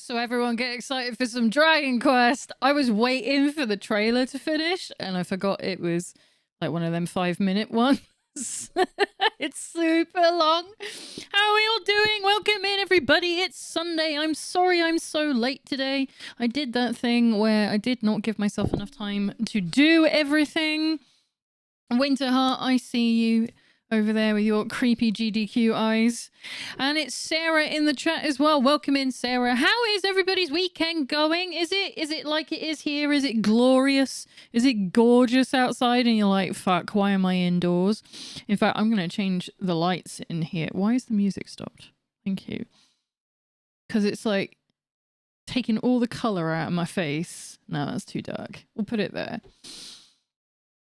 So everyone get excited for some Dragon Quest. I was waiting for the trailer to finish and I forgot it was like one of them 5-minute ones. It's super long. How are we all doing? Welcome in everybody. It's Sunday. I'm sorry I'm so late today. I did that thing where I did not give myself enough time to do everything. Winterheart, I see you over there with your creepy GDQ eyes. And it's Sarah in the chat as well. Welcome in, Sarah. How is everybody's weekend going? Is it like it is here? Is it glorious? Is it gorgeous outside? And you're like, fuck, why am I indoors? In fact, I'm going to change the lights in here. Why is the music stopped? Thank you. Because it's like taking all the colour out of my face. No, that's too dark. We'll put it there.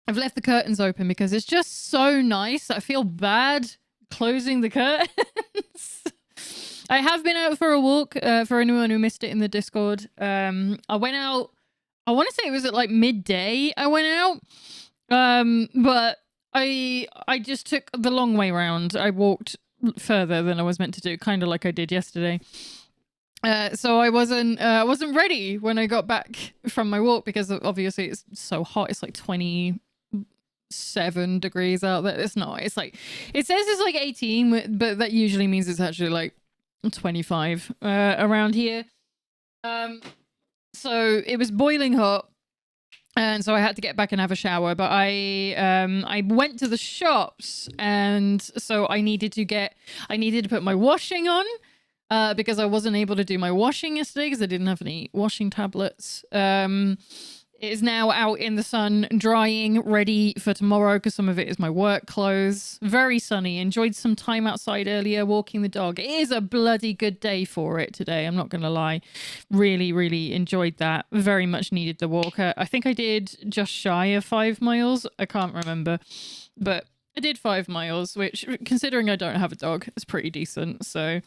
I've left the curtains open because it's just so nice. I feel bad closing the curtains. I have been out for a walk, for anyone who missed it in the Discord. I went out, I want to say it was at like midday I went out. But I just took the long way round. I walked further than I was meant to do, kind of like I did yesterday. So I wasn't ready when I got back from my walk because obviously it's so hot. It's like 27 degrees out there. It's not. It's like, it says it's like 18, but that usually means it's actually like 25 around here. So it was boiling hot. And so I had to get back and have a shower, but I went to the shops, and so I needed to put my washing on. Because I wasn't able to do my washing yesterday because I didn't have any washing tablets. It is now out in the sun, drying, ready for tomorrow because some of it is my work clothes. Very sunny. Enjoyed some time outside earlier, walking the dog. It is a bloody good day for it today, I'm not going to lie. Really, really enjoyed that. Very much needed the walk. I think I did just shy of 5 miles. I can't remember. But I did 5 miles, which, considering I don't have a dog, is pretty decent. So...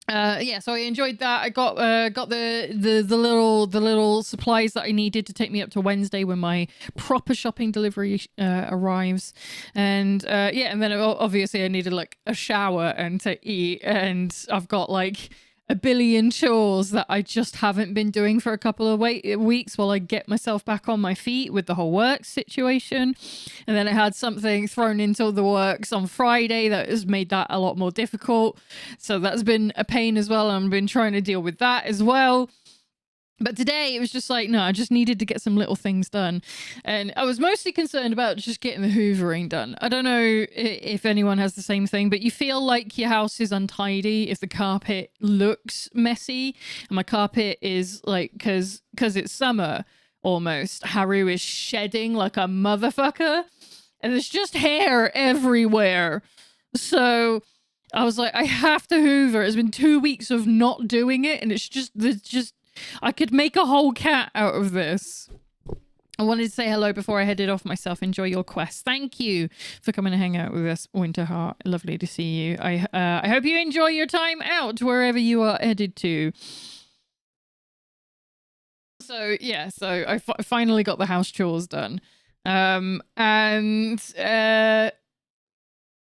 yeah, so I enjoyed that. I got the little supplies that I needed to take me up to Wednesday when my proper shopping delivery arrives. And yeah, and then obviously I needed like a shower and to eat, and I've got like a billion chores that I just haven't been doing for a couple of weeks while I get myself back on my feet with the whole work situation. And then I had something thrown into the works on Friday that has made that a lot more difficult. So that's been a pain as well. I've been trying to deal with that as well. But today it was just like, no, I just needed to get some little things done. And I was mostly concerned about just getting the hoovering done. I don't know if anyone has the same thing, but you feel like your house is untidy if the carpet looks messy. And my carpet is like, because it's summer almost, Haru is shedding like a motherfucker. And there's just hair everywhere. So... I was like, I have to hoover. It's been 2 weeks of not doing it, and it's just I could make a whole cat out of this. I wanted to say hello before I headed off myself. Enjoy your quest. Thank you for coming to hang out with us, Winterheart. Lovely to see you. I hope you enjoy your time out wherever you are headed to. So yeah, so I finally got the house chores done, and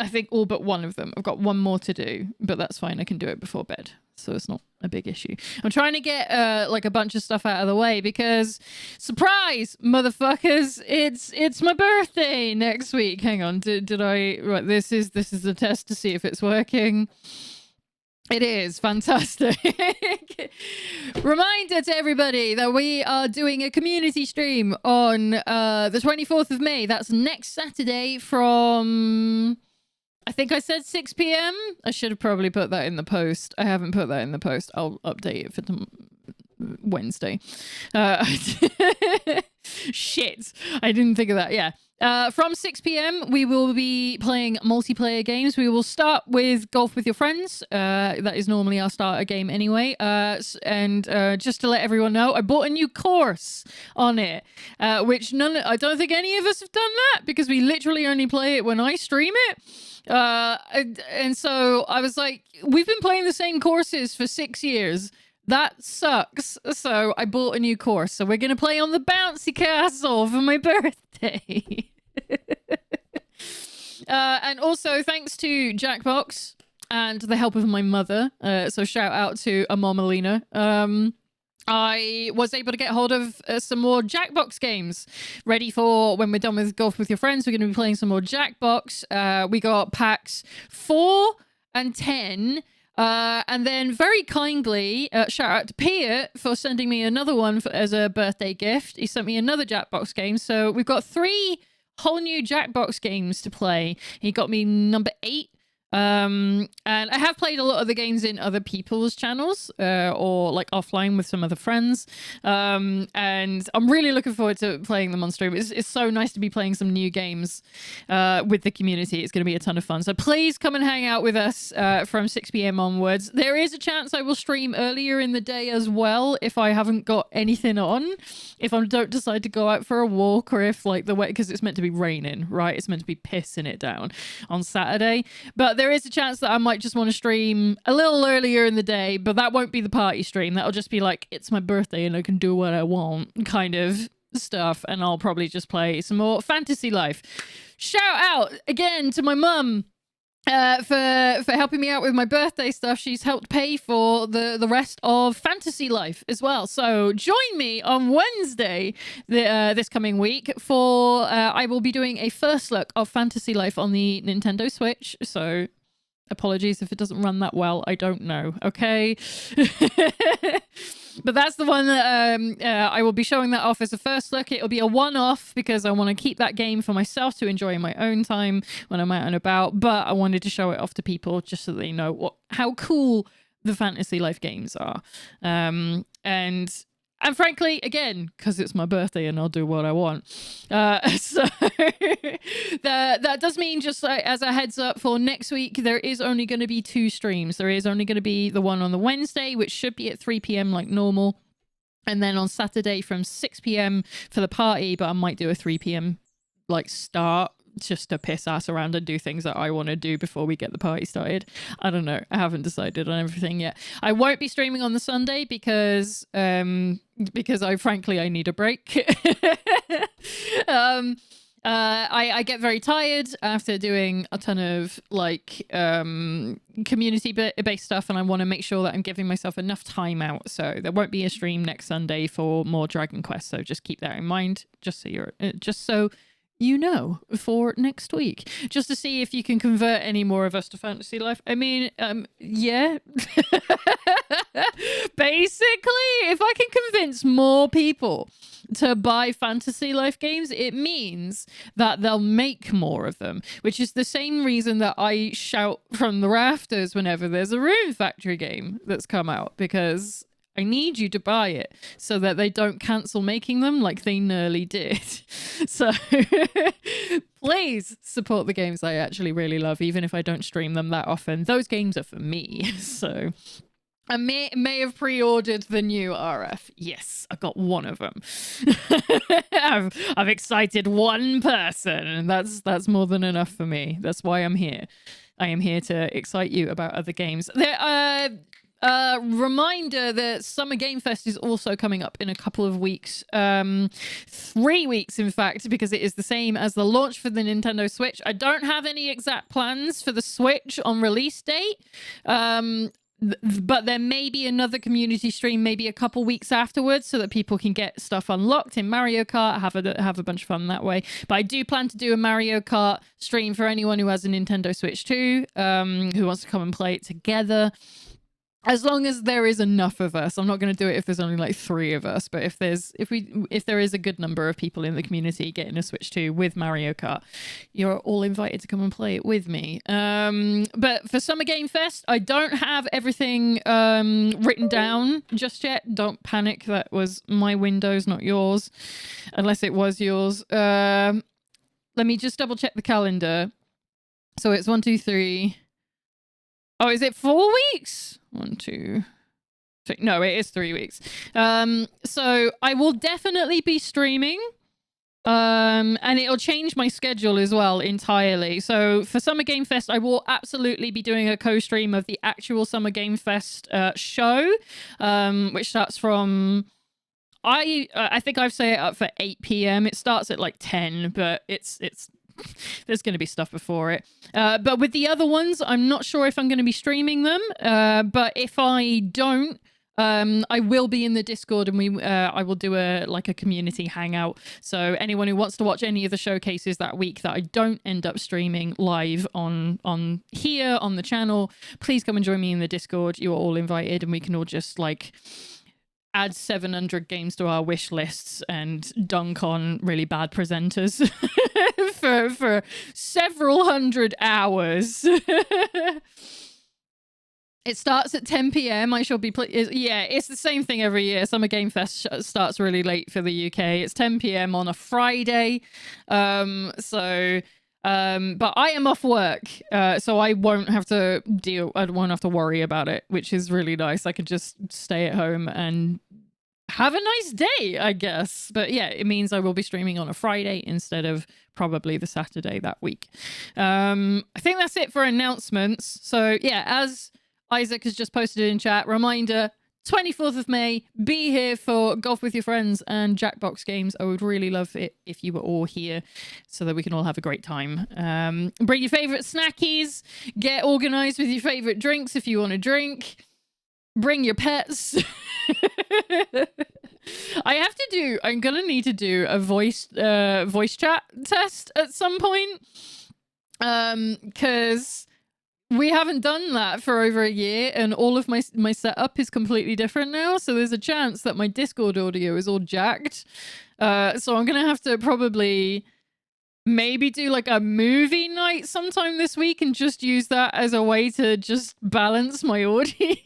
I think all but one of them. I've got one more to do, but that's fine. I can do it before bed, so it's not a big issue. I'm trying to get like a bunch of stuff out of the way because, surprise, motherfuckers! It's my birthday next week. Hang on, did I? Right, this is the test to see if it's working. It is fantastic. Reminder to everybody that we are doing a community stream on the 24th of May. That's next Saturday from... I think I said 6 p.m. I should have probably put that in the post. I haven't put that in the post. I'll update it for Wednesday. Shit. I didn't think of that. Yeah. From 6 p.m. we will be playing multiplayer games. We will start with Golf with Your Friends. That is normally our starter game anyway. And just to let everyone know, I bought a new course on it, which I don't think any of us have done that because we literally only play it when I stream it. And so I was like, we've been playing the same courses for 6 years. That sucks. So I bought a new course. So we're going to play on the bouncy castle for my birthday. And also thanks to Jackbox and the help of my mother. So shout out to Amomalina. I was able to get hold of some more Jackbox games ready for when we're done with Golf with Your Friends. We're going to be playing some more Jackbox. We got packs 4 and 10. And then very kindly, shout out to Piet for sending me another one as a birthday gift. He sent me another Jackbox game. So we've got 3 whole new Jackbox games to play. He got me number 8. And I have played a lot of the games in other people's channels, or like offline with some other friends. And I'm really looking forward to playing them on stream. It's so nice to be playing some new games with the community. It's going to be a ton of fun. So please come and hang out with us from 6 p.m. onwards. There is a chance I will stream earlier in the day as well if I haven't got anything on. If I don't decide to go out for a walk, or if like the way, because it's meant to be raining, right? It's meant to be pissing it down on Saturday. But there is a chance that I might just want to stream a little earlier in the day, but that won't be the party stream. That'll just be like, it's my birthday and I can do what I want kind of stuff. And I'll probably just play some more Fantasy Life. Shout out again to my mum for helping me out with my birthday stuff. She's helped pay for the rest of Fantasy Life as well. So join me on Wednesday this coming week for I will be doing a first look of Fantasy Life on the Nintendo Switch. So apologies if it doesn't run that well. I don't know. Okay. But that's the one that I will be showing that off as a first look. It'll be a one-off because I want to keep that game for myself to enjoy in my own time when I'm out and about. But I wanted to show it off to people just so they know how cool the Fantasy Life games are. And frankly, again, because it's my birthday and I'll do what I want. So that does mean, just as a heads up for next week, there is only going to be 2 streams. There is only going to be the one on the Wednesday, which should be at 3 p.m. like normal. And then on Saturday from 6 p.m. for the party, but I might do a 3 p.m. like start, just to piss ass around and do things that I want to do before we get the party started. I don't know. I haven't decided on everything yet. I won't be streaming on the Sunday because I need a break. I get very tired after doing a ton of like community-based stuff, and I want to make sure that I'm giving myself enough time out. So there won't be a stream next Sunday for more Dragon Quest. So just keep that in mind, just so you know, for next week, just to see if you can convert any more of us to Fantasy Life. I mean, yeah. Basically, if I can convince more people to buy Fantasy Life games, it means that they'll make more of them, which is the same reason that I shout from the rafters whenever there's a Rune Factory game that's come out, because I need you to buy it so that they don't cancel making them like they nearly did. So please support the games I actually really love, even if I don't stream them that often. Those games are for me. So I may have pre-ordered the new RF. Yes, I got one of them. I've excited one person, and that's more than enough for me. That's why I'm here. I am here to excite you about other games. Reminder that Summer Game Fest is also coming up in a couple of weeks. 3 weeks, in fact, because it is the same as the launch for the Nintendo Switch. I don't have any exact plans for the Switch on release date. But there may be another community stream maybe a couple weeks afterwards so that people can get stuff unlocked in Mario Kart, have a bunch of fun that way. But I do plan to do a Mario Kart stream for anyone who has a Nintendo Switch too, who wants to come and play it together. As long as there is enough of us. I'm not going to do it if there's only like 3 of us, but if there is a good number of people in the community getting a Switch 2 with Mario Kart, you're all invited to come and play it with me. But for Summer Game Fest, I don't have everything written down just yet. Don't panic. That was my Windows, not yours, unless it was yours. Let me just double check the calendar. So it's 1, 2, 3. Oh, is it 4 weeks? 1, 2, 3. No, it is 3 weeks. So I will definitely be streaming. And it'll change my schedule as well entirely. So for Summer Game Fest, I will absolutely be doing a co-stream of the actual Summer Game Fest show, which starts from... I think I've set it up for 8 p.m. It starts at like 10, but it's there's going to be stuff before it. But with the other ones, I'm not sure if I'm going to be streaming them. But if I don't, I will be in the Discord, and I will do a community hangout. So anyone who wants to watch any of the showcases that week that I don't end up streaming live on here on the channel, please come and join me in the Discord. You are all invited, and we can all just like add 700 games to our wish lists and dunk on really bad presenters for several hundred hours. It starts at 10 p.m. I shall be it's the same thing every year. Summer Game Fest starts really late for the UK. It's 10 p.m. on a Friday. But I am off work, so I won't have to worry about it, which is really nice. I can just stay at home and have a nice day, I guess. But yeah, it means I will be streaming on a Friday instead of probably the Saturday that week. I think that's it for announcements. So yeah, as Isaac has just posted in chat, reminder, 24th of May, be here for Golf with Your Friends and Jackbox games. I would really love it if you were all here so that we can all have a great time. Bring your favorite snackies, get organized with your favorite drinks if you want to drink. Bring your pets. I'm gonna need to do a voice chat test at some point. Because we haven't done that for over a year, and all of my setup is completely different now. So there's a chance that my Discord audio is all jacked. So I'm gonna have to probably maybe do like a movie night sometime this week and just use that as a way to just balance my audio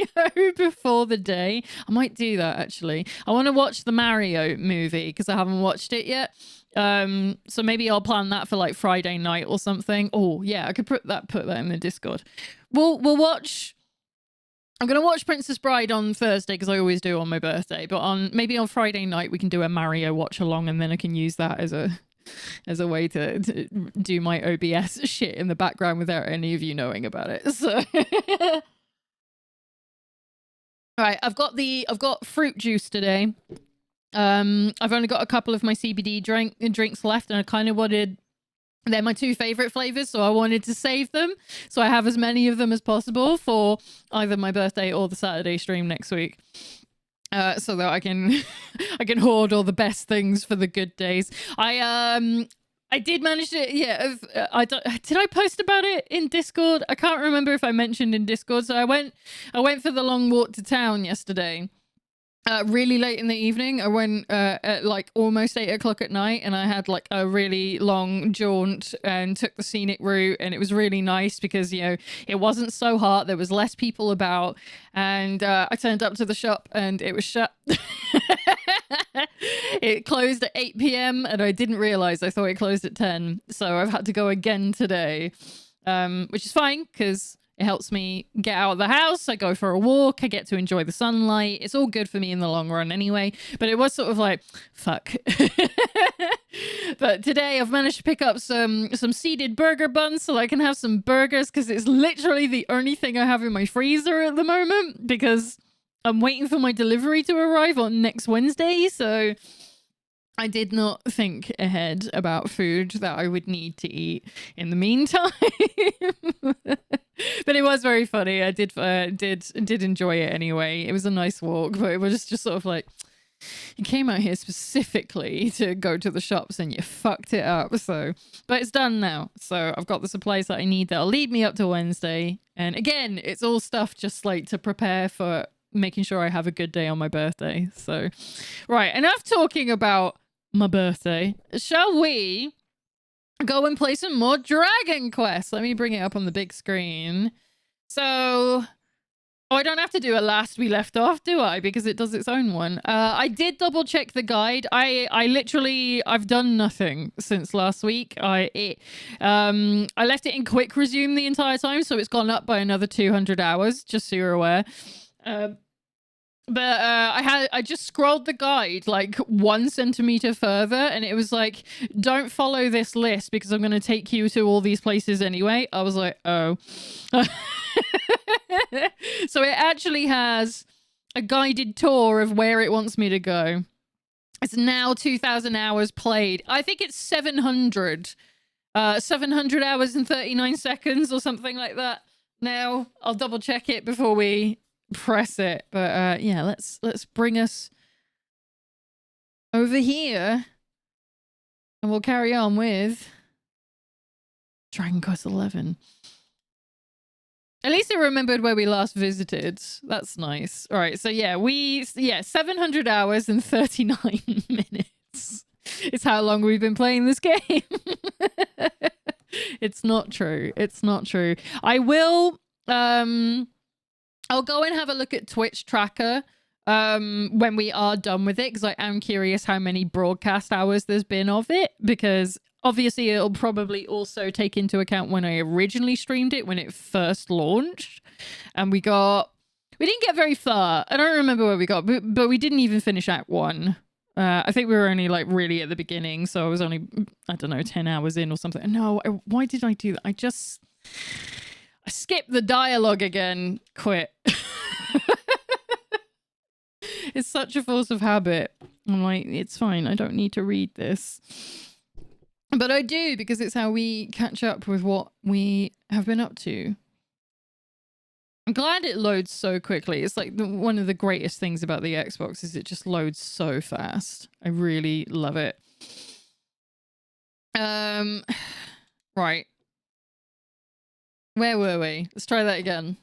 before the day. I might do that actually. I want to watch the Mario movie because I haven't watched it yet. So maybe I'll plan that for like Friday night or something. Oh yeah, I could put that in the Discord. We'll watch. I'm gonna watch Princess Bride on Thursday because I always do on my birthday. But maybe on Friday night we can do a Mario watch along, and then I can use that as a way to do my OBS shit in the background without any of you knowing about it. So. All right, I've got fruit juice today. I've only got a couple of my CBD drinks left, and I kind of wanted. They're my two favorite flavors, so I wanted to save them. So I have as many of them as possible for either my birthday or the Saturday stream next week. So that I can hoard all the best things for the good days. I did manage to, did I post about it in Discord? I can't remember if I mentioned in Discord. So I went for the long walk to town yesterday. Really late in the evening. I went at like almost 8 o'clock at night, and I had like a really long jaunt and took the scenic route, and it was really nice because, you know, it wasn't so hot. There was less people about, and I turned up to the shop and it was shut. It closed at 8 p.m. and I didn't realize. I thought it closed at 10. So I've had to go again today, which is fine because it helps me get out of the house. I go for a walk. I get to enjoy the sunlight. It's all good for me in the long run anyway. But it was sort of like, fuck. But today I've managed to pick up some seeded burger buns so I can have some burgers because it's literally the only thing I have in my freezer at the moment because I'm waiting for my delivery to arrive on next Wednesday. So I did not think ahead about food that I would need to eat in the meantime. But it was very funny. I did enjoy it anyway. It was a nice walk, but it was just sort of like, you came out here specifically to go to the shops and you fucked it up. So, but it's done now. So I've got the supplies that I need that'll lead me up to Wednesday. And again, it's all stuff just like to prepare for making sure I have a good day on my birthday. So, right, enough talking about my birthday. Shall we go and play some more Dragon Quest? Let me bring it up on the big screen. So, I don't have to do a last we left off, do I? Because it does its own one. I did double check the guide. I've done nothing since last week. I left it in quick resume the entire time, so it's gone up by another 200 hours, just so you're aware. But I just scrolled the guide like 1 centimeter further, and it was like, don't follow this list because I'm going to take you to all these places anyway. I was like, oh. So it actually has a guided tour of where it wants me to go. It's now 2,000 hours played. I think it's 700 700 hours and 39 seconds or something like that. Now, I'll double check it before we press it. But yeah, let's bring us over here and we'll carry on with Dragon Quest XI. At least I remembered where we last visited. That's nice. All right, so yeah, 700 hours and 39 minutes. It's how long we've been playing this game. It's not true. It's not true. I will I'll go and have a look at Twitch tracker when we are done with it, because I am curious how many broadcast hours there's been of it, because obviously it'll probably also take into account when I originally streamed it, when it first launched, and we didn't get very far. I don't remember where we got, but we didn't even finish Act 1. I think we were only like really at the beginning, so I was only, I don't know, 10 hours in or something. No, why did I do that? I skipped the dialogue again. Quit. It's such a force of habit. I'm like, it's fine. I don't need to read this. But I do, because it's how we catch up with what we have been up to. I'm glad it loads so quickly. It's like one of the greatest things about the Xbox is it just loads so fast. I really love it. Right. Where were we? Let's try that again.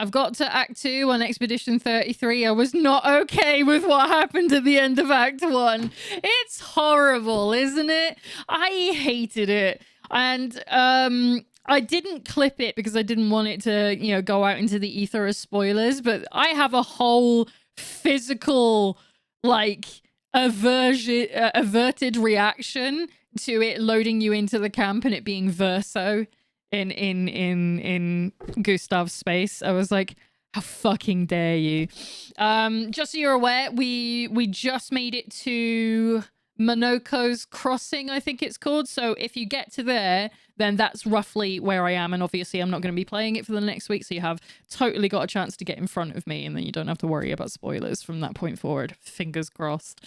I've got to Act 2 on Expedition 33. I was not okay with what happened at the end of Act 1. It's horrible, isn't it? I hated it. And I didn't clip it because I didn't want it to, you know, go out into the ether as spoilers, but I have a whole physical, like, averted reaction to it loading you into the camp and it being Verso in Gustav's space. I was like, how fucking dare you? Just so you're aware, we just made it to Monoko's Crossing, I think it's called. So if you get to there, then that's roughly where I am. And obviously I'm not going to be playing it for the next week, so you have totally got a chance to get in front of me, and then you don't have to worry about spoilers from that point forward. Fingers crossed.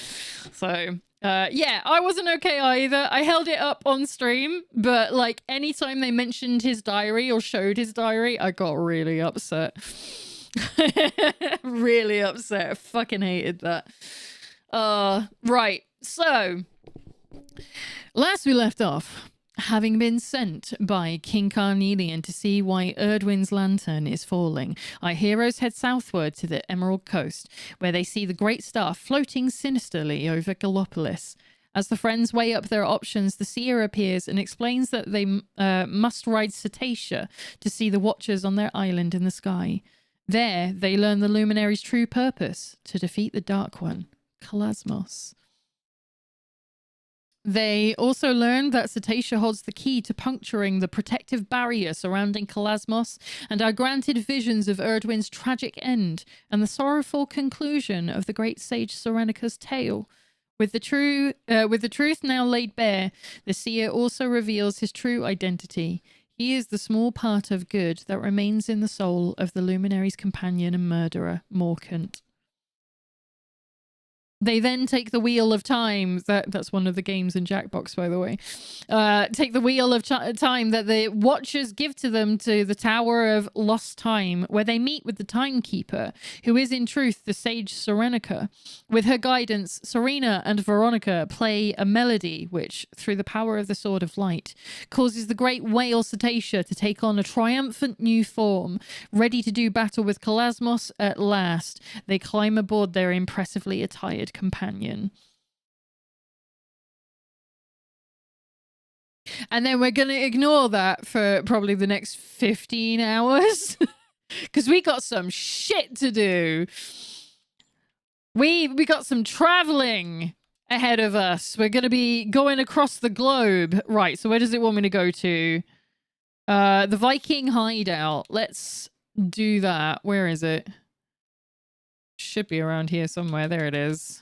So yeah, I wasn't okay either. I held it up on stream, but like anytime they mentioned his diary or showed his diary, I got really upset. Really upset. I fucking hated that. Right. So, last we left off, having been sent by King Carnelian to see why Erdwin's lantern is falling, our heroes head southward to the Emerald Coast, where they see the Great Star floating sinisterly over Gallopolis. As the friends weigh up their options, the seer appears and explains that they must ride Cetacea to see the Watchers on their island in the sky. There, they learn the Luminary's true purpose, to defeat the Dark One, Kalasmos. They also learned that Cetacea holds the key to puncturing the protective barrier surrounding Kalasmos, and are granted visions of Erdwin's tragic end and the sorrowful conclusion of the great sage Serenika's tale. With the truth now laid bare, the seer also reveals his true identity. He is the small part of good that remains in the soul of the Luminary's companion and murderer, Morkant. They then take the Wheel of Time. That's one of the games in Jackbox, by the way. Take the Wheel of Time that the Watchers give to them to the Tower of Lost Time, where they meet with the Timekeeper, who is in truth the sage Serenika. With her guidance, Serena and Veronica play a melody which, through the power of the Sword of Light, causes the great whale Cetacea to take on a triumphant new form. Ready to do battle with Kalasmos at last, they climb aboard their impressively attired companion. And then we're going to ignore that for probably the next 15 hours because we got some shit to do. We got some traveling ahead of us. We're going to be going across the globe. Right, so where does it want me to go to? The Viking hideout. Let's do that. Where is it? Should be around here somewhere. There it is.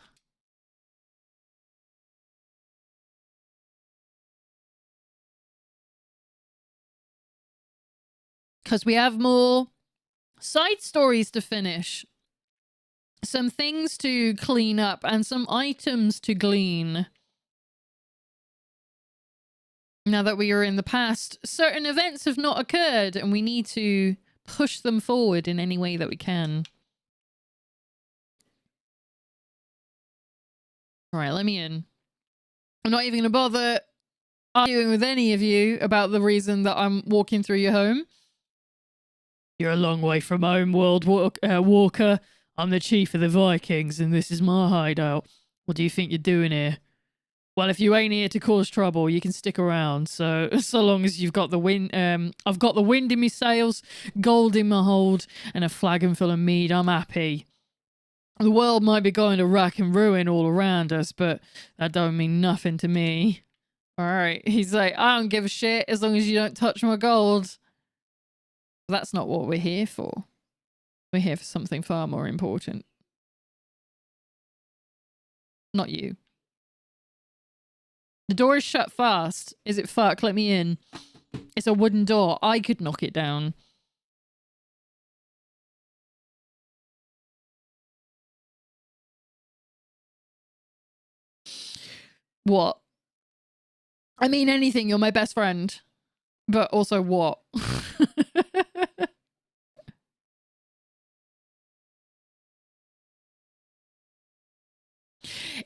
Because we have more side stories to finish. Some things to clean up and some items to glean. Now that we are in the past, certain events have not occurred, and we need to push them forward in any way that we can. All right, let me in. I'm not even going to bother arguing with any of you about the reason that I'm walking through your home. You're a long way from home, Walker. I'm the chief of the Vikings, and this is my hideout. What do you think you're doing here? Well, if you ain't here to cause trouble, you can stick around. So long as you've got the wind, I've got the wind in my sails, gold in my hold, and a flagon full of mead, I'm happy. The world might be going to rack and ruin all around us, but that don't mean nothing to me. All right, he's like, I don't give a shit as long as you don't touch my gold. That's not what we're here for. We're here for something far more important. Not you. The door is shut fast. Is it fuck? Let me in. It's a wooden door. I could knock it down. What? I mean anything. You're my best friend. But also what?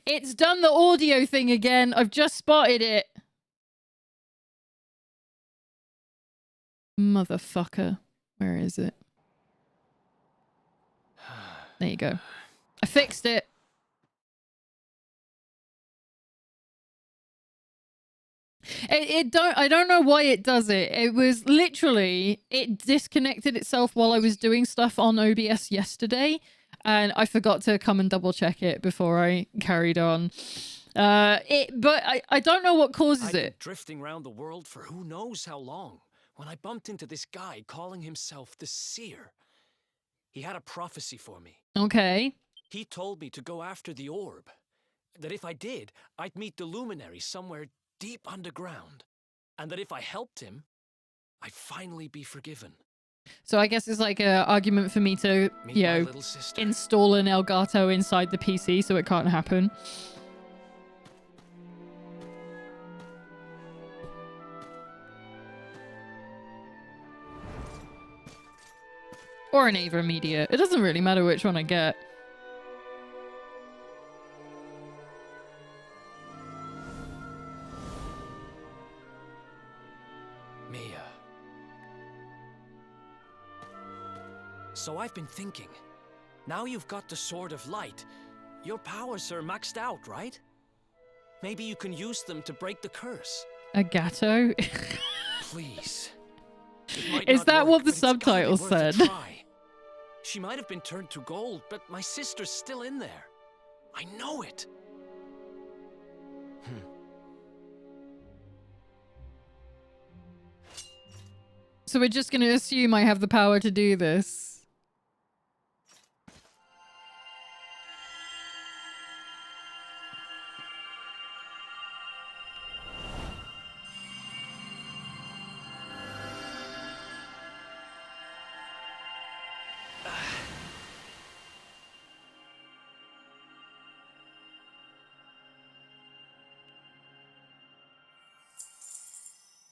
It's done the audio thing again. I've just spotted it. Motherfucker. Where is it? There you go. I fixed it. I don't know why it does it. It was literally, it disconnected itself while I was doing stuff on OBS yesterday, and I forgot to come and double check it before I carried on. But I don't know what causes I've been it. drifting around the world for who knows how long when I bumped into this guy calling himself the Seer. He had a prophecy for me. Okay. He told me to go after the orb. That if I did, I'd meet the luminary somewhere deep underground. And that if I helped him, I'd finally be forgiven. So I guess it's like an argument for me to, Meet you my know, little sister. install an Elgato inside the PC so it can't happen. Or an Ava Media. It doesn't really matter which one I get. Mia. So I've been thinking. Now you've got the Sword of Light. Your powers are maxed out, right? Maybe you can use them to break the curse. A gatto? Please. Is that what the subtitles said? She might have been turned to gold, but my sister's still in there. I know it. So we're just going to assume I have the power to do this.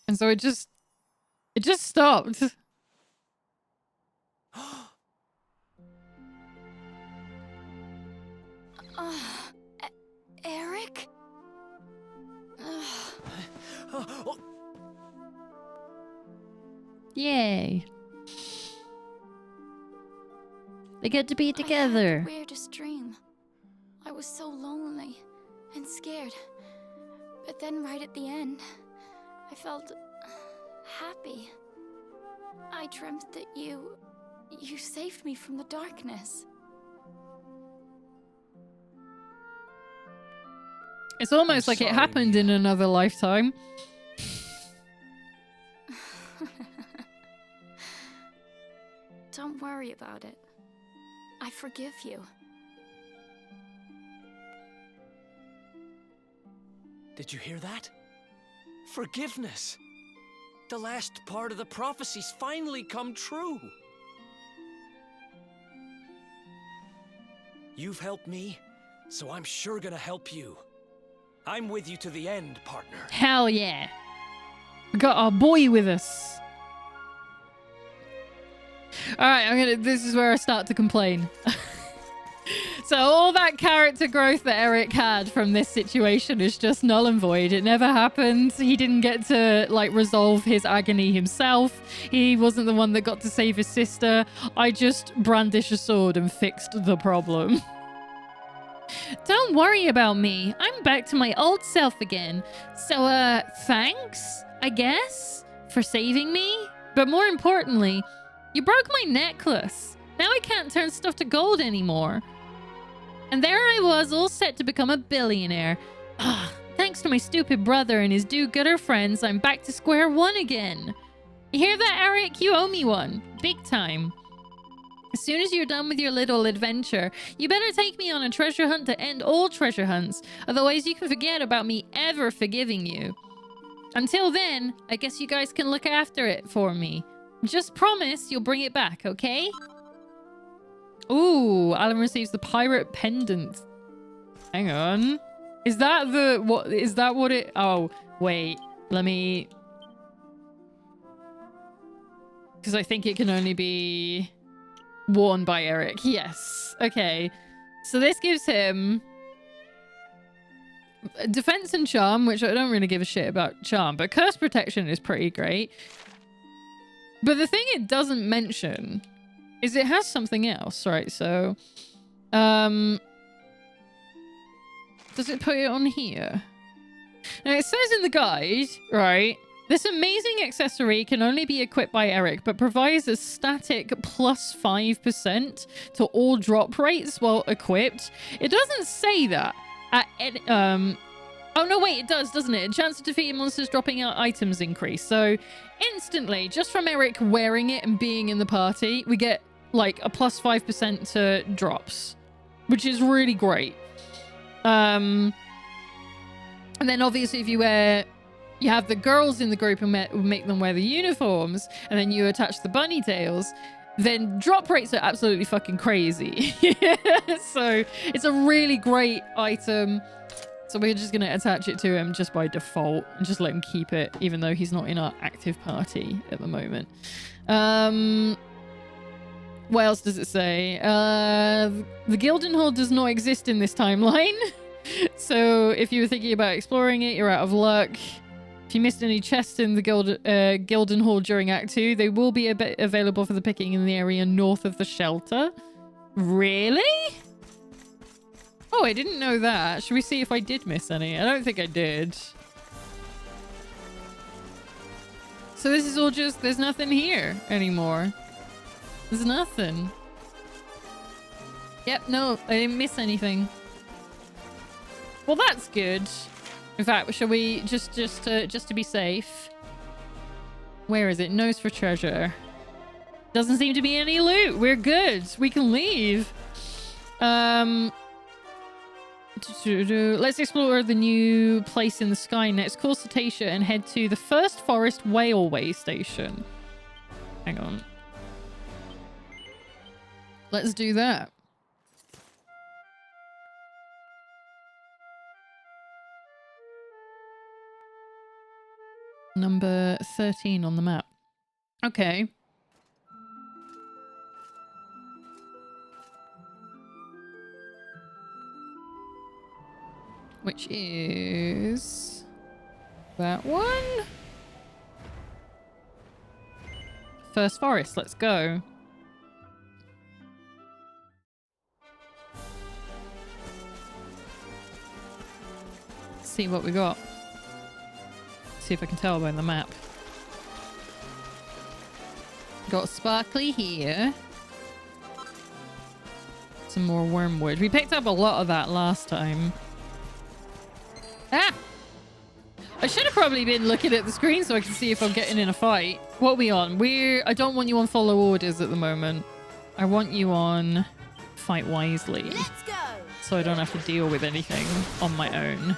And so it just stopped. Eric? Yay. They get to be I had together. the weirdest dream. I was so lonely and scared. But then right at the end, I felt happy. I dreamt that you saved me from the darkness. It's almost like it sorry, happened Mia. in another lifetime. Don't worry about it. I forgive you. Did you hear that? Forgiveness! The last part of the prophecy's finally come true! You've helped me, so I'm sure gonna help you. I'm with you to the end, partner. Hell yeah. We got our boy with us. All right, this is where I start to complain. So all that character growth that Eric had from this situation is just null and void. It never happened. He didn't get to like resolve his agony himself. He wasn't the one that got to save his sister. I just brandish a sword and fixed the problem. Don't worry about me. I'm back to my old self again. So, thanks, I guess, for saving me. But more importantly, you broke my necklace. Now I can't turn stuff to gold anymore. And there I was, all set to become a billionaire. Thanks to my stupid brother and his do-gooder friends, I'm back to square one again. You hear that, Eric? You owe me one. Big time. As soon as you're done with your little adventure, you better take me on a treasure hunt to end all treasure hunts. Otherwise, you can forget about me ever forgiving you. Until then, I guess you guys can look after it for me. Just promise you'll bring it back, okay? Ooh, Alan receives the pirate pendant. Hang on. Is that the... what? Is that what it... Oh, wait. Let me... Because I think it can only be worn by Eric. Yes. Okay. So this gives him... defense and charm, which I don't really give a shit about charm, but curse protection is pretty great. But the thing it doesn't mention is it has something else, right? So, does it put it on here? Now it says in the guide, right? This amazing accessory can only be equipped by Eric, but provides a static plus 5% to all drop rates while equipped. It doesn't say that. Oh no, wait, it does, doesn't it? A chance to defeat monsters dropping out items increase. So instantly, just from Eric wearing it and being in the party, we get like a plus 5% to drops, which is really great. And then obviously if you have the girls in the group and make them wear the uniforms, and then you attach the bunny tails, then drop rates are absolutely fucking crazy. So it's a really great item. So we're just going to attach it to him just by default and just let him keep it, even though he's not in our active party at the moment. What else does it say? The Gildenhall does not exist in this timeline. So if you were thinking about exploring it, you're out of luck. If you missed any chests in the Gildenhall during Act 2, they will be available for the picking in the area north of the shelter. Really? Oh, I didn't know that. Should we see if I did miss any? I don't think I did. So this is all just... there's nothing here anymore. There's nothing. Yep, no, I didn't miss anything. Well, that's good. In fact, shall we just to be safe? Where is it? Nose for treasure. Doesn't seem to be any loot. We're good. We can leave. Let's explore the new place in the sky next. Call Cetacea and head to the First Forest Whaleway Station. Hang on. Let's do that. Number 13 on the map. Okay. Which is that one. First Forest, let's go. Let's see what we got. See if I can tell by the map. Got sparkly here. Some more wormwood. We picked up a lot of that last time. Ah! I should have probably been looking at the screen so I can see if I'm getting in a fight. What are we on? I don't want you on follow orders at the moment. I want you on fight wisely. Let's go. So I don't have to deal with anything on my own.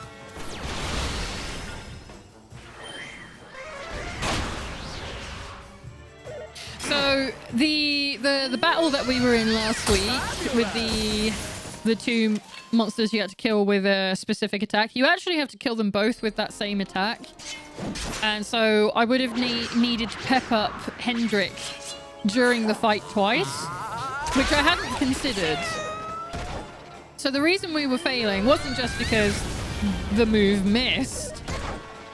So the battle that we were in last week with the two monsters you had to kill with a specific attack. You actually have to kill them both with that same attack. And so I would have needed to pep up Hendrik during the fight twice, which I hadn't considered. So the reason we were failing wasn't just because the move missed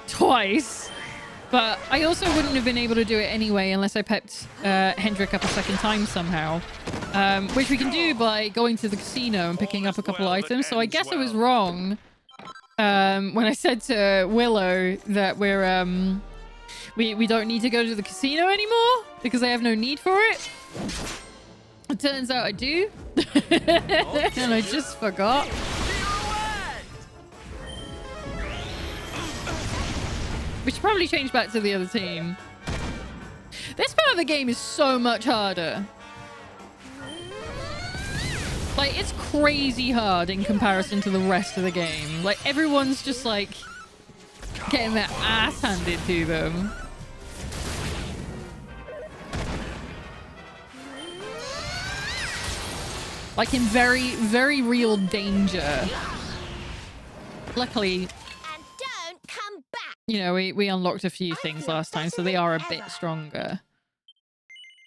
twice, but I also wouldn't have been able to do it anyway unless I pepped Hendrik up a second time somehow, which we can do by going to the casino and picking up a couple items. So I guess I was wrong when I said to Willow that we don't need to go to the casino anymore because I have no need for it. It turns out I do. And I just forgot. We should probably change back to the other team. This part of the game is so much harder. Like, it's crazy hard in comparison to the rest of the game. Like, everyone's just, like, getting their ass handed to them. Like, in very, very real danger. Luckily, And don't come back. you know, we unlocked a few things last time, so they are a bit stronger.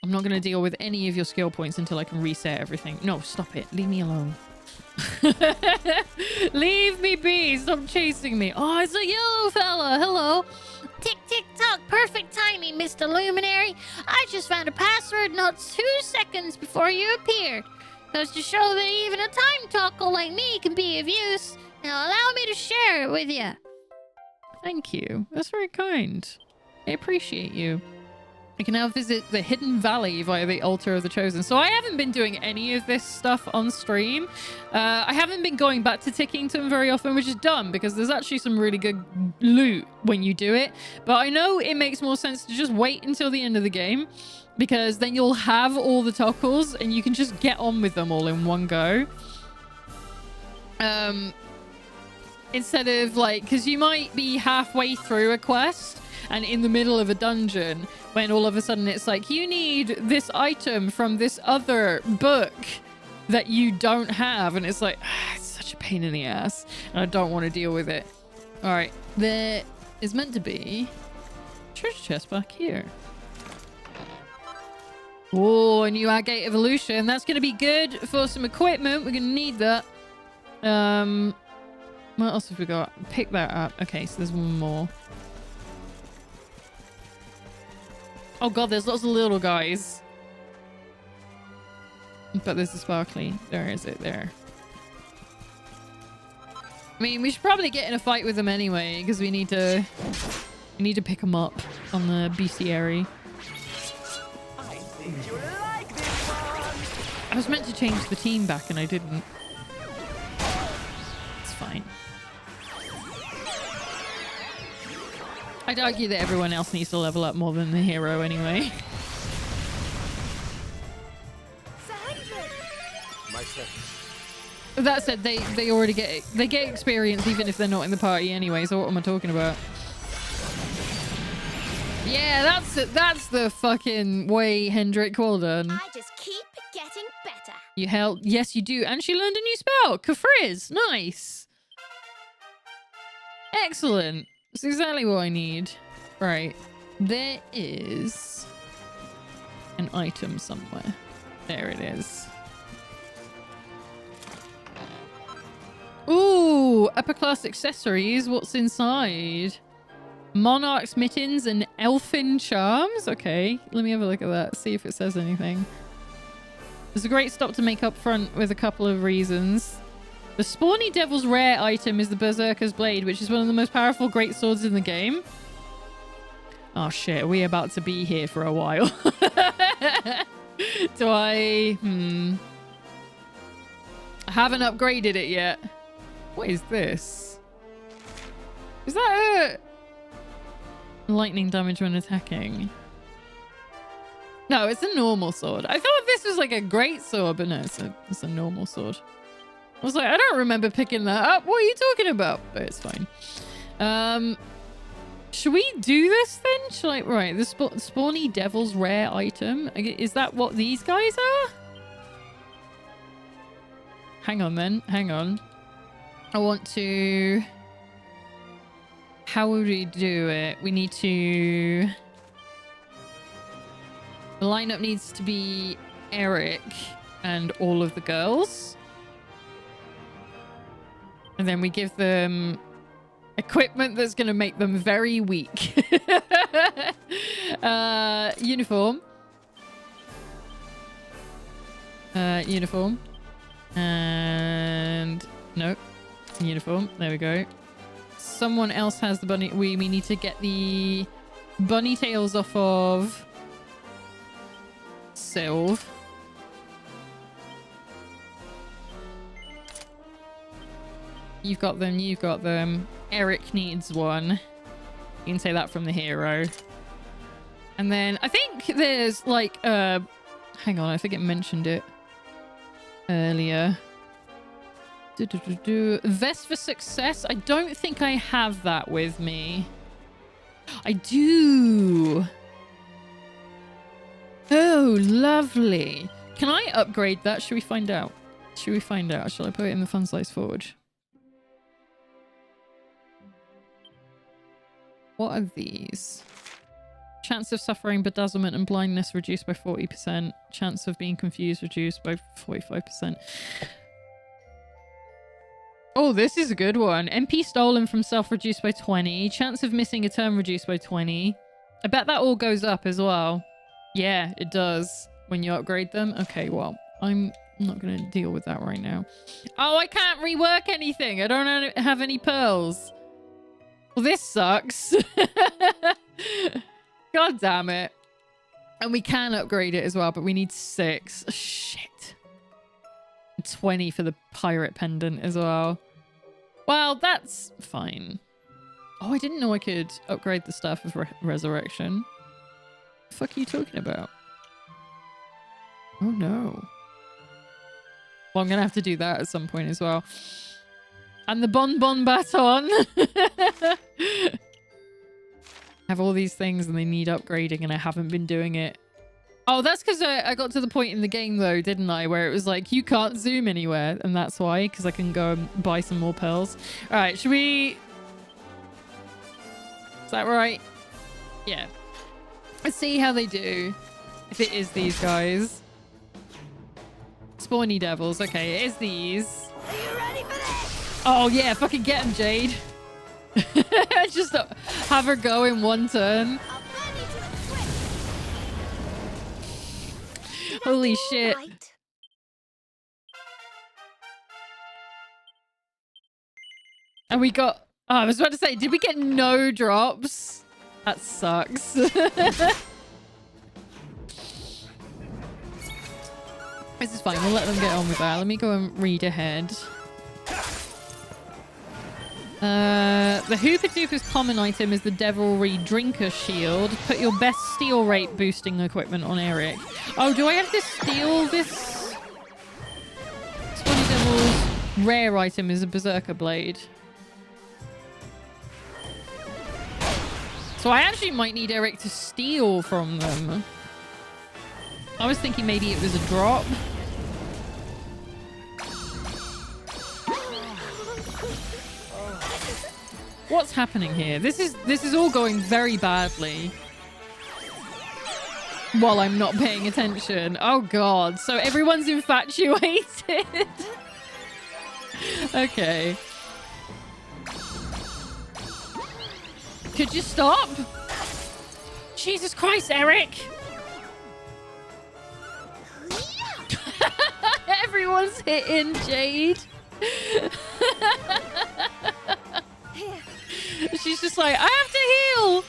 I'm not going to deal with any of your skill points until I can reset everything. No, stop it. Leave me alone. Leave me be. Stop chasing me. Oh, it's a yellow fella. Hello. Tick, tick, tock. Perfect timing, Mr. Luminary. I just found a password not 2 seconds before you appeared. Goes to show that even a time talker like me can be of use. Now allow me to share it with you. Thank you. That's very kind. I appreciate you. I can now visit the Hidden Valley via the Altar of the Chosen. So I haven't been doing any of this stuff on stream. I haven't been going back to Tickington very often, which is dumb because there's actually some really good loot when you do it. But I know it makes more sense to just wait until the end of the game because then you'll have all the toggles and you can just get on with them all in one go. Instead of like, because you might be halfway through a quest and in the middle of a dungeon when all of a sudden it's like, you need this item from this other book that you don't have. And it's like, it's such a pain in the ass. And I don't want to deal with it. All right. There is meant to be a treasure chest back here. Oh, a new Agate Evolution. That's going to be good for some equipment. We're going to need that. What else have we got? Pick that up. Okay, so there's one more. Oh god, there's lots of little guys. But there's a sparkly. There is it there. I mean, we should probably get in a fight with them anyway, because we need to pick them up on the bestiary. I think you like this one. I was meant to change the team back and I didn't. It's fine. I'd argue that everyone else needs to level up more than the hero anyway. That said, they already get experience even if they're not in the party anyway, so what am I talking about? Yeah, that's the fucking way, Hendrik. Well done. I just keep getting better. You held, yes you do, and she learned a new spell, Kafriz. Nice. Excellent. That's exactly what I need. Right. There is an item somewhere. There it is. Ooh, upper class accessories. What's inside? Monarch's mittens and elfin charms. Okay, let me have a look at that. See if it says anything. There's a great stop to make up front with a couple of reasons. The Spawny Devil's rare item is the Berserker's Blade, which is one of the most powerful great swords in the game. Oh shit, we're about to be here for a while. Do I... I haven't upgraded it yet. What is this? Is that a... lightning damage when attacking? No, it's a normal sword. I thought this was like a great sword, but no, it's a normal sword. I was like, I don't remember picking that up. What are you talking about? But it's fine. Should we do this then? Should I... Right, the Spawny Devil's rare item. Is that what these guys are? Hang on then. Hang on. I want to... How would we do it? We need to... The lineup needs to be Eric and all of the girls. And then we give them equipment that's going to make them very weak. Uniform. Uniform. And... Nope. Uniform. There we go. Someone else has the bunny. We need to get the bunny tails off of Sylve. You've got them. You've got them. Eric needs one. You can say that from the hero. And then I think there's like hang on, I think it mentioned it earlier. Vest for success. I don't think I have that with me. I do. Oh, lovely. Can I upgrade that? Should we find out? Should we find out? Shall I put it in the Fun Size Forge? What are these? Chance of suffering bedazzlement and blindness reduced by 40%. Chance of being confused reduced by 45%. Oh, this is a good one. MP stolen from self reduced by 20. Chance of missing a turn reduced by 20. I bet that all goes up as well. Yeah, it does when you upgrade them. Okay, well, I'm not going to deal with that right now. Oh, I can't rework anything. I don't have any pearls. Well, this sucks. God damn it. And we can upgrade it as well, but we need 6. Shit. 20 for the pirate pendant as well. Well, that's fine. Oh, I didn't know I could upgrade the Staff of Resurrection. The fuck are you talking about? Oh no. Well, I'm gonna have to do that at some point as well. And the Bonbon Baton. Have all these things and they need upgrading and I haven't been doing it. Oh, that's because I got to the point in the game though, didn't I? Where it was like, you can't zoom anywhere. And that's why, because I can go and buy some more pearls. All right, should we... Is that right? Yeah. Let's see how they do. If it is these guys. Spawny devils. Okay, it is these. Are you ready for this? Oh yeah, fucking get him, Jade. Just have her go in one turn. I'll burn you to a crisp. Holy shit. Right. And we got... Oh, I was about to say, did we get no drops? That sucks. This is fine. We'll let them get on with that. Let me go and read ahead. The Hooper Dooper's common item is the Devilry Drinker Shield. Put your best steal rate boosting equipment on Eric. Oh, do I have to steal this? Spawny Devil's rare item is a Berserker Blade. So I actually might need Eric to steal from them. I was thinking maybe it was a drop. What's happening here? This is all going very badly. While I'm not paying attention. Oh god. So everyone's infatuated. Okay. Could you stop? Jesus Christ, Eric. Everyone's hitting Jade. She's just like, I have to heal.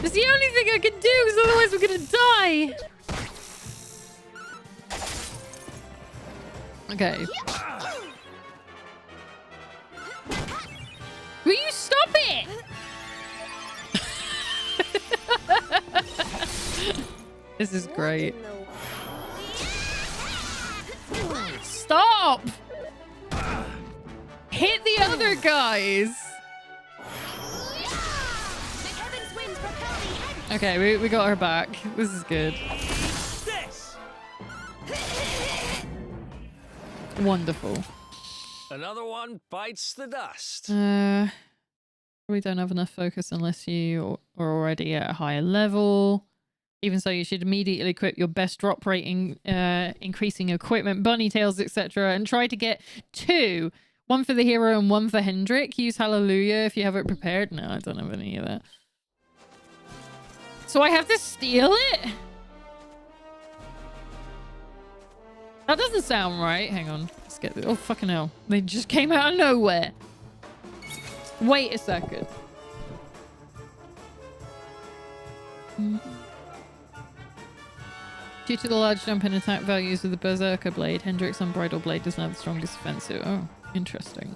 It's the only thing I can do because otherwise we're going to die. Okay. Will you stop it? This is great. Stop! Hit the other guys! Okay, we got her back. This is good. This. Wonderful. Another one bites the dust. We don't have enough focus unless you are already at a higher level. Even so, you should immediately equip your best drop rating, increasing equipment, bunny tails, etc. And try to get 2. 1 for the hero and 1 for Hendrik. Use Hallelujah if you have it prepared. No, I don't have any of that. So I have to steal it? That doesn't sound right. Hang on. Let's get this. Oh, fucking hell. They just came out of nowhere. Wait a second. Due to the large jump in attack values of the Berserker Blade, Hendrik's Unbridled Blade doesn't have the strongest defensive. Oh, interesting.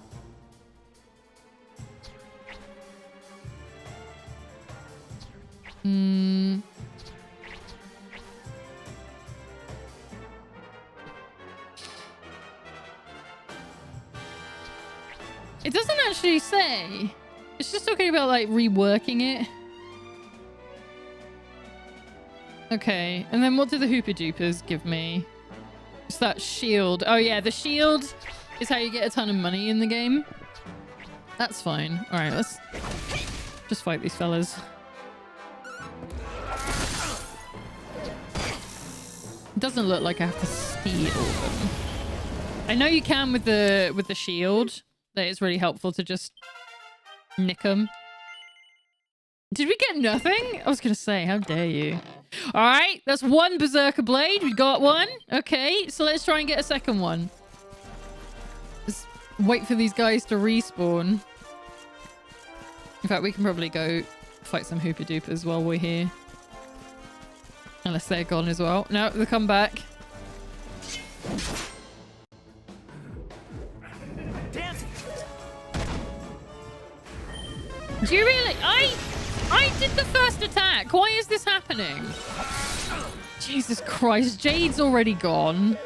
It doesn't actually say. It's just talking about like reworking it. Okay, and then what do the Hooper Doopers give me? It's that shield. Oh yeah, the shield is how you get a ton of money in the game. That's fine. All right, let's just fight these fellas. It doesn't look like I have to steal them. I know you can with the shield. That is really helpful to just nick them. Did we get nothing? I was gonna say, how dare you? All right, that's 1 Berserker Blade. We got 1. Okay, so let's try and get a second one. Just wait for these guys to respawn. In fact, we can probably go fight some Hooper Doopers while we're here. Unless they're gone as well. No, they'll come back. Do you really? I did the first attack. Why is this happening? Jesus Christ, Jade's already gone.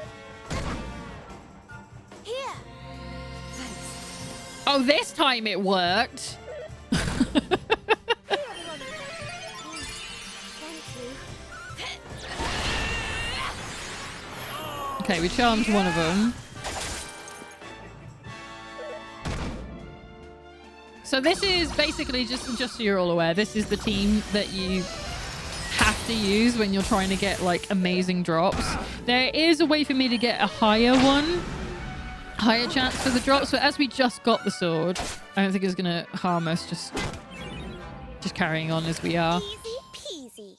Here. Oh, this time it worked. Okay, we charmed one of them. So this is basically, just so you're all aware, this is the team that you have to use when you're trying to get like amazing drops. There is a way for me to get a higher chance for the drops, but as we just got the sword, I don't think it's gonna harm us just carrying on as we are. Easy peasy.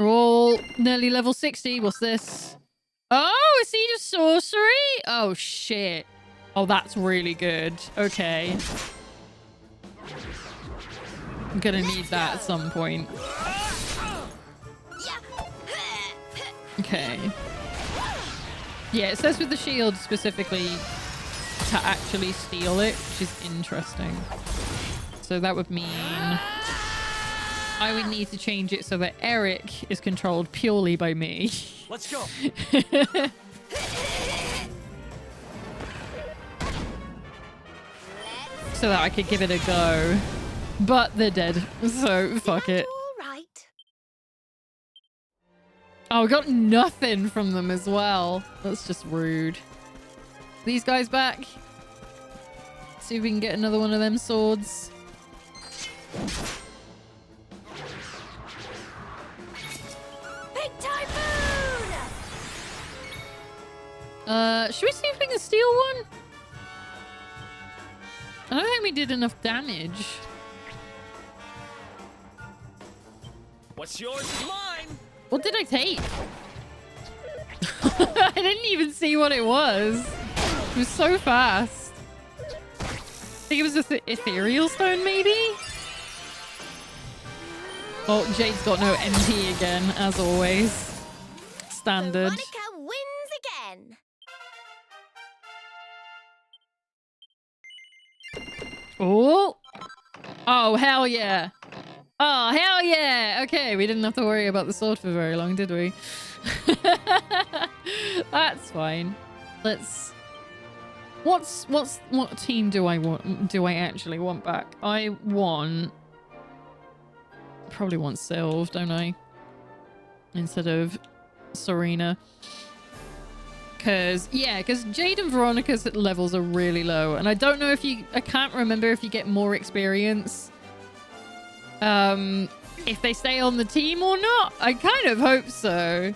We're all nearly level 60. What's this? Oh, a Seed of Sorcery? Oh shit. Oh, that's really good. Okay. I'm gonna need that at some point. Okay. Yeah, it says with the shield specifically to actually steal it, which is interesting. So that would mean I would need to change it so that Eric is controlled purely by me. Let's go. So that I could give it a go. But they're dead, so fuck it. All right. Oh, we got nothing from them as well. That's just rude. These guys back. See if we can get another one of them swords. Big typhoon! Should we see if we can steal one? I don't think we did enough damage. What's yours is mine. What did I take? I didn't even see what it was. It was so fast. I think it was just the ethereal stone, maybe? Oh, Jade's got no MP again, as always. Standard. Veronica wins again. Oh! Oh, hell yeah. Oh, hell yeah. Okay, we didn't have to worry about the sword for very long, did we? That's fine. Let's... What team do I want? Do I actually want back? I want... Probably want Sylve, don't I? Instead of Serena. Because Jade and Veronica's levels are really low. And I don't know if I can't remember if you get more experience if they stay on the team or not. I kind of hope so.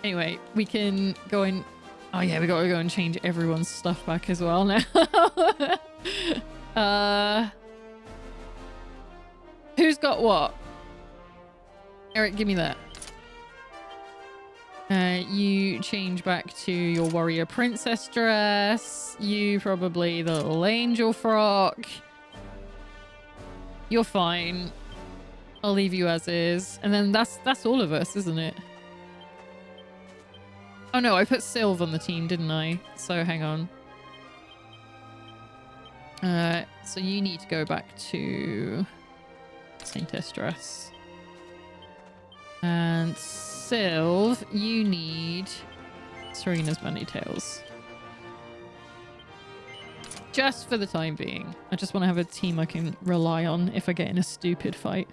Anyway, we can go in. Oh yeah, we gotta go and change everyone's stuff back as well now. Who's got what? Eric, give me that. You change back to your warrior princess dress. You probably the little angel frock. You're fine. I'll leave you as is. And then that's all of us, isn't it? Oh no, I put Sylv on the team, didn't I? So hang on. So you need to go back to Saintess dress. And Sylv, you need Serena's bunny tails. Just for the time being. I just want to have a team I can rely on if I get in a stupid fight.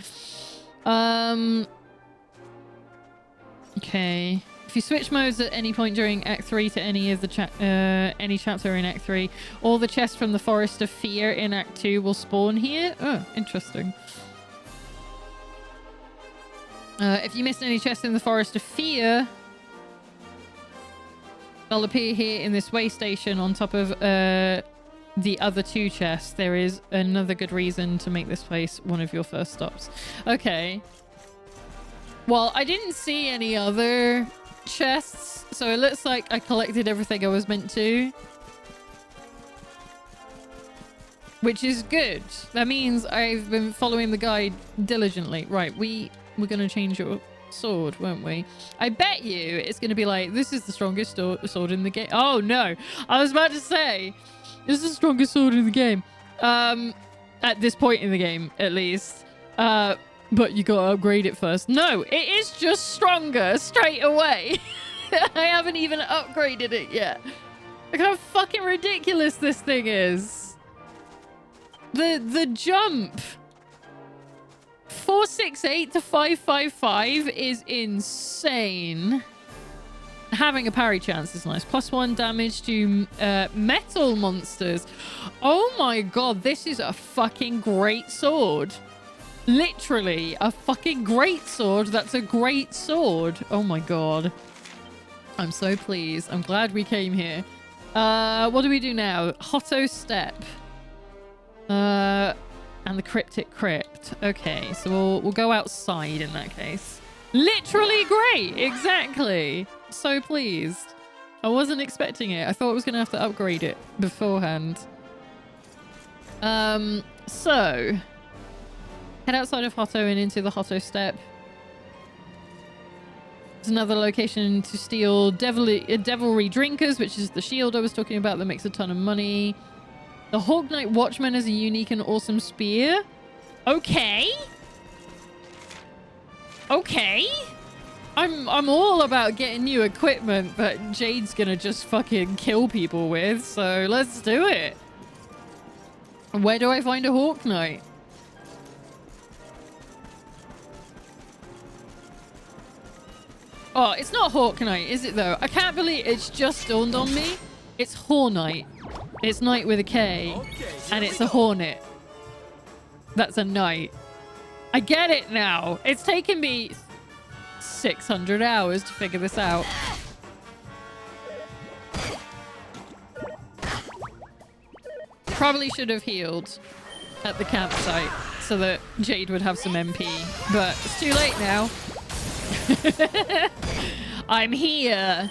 Okay. If you switch modes at any point during Act 3 to any of the any chapter in Act 3, all the chests from the Forest of Fear in Act 2 will spawn here. Oh, interesting. If you missed any chests in the Forest of Fear, they'll appear here in this way station on top of the other 2 chests. There is another good reason to make this place one of your first stops. Okay. Well, I didn't see any other chests, so it looks like I collected everything I was meant to. Which is good. That means I've been following the guide diligently. Right, we're going to change your sword, won't we? I bet you it's going to be like, this is the strongest sword in the game. Oh, no. I was about to say, this is the strongest sword in the game. At this point in the game, at least. But you got to upgrade it first. No, it is just stronger straight away. I haven't even upgraded it yet. Look how fucking ridiculous this thing is. The jump 468 to 555 is insane. Having a parry chance is nice. +1 damage to metal monsters. Oh my god, this is a fucking great sword. Literally a fucking great sword. That's a great sword. Oh my god. I'm so pleased. I'm glad we came here. What do we do now? Hotto Step. And the Cryptic Crypt. Okay, so we'll go outside in that case. Literally great. Exactly. So pleased. I wasn't expecting it. I thought I was going to have to upgrade it beforehand. So head outside of Hotto and into the Hotto Step. There's another location to steal Devilry Drinkers, which is the shield I was talking about that makes a ton of money. The Hawk Knight Watchman is a unique and awesome spear. Okay. Okay. I'm all about getting new equipment that Jade's gonna just fucking kill people with, so let's do it. Where do I find a Hawk Knight? Oh, it's not Hawk Knight, is it though? I can't believe it's just dawned on me. It's Hornite. It's Knight with a K. And it's a Hornet. That's a knight. I get it now. It's taken me 600 hours to figure this out. Probably should have healed at the campsite so that Jade would have some MP. But it's too late now. I'm here.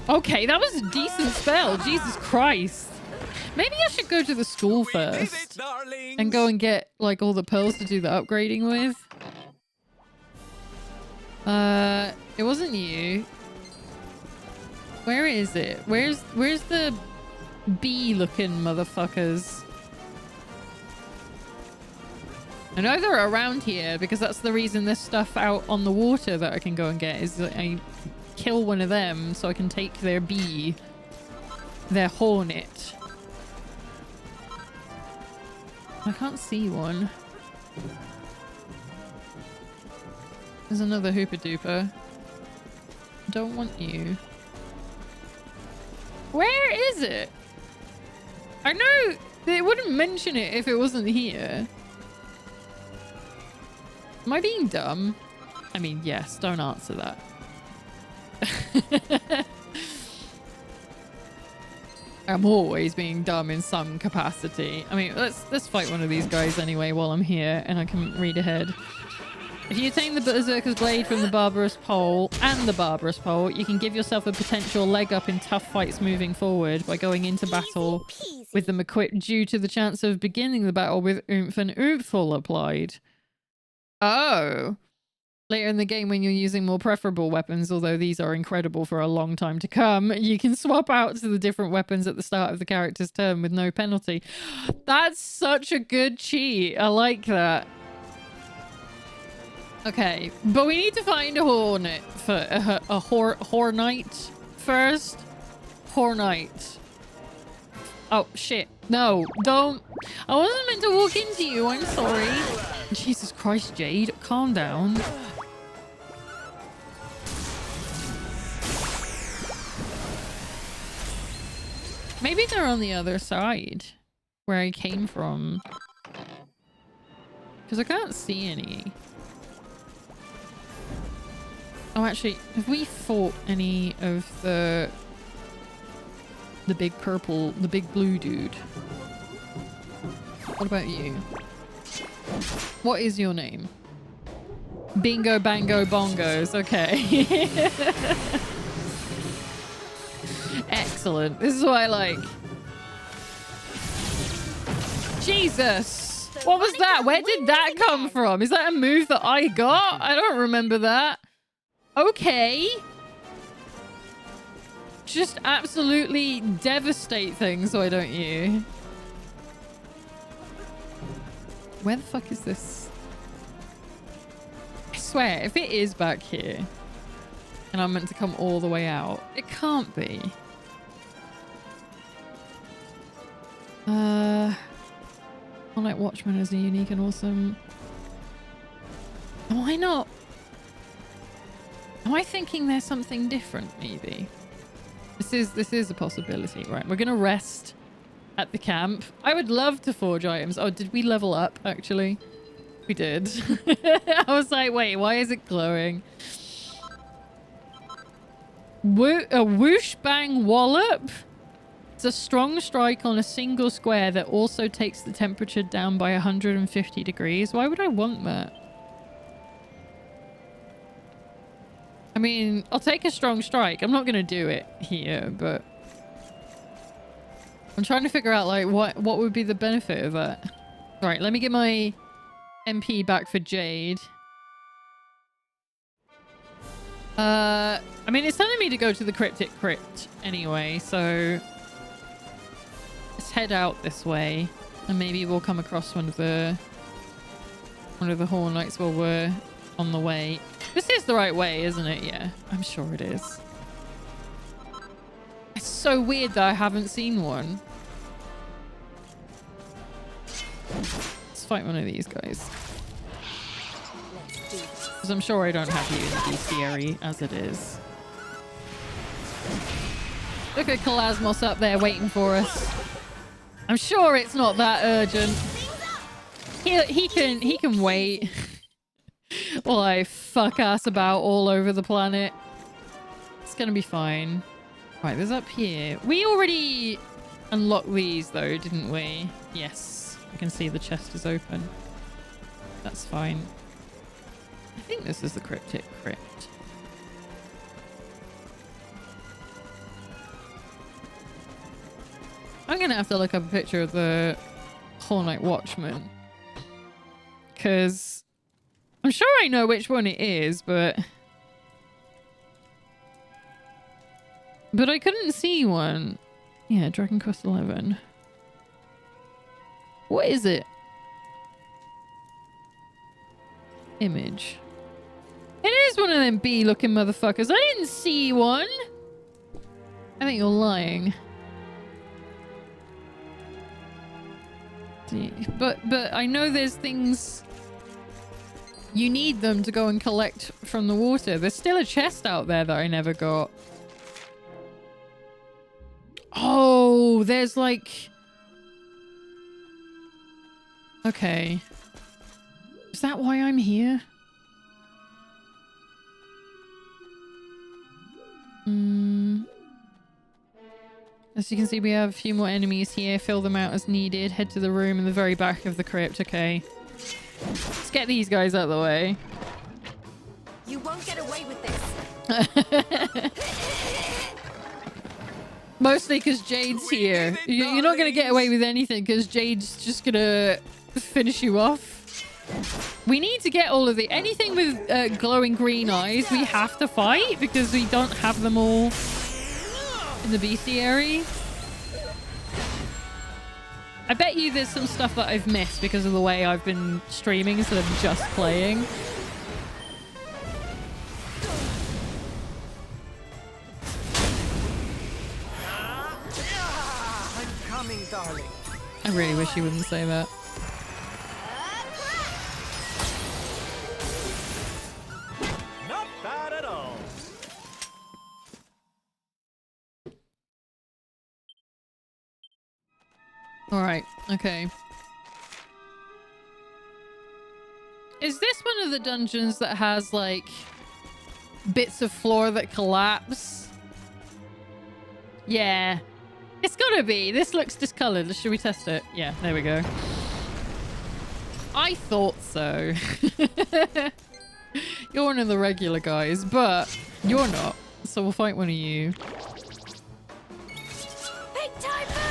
Okay, that was a decent spell. Jesus Christ. Maybe I should go to the school first and go and get like all the pearls to do the upgrading with. It wasn't you. Where is it? Where's the bee-looking motherfuckers? I know they're around here because that's the reason there's stuff out on the water that I can go and get is that I kill one of them so I can take their bee, their hornet. I can't see one. There's another Hooper Duper. Don't want you. Where is it? I know they wouldn't mention it if it wasn't here. Am I being dumb? I mean, yes, don't answer that. I'm always being dumb in some capacity. I mean, let's fight one of these guys anyway while I'm here and I can read ahead. If you attain the Berserker's Blade from the Barbarous Pole and the Barbarous Pole, you can give yourself a potential leg up in tough fights moving forward by going into battle with them equipped due to the chance of beginning the battle with oomph and oomph applied. Oh. Later in the game when you're using more preferable weapons, although these are incredible for a long time to come, you can swap out to the different weapons at the start of the character's turn with no penalty. That's such a good cheat. I like that. Okay, but we need to find a hornet for a hornite first. Hornite. Oh shit! No, don't. I wasn't meant to walk into you. I'm sorry. Jesus Christ, Jade, calm down. Maybe they're on the other side, where I came from, because I can't see any. Oh, actually, have we fought any of the big purple, the big blue dude? What about you? What is your name? Bingo, bango, bongos. Okay. Excellent. This is what I like. Jesus! What was that? Where did that come from? Is that a move that I got? I don't remember that. Okay. Just absolutely devastate things, why don't you? Where the fuck is this? I swear, if it is back here and I'm meant to come all the way out, it can't be. Night Watchman is a unique and awesome. Why not? Am I thinking there's something different, maybe? This is a possibility, right? We're gonna rest at the camp. I would love to forge items. Oh, did we level up, actually? We did. I was like, wait, why is it glowing? A whoosh bang wallop? It's a strong strike on a single square that also takes the temperature down by 150 degrees. Why would I want that? I mean, I'll take a strong strike. I'm not going to do it here, but I'm trying to figure out like what would be the benefit of that. Right, let me get my MP back for Jade. I mean, it's telling me to go to the Cryptic Crypt anyway, so let's head out this way and maybe we'll come across one of the Hornites while we're on the way. This is the right way, isn't it? Yeah, I'm sure it is. It's so weird that I haven't seen one. Let's fight one of these guys. Because I'm sure I don't have you in the bestiary as it is. Look at Kalasmos up there waiting for us. I'm sure it's not that urgent. He can wait. While I fuck ass about all over the planet. It's gonna be fine. Right, there's up here. We already unlocked these though, didn't we? Yes. I can see the chest is open. That's fine. I think this is the Cryptic Crypt. I'm gonna have to look up a picture of the Hornite Watchman. Because I'm sure I know which one it is, but I couldn't see one. Yeah, Dragon Quest 11. What is it? Image. It is one of them bee-looking motherfuckers. I didn't see one. I think you're lying. But I know there's things You need them to go and collect from the water. There's still a chest out there that I never got. Oh, there's like... Okay. Is that why I'm here? As you can see, we have a few more enemies here. Fill them out as needed. Head to the room in the very back of the crypt. Okay. Let's get these guys out of the way. You won't get away with this. Mostly because Jade's here. You're not going to get away with anything because Jade's just going to finish you off. We need to get all of the... Anything with glowing green eyes, we have to fight because we don't have them all in the bestiary. I bet you there's some stuff that I've missed because of the way I've been streaming instead of just playing. I'm coming, darling. I really wish you wouldn't say that. Not bad at all. All right. Okay. Is this one of the dungeons that has like bits of floor that collapse? Yeah. It's gotta be. This looks discolored. Should we test it? Yeah, there we go. I thought so. You're one of the regular guys, but you're not. So we'll fight one of you. Big typhoon!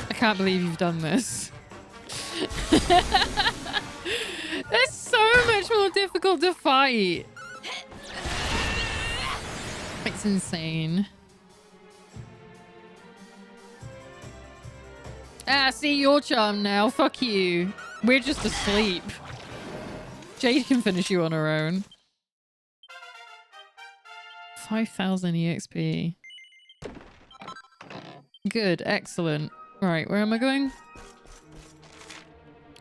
I can't believe you've done this. It's so much more difficult to fight. It's insane. Ah, see, you're charmed now. Fuck you. We're just asleep. Jade can finish you on her own. 5,000 EXP. Good, excellent. Right, where am I going?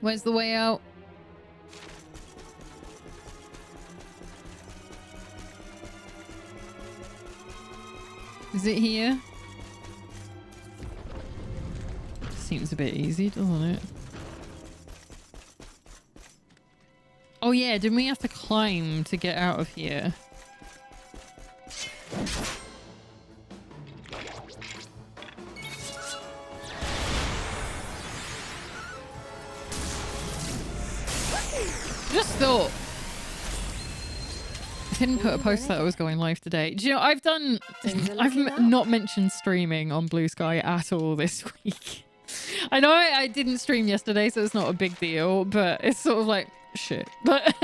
Where's the way out? Is it here? Seems a bit easy, doesn't it? Oh yeah, didn't we have to climb to get out of here? Just thought. I didn't put a post that I was going live today. Do you know, I've not mentioned streaming on Blue Sky at all this week. I know I didn't stream yesterday, so it's not a big deal, but it's sort of like, shit. But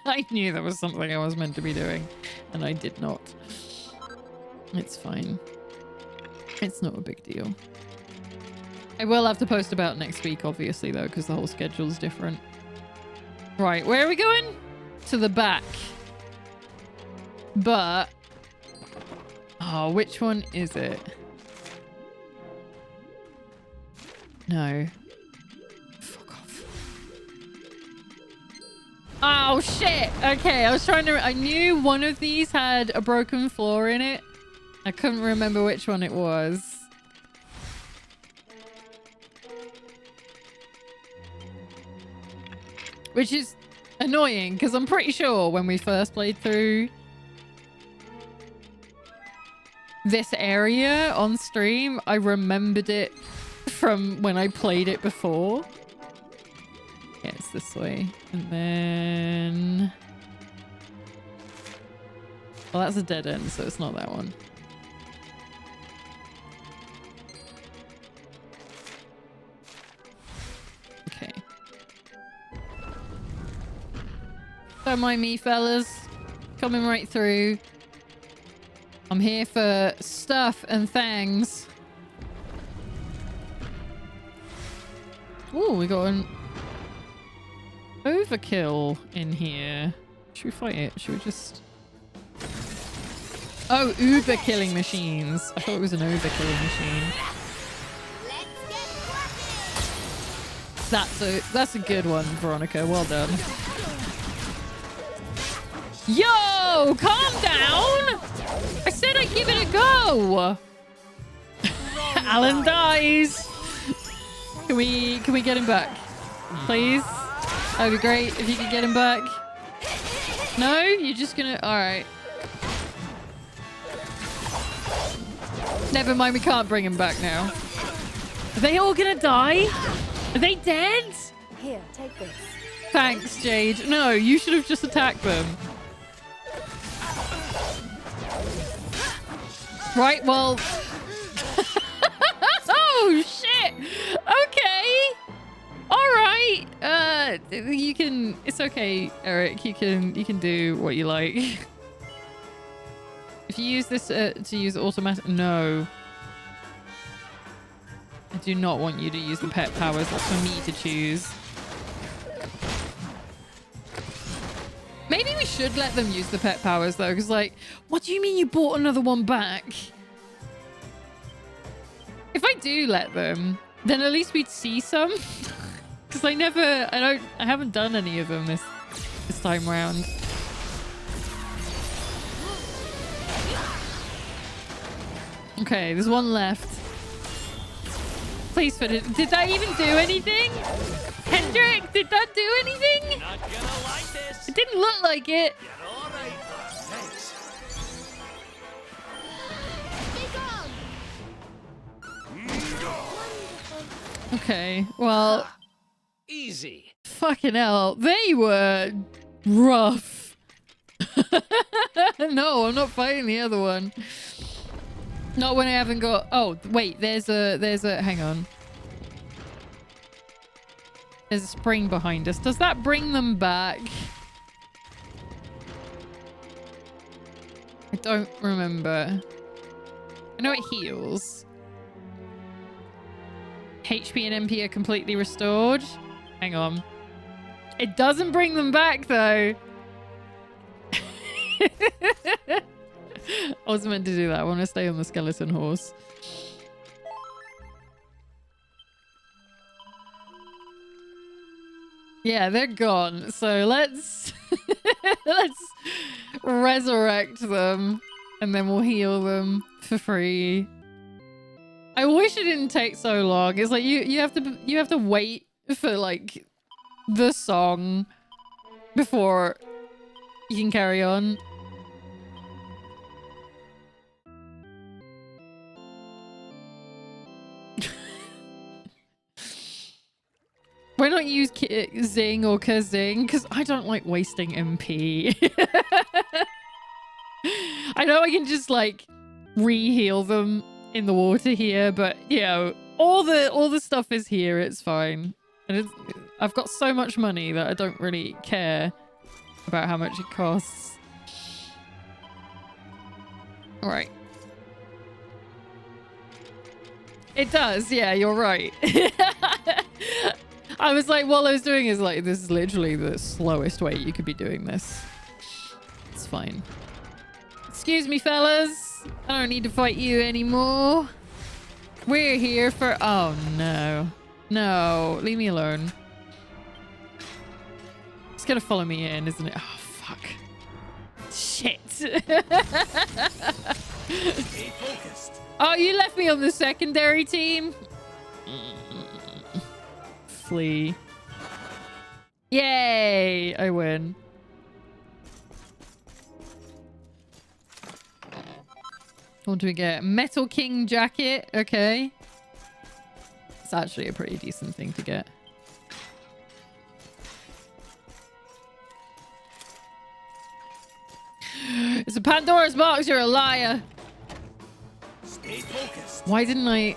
I knew there was something I was meant to be doing, and I did not. It's fine. It's not a big deal. I will have to post about next week, obviously, though, because the whole schedule's different. Right, where are we going? To the back. But... oh, which one is it? No. Fuck off. Oh, shit! Okay, I was trying to... I knew one of these had a broken floor in it. I couldn't remember which one it was. Which is annoying, because I'm pretty sure when we first played through this area on stream, I remembered it from when I played it before. Yeah, it's this way. And then... well, that's a dead end, so it's not that one. Okay. Don't mind me, fellas. Coming right through. I'm here for stuff and things. Ooh, we got an overkill in here. Should we fight it? Should we just... oh, Uber killing machines. I thought it was an overkilling machine. Let's get That's a good one, Veronica. Well done. Yo, calm down. I said I'd give it a go. Alan dies. Can we get him back, please? That'd be great if you could get him back. No, you're just gonna. All right. Never mind. We can't bring him back now. Are they all gonna die? Are they dead? Here, take this. Thanks, Jade. No, you should have just attacked them. Right, well... oh, shit! Okay! Alright! You can... It's okay, Eric. You can do what you like. If you use this to use automatic... No. I do not want you to use the pet powers. That's for me to choose. Maybe we should let them use the pet powers, though, because, like, what do you mean you bought another one back? If I do let them, then at least we'd see some. Because I haven't done any of them this time round. Okay, there's one left. Please finish. Did that even do anything? Hendrik, did that do anything? Not gonna like this. It didn't look like it. All right. Thanks. Okay, well, Easy. fucking hell. They were rough. No, I'm not fighting the other one. Not when I haven't got... Oh, wait, there's a... Hang on. There's a spring behind us. Does that bring them back? I don't remember. I know it heals. HP and MP are completely restored. Hang on. It doesn't bring them back, though. I wasn't meant to do that. I want to stay on the skeleton horse. Yeah, they're gone. So let's let's resurrect them and then we'll heal them for free. I wish it didn't take so long. It's like you have to wait for like the song before you can carry on. Why not use Zing or Kazing? Because I don't like wasting MP. I know I can just like re-heal them in the water here, but you know, all the stuff is here. It's fine. And I've got so much money that I don't really care about how much it costs. All right. It does. Yeah, you're right. I was like, what I was doing is like, this is literally the slowest way you could be doing this. It's fine. Excuse me, fellas. I don't need to fight you anymore. We're here for... Oh, no. No, leave me alone. It's gonna follow me in, isn't it? Oh, fuck. Shit. Stay focused. Oh, you left me on the secondary team? Flee. Yay! I win. What do we get? Metal King jacket. Okay. It's actually a pretty decent thing to get. It's a Pandora's box. You're a liar. Stay focused. Why didn't I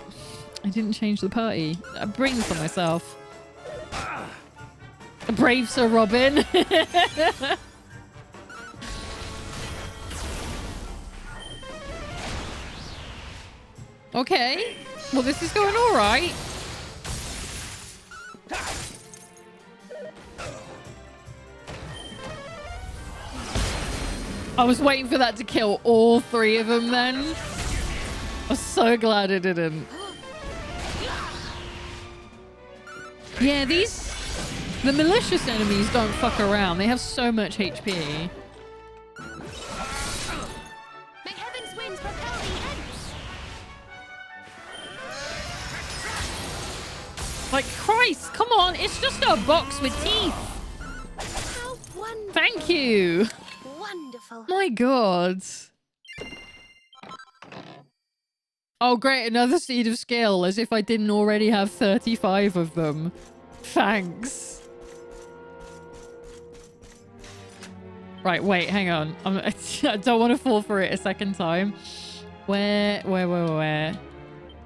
didn't change the party. I bring this on myself. A brave Sir Robin. Okay. Well, this is going all right. I was waiting for that to kill all three of them then. I'm so glad it didn't. Yeah, the malicious enemies don't fuck around. They have so much HP. May heaven's winds propel the edge. Like, Christ, come on. It's just a box with teeth. How wonderful. Thank you. Wonderful. My God. Oh, great. Another Seed of Skill, as if I didn't already have 35 of them. Thanks. Right, wait, hang on. I don't want to fall for it a second time. Where?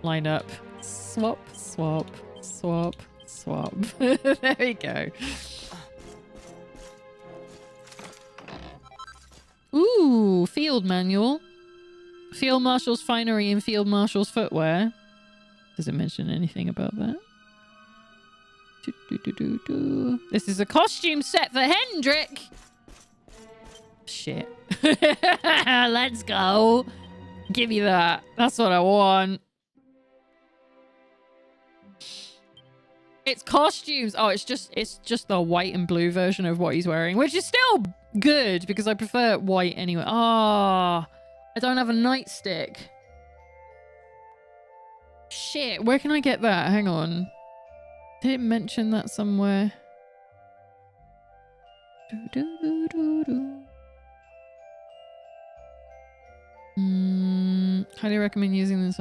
Line up. Swap, swap, swap, swap. There we go. Ooh, field manual. Field Marshal's finery and Field Marshal's footwear. Does it mention anything about that? This is a costume set for Hendrik. Shit. Let's go. Give me that. That's what I want. It's costumes. Oh, it's just the white and blue version of what he's wearing, which is still good because I prefer white anyway. Ah. I don't have a nightstick. Shit, where can I get that? Hang on. Did it mention that somewhere? Highly recommend using this.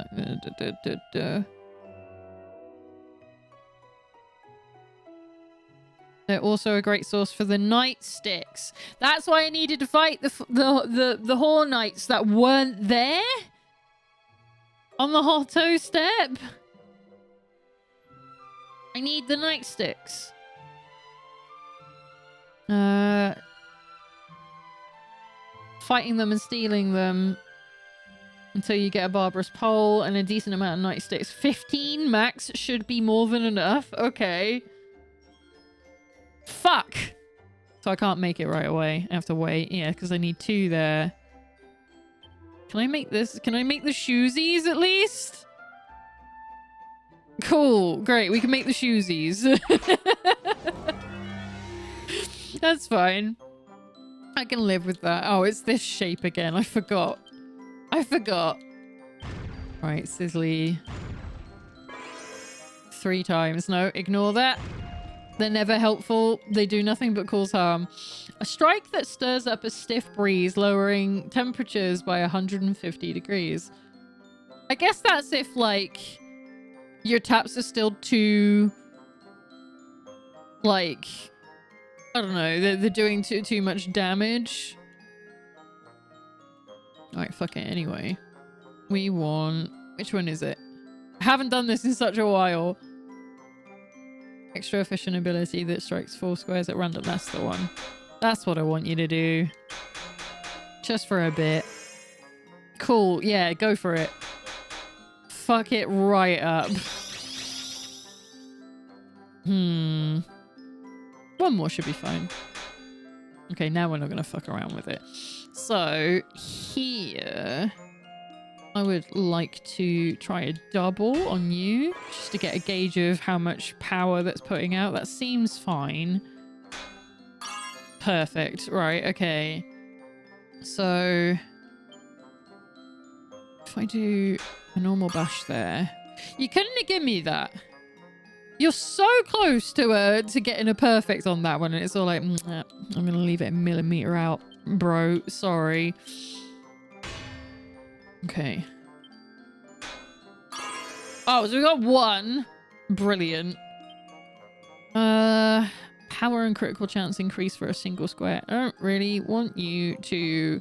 They're also a great source for the nightsticks. That's why I needed to fight the Horror Knights that weren't there on the Hotto step. I need the nightsticks. Fighting them and stealing them until you get a barbarous pole and a decent amount of nightsticks. 15 max should be more than enough. Okay. Fuck! So I can't make it right away. I have to wait. Yeah, because I need 2 there. Can I make this? Can I make the shoesies at least? Cool. Great. We can make the shoesies. That's fine. I can live with that. Oh, it's this shape again. I forgot. Right, Sizzly. 3 times. No, ignore that. They're never helpful. They do nothing but cause harm. A strike that stirs up a stiff breeze, lowering temperatures by 150 degrees. I guess that's if, like, your taps are still too... Like... I don't know. They're doing too much damage. Alright, fuck it. Anyway. We want... Which one is it? I haven't done this in such a while. Extra efficient ability that strikes 4 squares at random. That's the one. That's what I want you to do. Just for a bit. Cool. Yeah, go for it. Fuck it right up. One more should be fine. Okay, now we're not going to fuck around with it. So, here... I would like to try a double on you, just to get a gauge of how much power that's putting out. That seems fine. Perfect. Right, okay. So, if I do a normal bash there... You couldn't have given me that. You're so close to getting a perfect on that one, and it's all like, I'm going to leave it a millimeter out. Bro, sorry. Okay. Oh, so we got 1. Brilliant. Power and critical chance increase for a single square. I don't really want you to...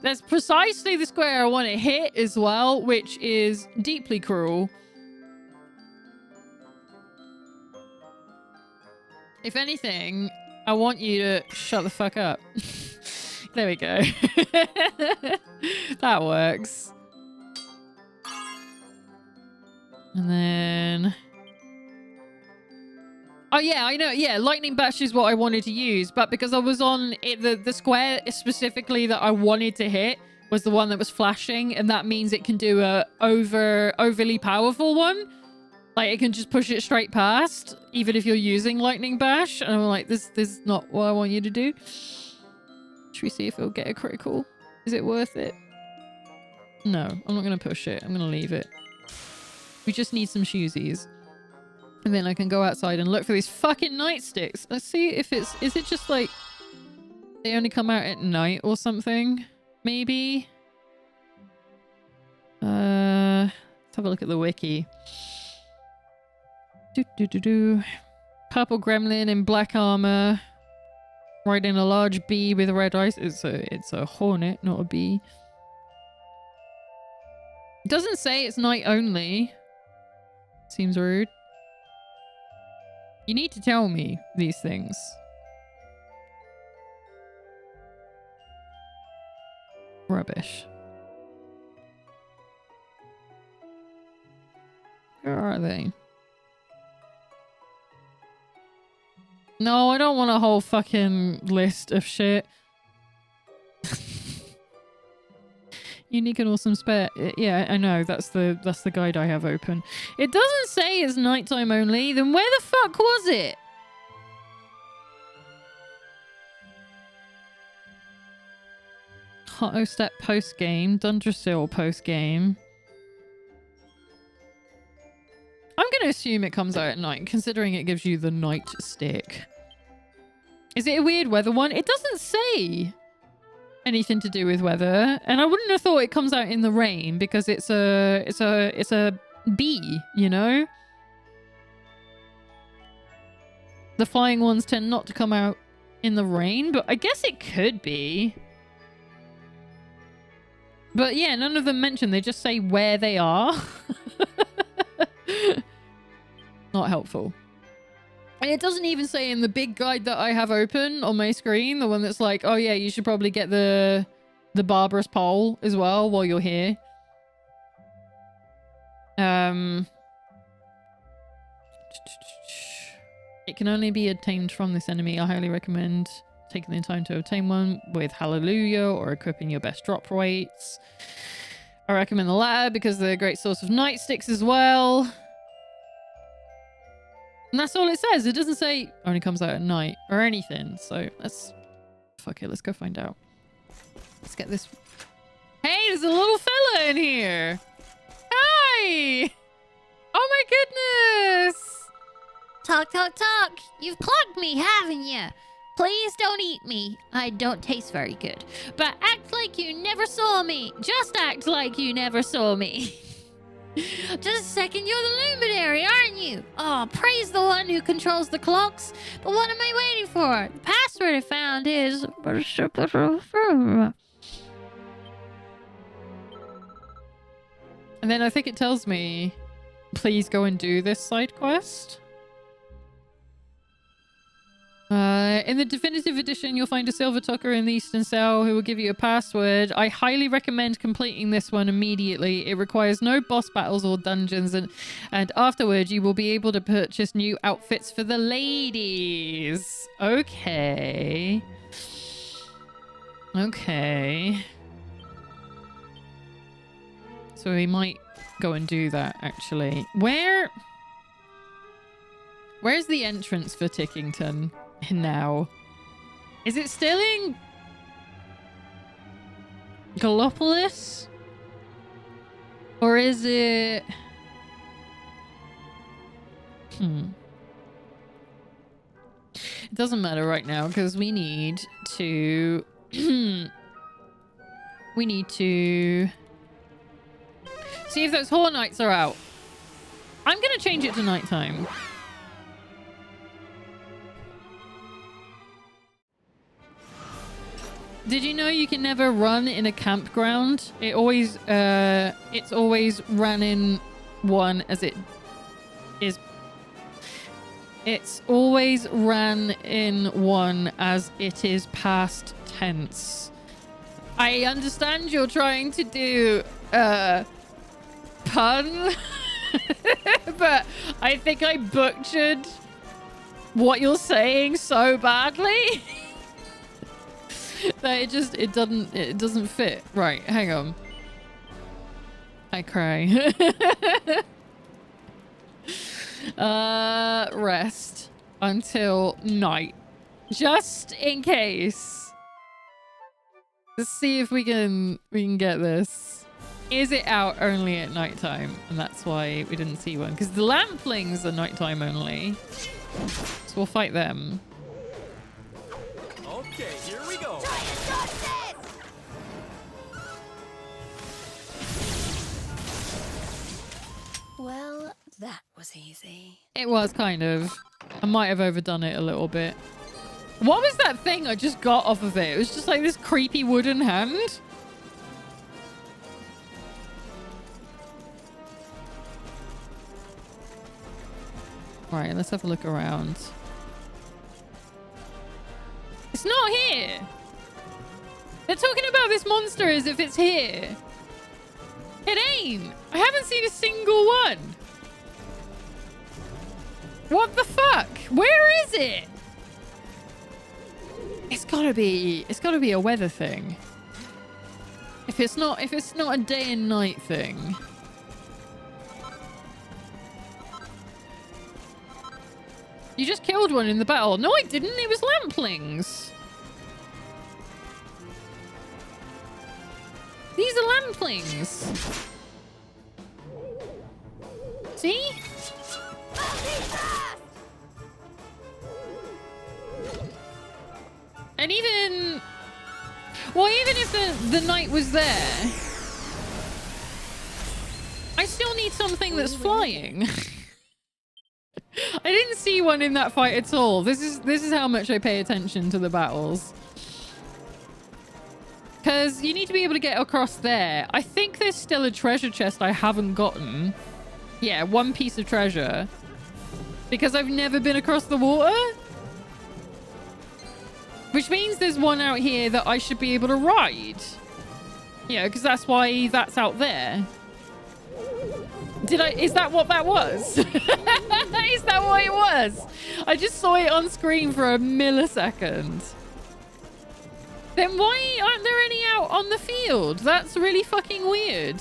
That's precisely the square I want to hit as well, which is deeply cruel. If anything, I want you to shut the fuck up. There we go. That works. And then... Oh yeah, I know. Yeah, lightning bash is what I wanted to use, but because I was on it, the square specifically that I wanted to hit was the one that was flashing, and that means it can do a overly powerful one. Like, it can just push it straight past, even if you're using Lightning Bash. And I'm like, this is not what I want you to do. Should we see if it'll get a critical? Is it worth it? No, I'm not going to push it. I'm going to leave it. We just need some shoesies. And then I can go outside and look for these fucking nightsticks. Let's see if it's... Is it just like... They only come out at night or something? Maybe? Let's have a look at the wiki. Purple gremlin in black armor. Riding a large bee with red eyes. It's a hornet, not a bee. It doesn't say it's night only. Seems rude. You need to tell me these things. Rubbish. Where are they? No, I don't want a whole fucking list of shit. Unique and awesome spare. Yeah, I know. That's the guide I have open. It doesn't say it's nighttime only. Then where the fuck was it? Hot Step post game, Dundrasil post game. I'm going to assume it comes out at night, considering it gives you the night stick. Is it a weird weather one? It doesn't say anything to do with weather, and I wouldn't have thought it comes out in the rain because it's a bee, you know. The flying ones tend not to come out in the rain, but I guess it could be. But yeah, none of them mention. They just say where they are. Not helpful. And it doesn't even say in the big guide that I have open on my screen, the one that's like, oh yeah, you should probably get the barbarous pole as well while you're here. It can only be obtained from this enemy. I highly recommend taking the time to obtain one with Hallelujah or equipping your best drop weights. I recommend the latter because they're a great source of nightsticks as well. And that's all it says. It doesn't say only comes out at night or anything. So let's... Fuck it, let's go find out. Let's get this... Hey, there's a little fella in here! Hi! Oh my goodness! Talk, talk, talk. You've clocked me, haven't you? Please don't eat me. I don't taste very good. But act like you never saw me. Just act like you never saw me. Just a second, you're the luminary, aren't you? Oh, praise the one who controls the clocks. But what am I waiting for? The password I found is... And then I think it tells me, please go and do this side quest. In the definitive edition, you'll find a silver tucker in the Eastern Cell who will give you a password. I highly recommend completing this one immediately. It requires no boss battles or dungeons, and afterwards you will be able to purchase new outfits for the ladies. Okay. Okay. So we might go and do that, actually. Where's the entrance for Tickington now? Is it still in Gallopolis? Or is it... It doesn't matter right now because we need to... we need to... see if those Hornites are out. I'm going to change it to nighttime. Did you know you can never run in a campground? It always, it's always ran in one as it is. It's always ran in one as it is past tense. I understand you're trying to do a pun, but I think I butchered what you're saying so badly. That it doesn't fit. Right, hang on. I cry. Rest until night. Just in case. Let's see if we can get this. Is it out only at nighttime? And that's why we didn't see one. Because the lamplings are nighttime only. So we'll fight them. Okay, here we go. Well, that was easy. It was kind of. I might have overdone it a little bit. What was that thing I just got off of it? It was just like this creepy wooden hand. All right, let's have a look around. It's not here. They're talking about this monster as if it's here. It ain't. I haven't seen a single one. What the fuck? Where is it? It's gotta be a weather thing. If it's not a day and night thing. You just killed one in the battle. No, I didn't. It was lamplings. These are lamplings. See? And even... Well, even if the knight was there... I still need something that's flying. I didn't see one in that fight at all. This is how much I pay attention to the battles. Because you need to be able to get across there. I think there's still a treasure chest I haven't gotten. Yeah, one piece of treasure. Because I've never been across the water. Which means there's one out here that I should be able to ride. Yeah, because that's why that's out there. Is that what that was? Is that what it was? I just saw it on screen for a millisecond. Then why aren't there any out on the field? That's really fucking weird.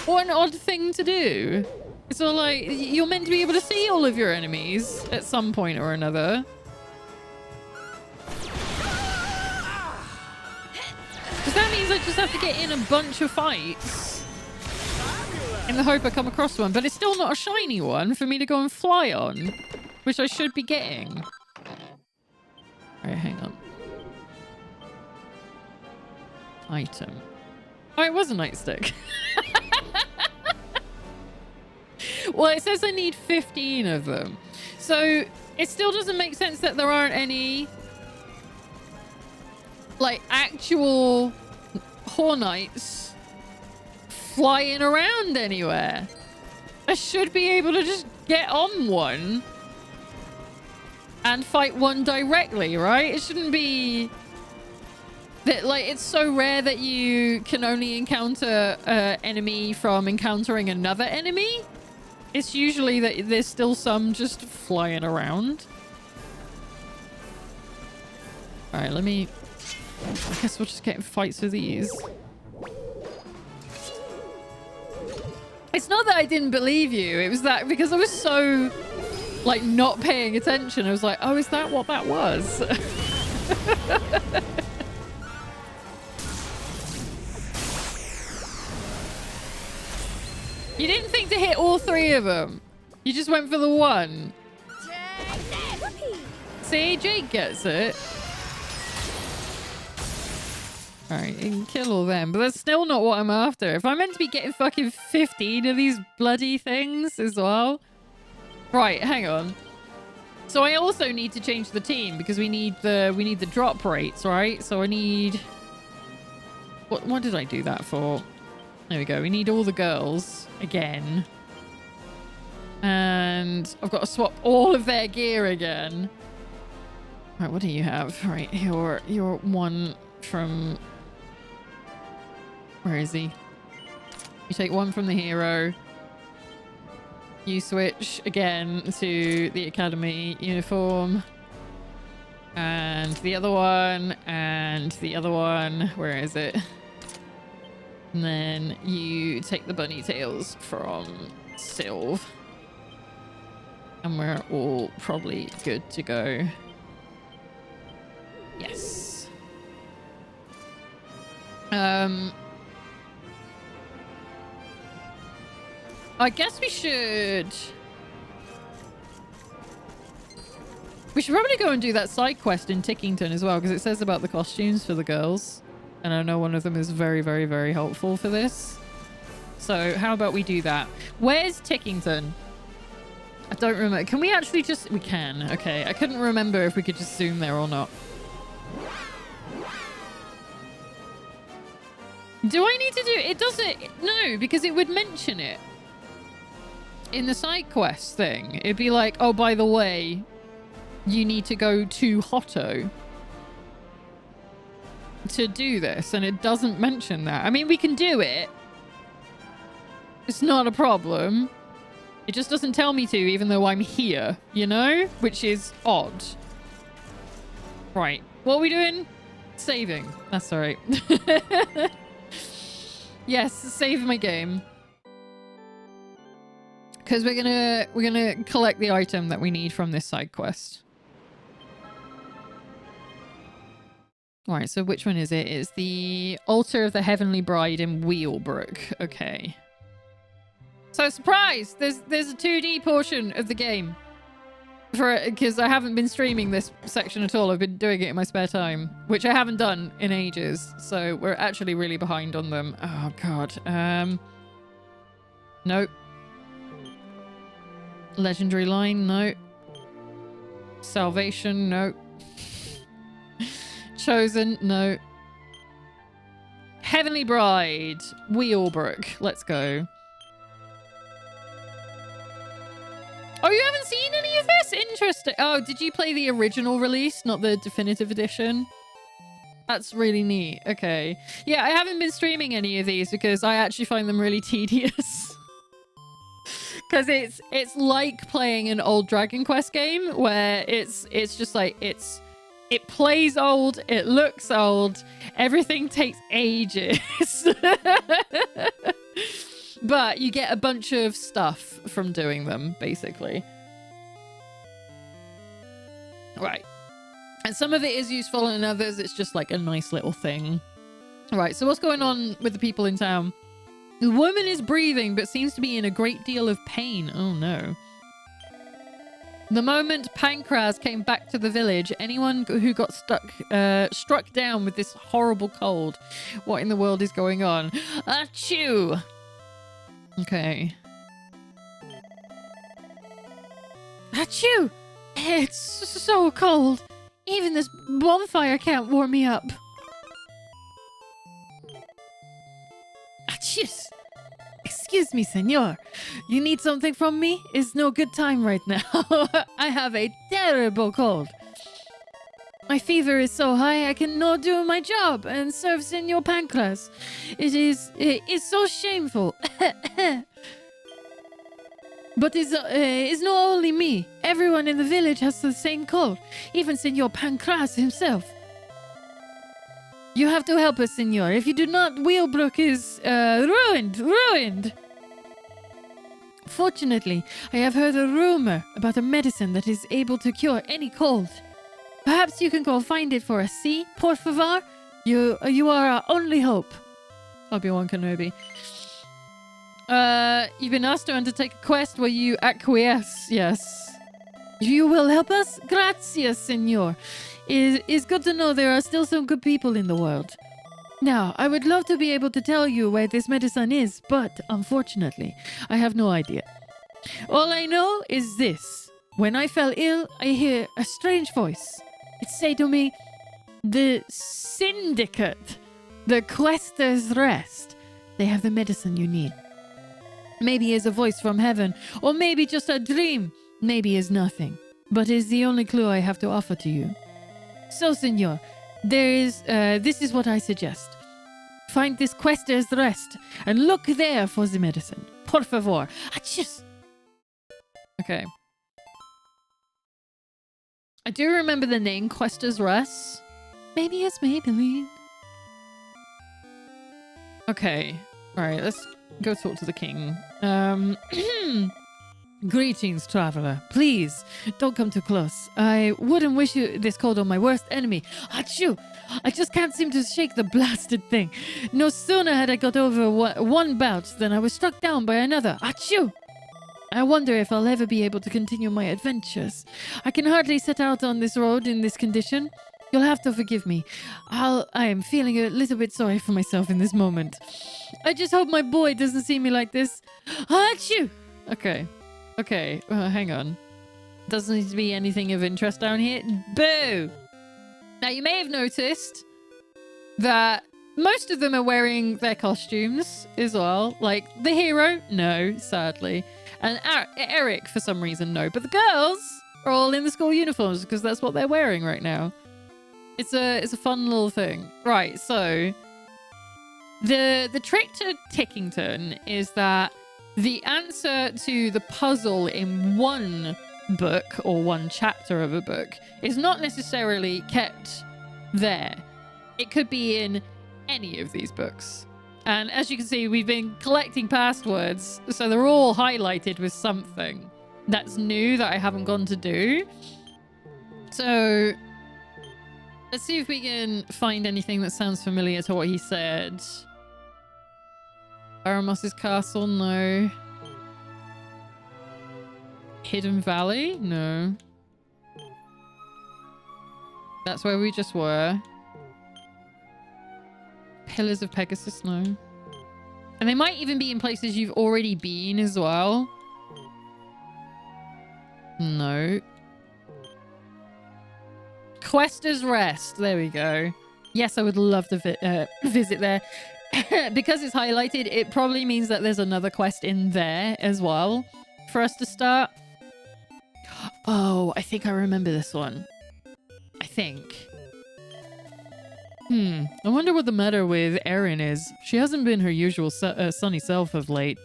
What an odd thing to do. It's all like, you're meant to be able to see all of your enemies at some point or another. Because that means I just have to get in a bunch of fights. In the hope I come across one. But it's still not a shiny one for me to go and fly on. Which I should be getting. Alright, hang on. Item. Oh, it was a nightstick. Well, it says I need 15 of them. So it still doesn't make sense that there aren't any like actual Hornites flying around anywhere. I should be able to just get on one and fight one directly, right? It shouldn't be that, like, it's so rare that you can only encounter an enemy from encountering another enemy. It's usually that there's still some just flying around. All right, I guess we'll just get in fights with these. It's not that I didn't believe you. It was that because I was so, like, not paying attention. I was like, oh, is that what that was? You didn't think to hit all three of them. You just went for the one. See, Jake gets it. Alright, you can kill all them, but that's still not what I'm after. If I'm meant to be getting fucking 15 of these bloody things as well. Right, hang on. So I also need to change the team because we need the drop rates, right? So I need... What did I do that for? There we go. We need all the girls again. And I've got to swap all of their gear again. Right, what do you have? Right, you're one from... Where is he? You take one from the hero. You switch again to the academy uniform. And the other one. And the other one. Where is it? And then you take the bunny tails from Sylve. And we're all probably good to go. Yes. I guess we should probably go and do that side quest in Tickington as well, because it says about the costumes for the girls. And I know one of them is very, very, very helpful for this. So how about we do that? Where's Tickington? I don't remember. Can we actually just... We can. Okay. I couldn't remember if we could just zoom there or not. Do I need to do... It doesn't... No, because it would mention it. In the side quest thing. It'd be like, oh, by the way, you need to go to Hotto to do this. And it doesn't mention that. I mean, we can do it. It's not a problem. It just doesn't tell me to, even though I'm here, you know? Which is odd. Right. What are we doing? Saving. That's all right. Yes, save my game. Because we're gonna collect the item that we need from this side quest. Alright, so which one is it? It's the Altar of the Heavenly Bride in Wheelbrook. Okay. So surprise! There's a 2D portion of the game. Because I haven't been streaming this section at all. I've been doing it in my spare time, which I haven't done in ages. So we're actually really behind on them. Oh god. Nope. Legendary line, nope. Salvation, nope. Chosen, no. Heavenly Bride, Wheelbrook. Let's go. Oh, you haven't seen any of this? Interesting. Oh, did you play the original release, not the definitive edition? That's really neat. Okay. Yeah, I haven't been streaming any of these because I actually find them really tedious. Because it's like playing an old Dragon Quest game where it's just like it plays old, it looks old, everything takes ages. But you get a bunch of stuff from doing them, basically. Right. And some of it is useful and others it's just like a nice little thing. Right, so what's going on with the people in town? The woman is breathing but seems to be in a great deal of pain. Oh no. The moment Pankraz came back to the village, anyone who got struck down with this horrible cold. What in the world is going on? Achoo! Okay. Achoo! It's so cold. Even this bonfire can't warm me up. Achoo! Excuse me, senor. You need something from me? It's no good time right now. I have a terrible cold. My fever is so high I cannot do my job and serve Senor Pankraz. It is so shameful. But it's not only me. Everyone in the village has the same cold. Even Senor Pankraz himself. You have to help us, senor. If you do not, Wheelbrook is ruined. Fortunately, I have heard a rumor about a medicine that is able to cure any cold. Perhaps you can go find it for us, see? Por favor? You are our only hope. Obi-Wan Kenobi. You've been asked to undertake a quest where you acquiesce, yes. You will help us? Gracias, senor. It's good to know there are still some good people in the world. Now, I would love to be able to tell you where this medicine is, but unfortunately, I have no idea. All I know is this. When I fell ill, I hear a strange voice. It say to me, the Syndicate, the Quester's Rest. They have the medicine you need. Maybe it's a voice from heaven, or maybe just a dream. Maybe it's nothing, but it's the only clue I have to offer to you. So, senor, this is what I suggest. Find this Quester's Rest and look there for the medicine. Por favor. Achis. Okay. I do remember the name Quester's Rest. Maybe it's Maybelline. Okay. Alright, let's go talk to the king. Greetings, traveler. Please, don't come too close. I wouldn't wish you this cold on my worst enemy. Achoo! I just can't seem to shake the blasted thing. No sooner had I got over one bout than I was struck down by another. Achoo! I wonder if I'll ever be able to continue my adventures. I can hardly set out on this road in this condition. You'll have to forgive me. I am feeling a little bit sorry for myself in this moment. I just hope my boy doesn't see me like this. Achoo! Okay. Okay, hang on. Doesn't need to be anything of interest down here. Boo! Now, you may have noticed that most of them are wearing their costumes as well. Like, the hero, no, sadly. And Eric, for some reason, no. But the girls are all in the school uniforms because that's what they're wearing right now. It's a fun little thing. Right, so the trick to Tickington is that the answer to the puzzle in one book or one chapter of a book is not necessarily kept there. It could be in any of these books. And as you can see, we've been collecting passwords, so they're all highlighted with something that's new that I haven't gone to do. So let's see if we can find anything that sounds familiar to what he said. Aramos's castle, no. Hidden Valley, no. That's where we just were. Pillars of Pegasus, no. And they might even be in places you've already been as well. No. Quester's Rest, there we go. Yes, I would love to visit there. Because it's highlighted, it probably means that there's another quest in there as well for us to start. Oh, I think I remember this one. I think. I wonder what the matter with Erin is. She hasn't been her usual sunny self of late.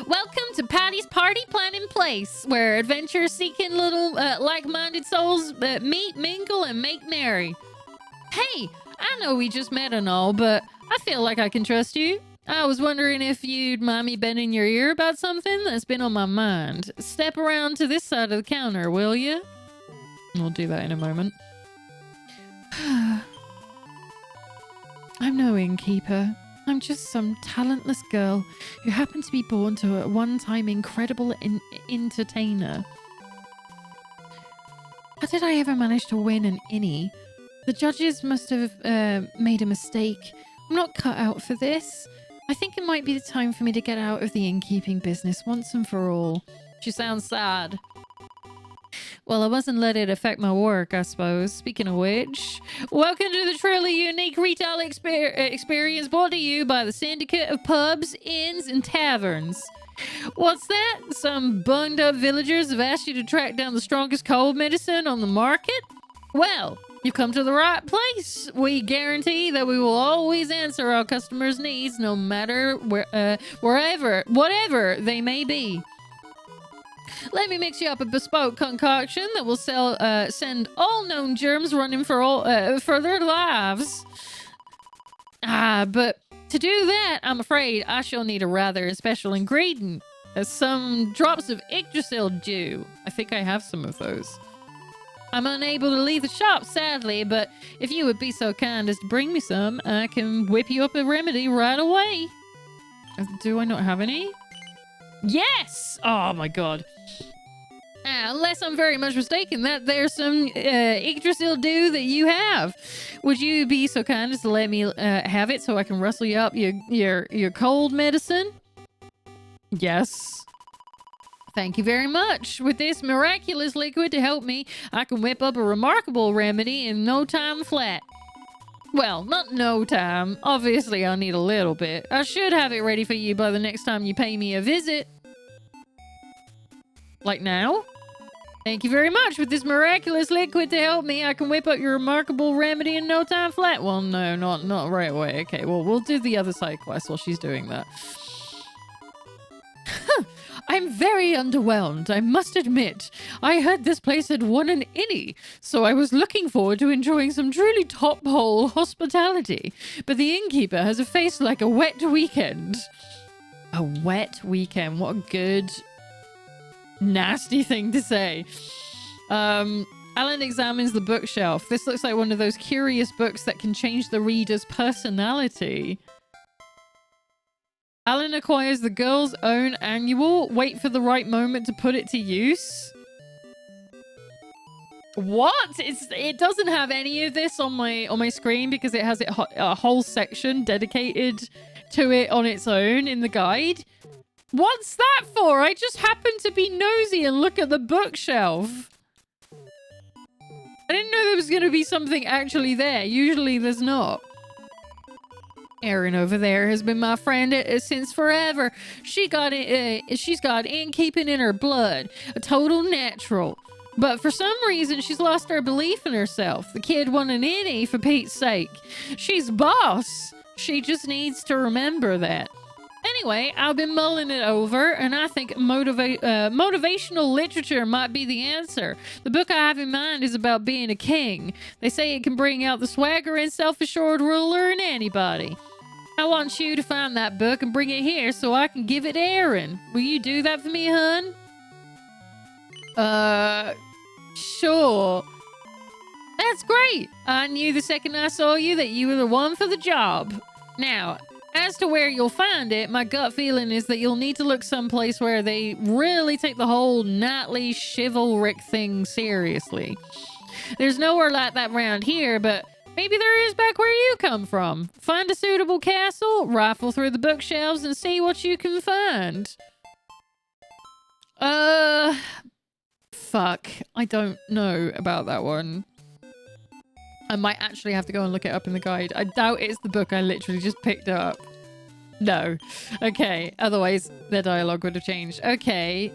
Welcome to Patty's Party Planning Place, where adventure-seeking little like-minded souls meet, mingle, and make merry. Hey, I know we just met and all, but I feel like I can trust you. I was wondering if you'd mind me bending your ear about something that's been on my mind. Step around to this side of the counter, will you? We'll do that in a moment. I'm no innkeeper. I'm just some talentless girl who happened to be born to a one-time incredible entertainer. How did I ever manage to win an innie? The judges must have made a mistake. I'm not cut out for this. I think it might be the time for me to get out of the innkeeping business once and for all. She sounds sad. Well, I wasn't let it affect my work, I suppose. Speaking of which, welcome to the truly unique retail experience brought to you by the Syndicate of Pubs, Inns, and Taverns. What's that? Some bunged up villagers have asked you to track down the strongest cold medicine on the market? Well, you've come to the right place. We guarantee that we will always answer our customers' needs, no matter whatever they may be. Let me mix you up a bespoke concoction that will send all known germs running for their lives. But to do that, I'm afraid I shall need a rather special ingredient. Some drops of Yggdrasil dew. I think I have some of those. I'm unable to leave the shop, sadly, but if you would be so kind as to bring me some, I can whip you up a remedy right away. Do I not have any? Yes! Oh my god. Unless I'm very much mistaken, that there's some Yggdrasil dew that you have. Would you be so kind as to let me have it so I can rustle you up your cold medicine? Yes. Thank you very much. With this miraculous liquid to help me, I can whip up a remarkable remedy in no time flat. Well, not no time. Obviously, I'll need a little bit. I should have it ready for you by the next time you pay me a visit. Like now? Thank you very much. With this miraculous liquid to help me, I can whip up your remarkable remedy in no time flat. Well, no, not right away. Okay, well, we'll do the other side quest while she's doing that. I'm very underwhelmed, I must admit. I heard this place had won an innie, so I was looking forward to enjoying some truly top-hole hospitality. But the innkeeper has a face like a wet weekend. A wet weekend. What a good, nasty thing to say. Alan examines the bookshelf. This looks like one of those curious books that can change the reader's personality. Alan acquires the girl's own annual. Wait for the right moment to put it to use. What? It doesn't have any of this on my screen because it has a whole section dedicated to it on its own in the guide. What's that for? I just happened to be nosy and look at the bookshelf. I didn't know there was going to be something actually there. Usually there's not. Erin over there has been my friend since forever. She's got innkeeping in her blood. A total natural. But for some reason, she's lost her belief in herself. The kid won an innie, for Pete's sake. She's boss. She just needs to remember that. Anyway, I've been mulling it over, and I think motivational literature might be the answer. The book I have in mind is about being a king. They say it can bring out the swagger and self-assured ruler in anybody. I want you to find that book and bring it here so I can give it to Erin. Will you do that for me, hun? Sure. That's great. I knew the second I saw you that you were the one for the job. Now, as to where you'll find it, my gut feeling is that you'll need to look someplace where they really take the whole knightly chivalric thing seriously. There's nowhere like that around here, but maybe there is back where you come from. Find a suitable castle, rifle through the bookshelves, and see what you can find. Fuck. I don't know about that one. I might actually have to go and look it up in the guide. I doubt it's the book I literally just picked up. No. Okay. Otherwise, their dialogue would have changed. Okay.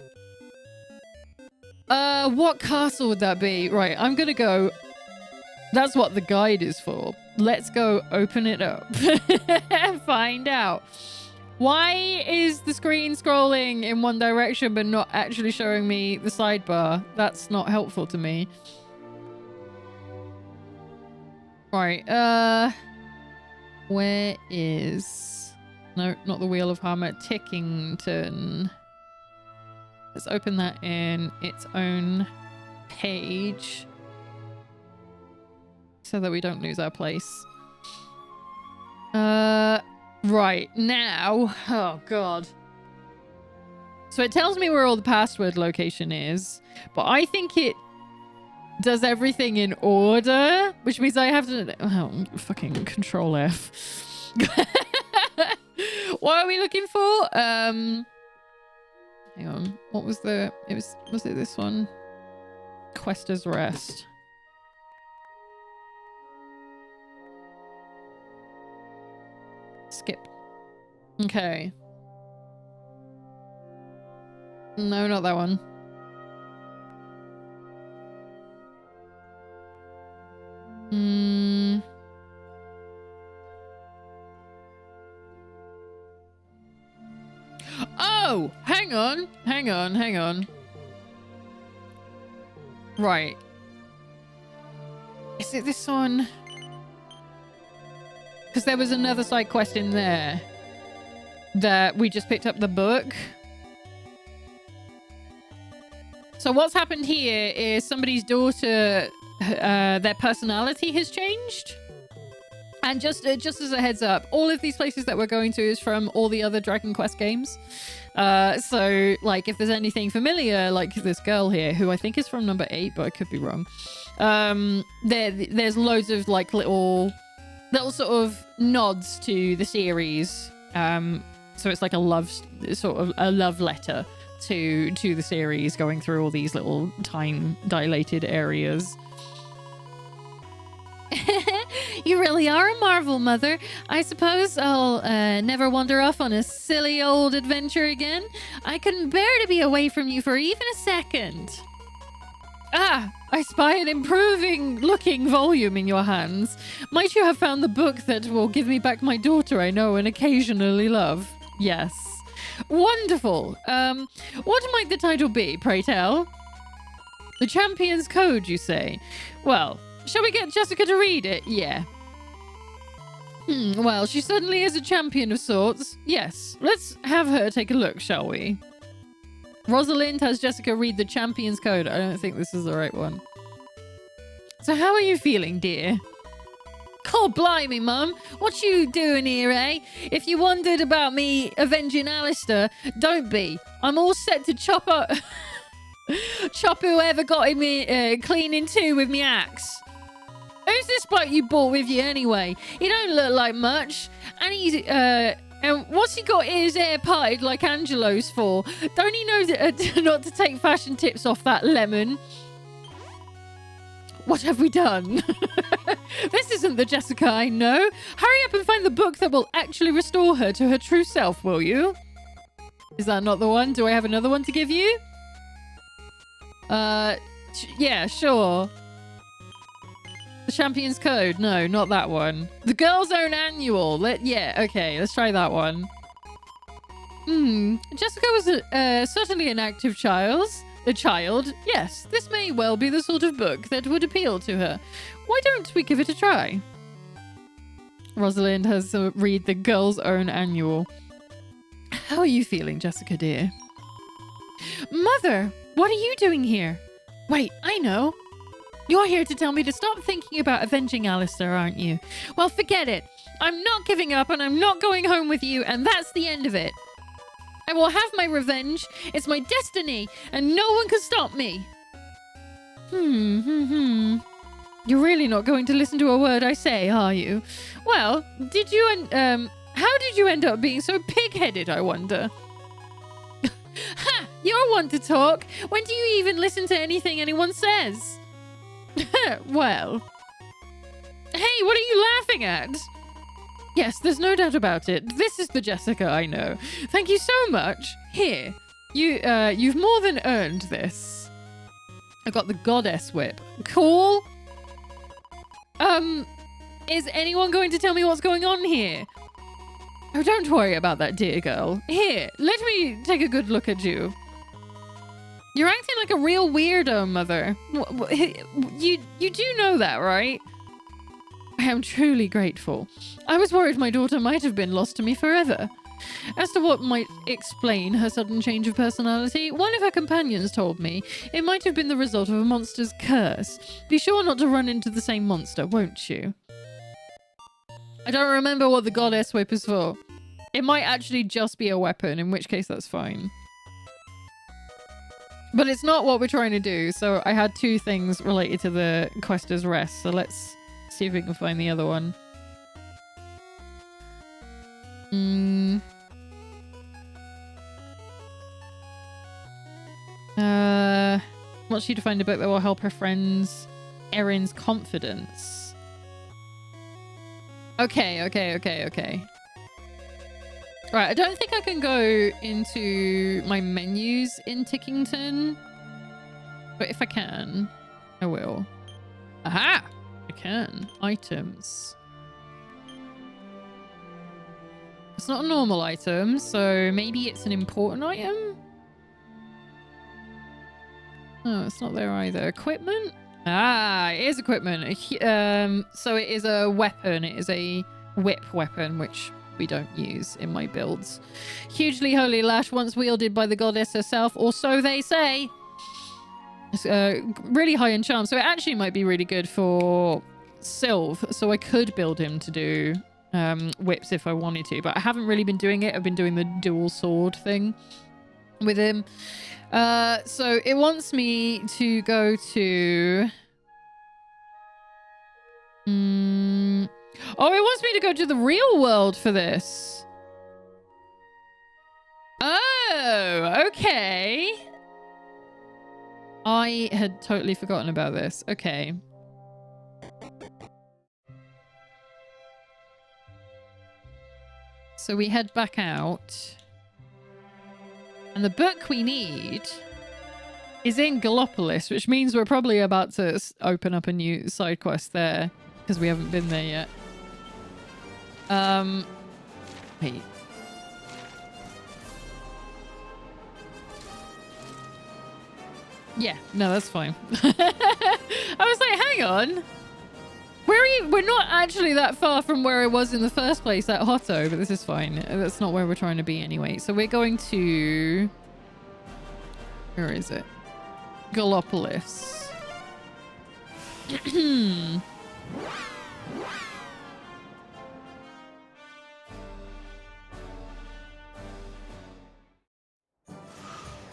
What castle would that be? Right, I'm gonna go... That's what the guide is for. Let's go open it up and find out. Why is the screen scrolling in one direction but not actually showing me the sidebar? That's not helpful to me. Right, where is... No, not the Wheel of Hammer. Tickington. Let's open that in its own page so that we don't lose our place. Right, now... Oh, God. So it tells me where all the password location is, but I think it does everything in order, which means I have to... Oh, fucking Control F. What are we looking for? Hang on. What was the... Was it this one? Quester's Rest. Skip. Okay. No, not that one. Oh, hang on. Right. Is it this one? Because there was another side quest in there that we just picked up the book. So what's happened here is somebody's daughter, their personality has changed. And just as a heads up, all of these places that we're going to is from all the other Dragon Quest games. So, like, if there's anything familiar, like this girl here, who I think is from number 8, but I could be wrong. There's loads of, like, little sort of nods to the series. So it's like a love letter to the series, going through all these little time-dilated areas. You really are a marvel, Mother. I suppose I'll never wander off on a silly old adventure again. I couldn't bear to be away from you for even a second. Ah, I spy an improving-looking volume in your hands. Might you have found the book that will give me back my daughter I know and occasionally love? Yes. Wonderful. What might the title be, pray tell? The Champion's Code, you say? Well, shall we get Jessica to read it? Yeah. Well, she certainly is a champion of sorts. Yes, let's have her take a look, shall we? Rosalind has Jessica read the Champion's Code. I don't think this is the right one. So how are you feeling, dear? God blimey, Mum. What you doing here, eh? If you wondered about me avenging Alistair, don't be. I'm all set to chop up... chop whoever got him clean in two with me axe. Who's this bloke you brought with you anyway? He don't look like much. And he's... and what's he got his hair parted like Angelo's for? Don't he know that, not to take fashion tips off that lemon? What have we done? This isn't the Jessica I know. Hurry up and find the book that will actually restore her to her true self, will you? Is that not the one? Do I have another one to give you? Yeah, sure. The Champion's Code. No, not that one. The Girl's Own Annual. Yeah, okay, let's try that one. Jessica was certainly an active child. Yes, this may well be the sort of book that would appeal to her. Why don't we give it a try? Rosalind has to read the Girl's Own Annual. How are you feeling, Jessica, dear? Mother, what are you doing here? Wait, I know. You're here to tell me to stop thinking about avenging Alistair, aren't you? Well, forget it. I'm not giving up and I'm not going home with you, and that's the end of it. I will have my revenge. It's my destiny, and no one can stop me. You're really not going to listen to a word I say, are you? Well, did you how did you end up being so pig-headed, I wonder? Ha! You're one to talk. When do you even listen to anything anyone says? Well. Hey, what are you laughing at? Yes, there's no doubt about it. This is the Jessica I know. Thank you so much. Here, you've more than earned this. I got the Goddess Whip. Cool. Is anyone going to tell me what's going on here? Oh, don't worry about that, dear girl. Here, let me take a good look at you. You're acting like a real weirdo, Mother. You do know that, right? I am truly grateful. I was worried my daughter might have been lost to me forever. As to what might explain her sudden change of personality, one of her companions told me it might have been the result of a monster's curse. Be sure not to run into the same monster, won't you? I don't remember what the Goddess Whip is for. It might actually just be a weapon, in which case that's fine. But it's not what we're trying to do, so I had two things related to the Quester's Rest, so let's see if we can find the other one. Wants you to find a book that will help her friends Erin's confidence. Okay. Right, I don't think I can go into my menus in Tickington. But if I can, I will. Aha! I can. Items. It's not a normal item, so maybe it's an important item? No, it's not there either. Equipment? Ah, it is equipment. So it is a weapon. It is a whip weapon, which we don't use in my builds. Hugely holy lash, once wielded by the goddess herself, or so they say. It's really high in charm, so it actually might be really good for Sylve. So I could build him to do whips if I wanted to, but I haven't really been doing it. I've been doing the dual sword thing with him. So it wants me to go to... Oh, it wants me to go to the real world for this. Oh, okay. I had totally forgotten about this. Okay. So we head back out. And the book we need is in Gallopolis, which means we're probably about to open up a new side quest there because we haven't been there yet. Wait. Yeah, no, that's fine. I was like, hang on. We're not actually that far from where I was in the first place at Hotto, but this is fine. That's not where we're trying to be anyway. So we're going to... Where is it? Gallopolis.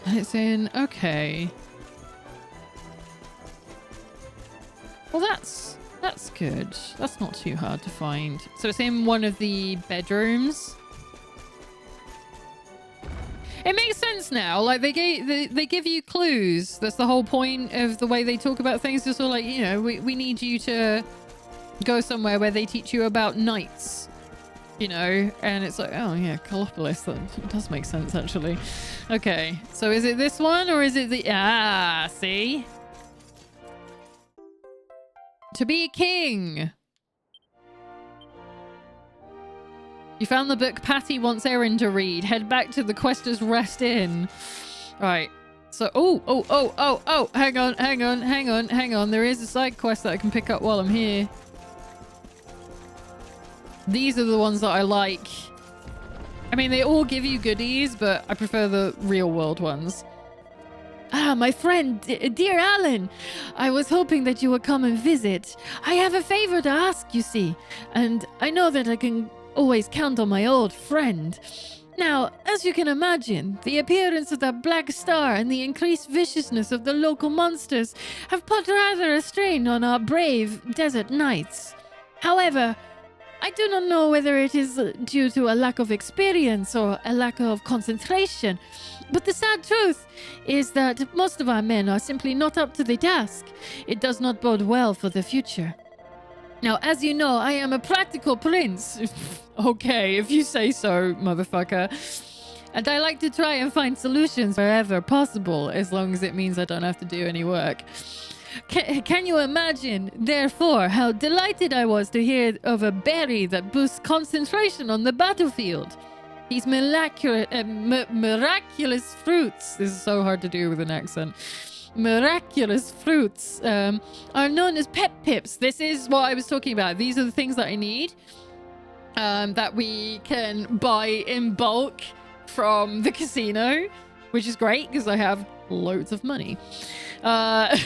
And it's in... Okay. Well, that's good. That's not too hard to find. So it's in one of the bedrooms. It makes sense now. Like they give you clues. That's the whole point of the way they talk about things. Just sort of like, you know, we need you to go somewhere where they teach you about knights. You know, and it's like, oh yeah, Gallopolis. That does make sense actually. Okay, so is it this one or is it the... Ah, see? To be a king. You found the book Patty wants Erin to read. Head back to the Quester's Rest Inn. Right. So, oh. Hang on. There is a side quest that I can pick up while I'm here. These are the ones that I like. I mean, they all give you goodies, but I prefer the real world ones. Ah, my friend, dear Alan. I was hoping that you would come and visit. I have a favor to ask, you see. And I know that I can always count on my old friend. Now, as you can imagine, the appearance of that black star and the increased viciousness of the local monsters have put rather a strain on our brave desert knights. However, I do not know whether it is due to a lack of experience or a lack of concentration, but the sad truth is that most of our men are simply not up to the task. It does not bode well for the future. Now, as you know, I am a practical prince. Okay, if you say so, motherfucker. And I like to try and find solutions wherever possible, as long as it means I don't have to do any work. Can you imagine, therefore, how delighted I was to hear of a berry that boosts concentration on the battlefield? These miraculous fruits, this is so hard to do with an accent, miraculous fruits are known as pep pips. This is what I was talking about. These are the things that I need that we can buy in bulk from the casino, which is great because I have loads of money. And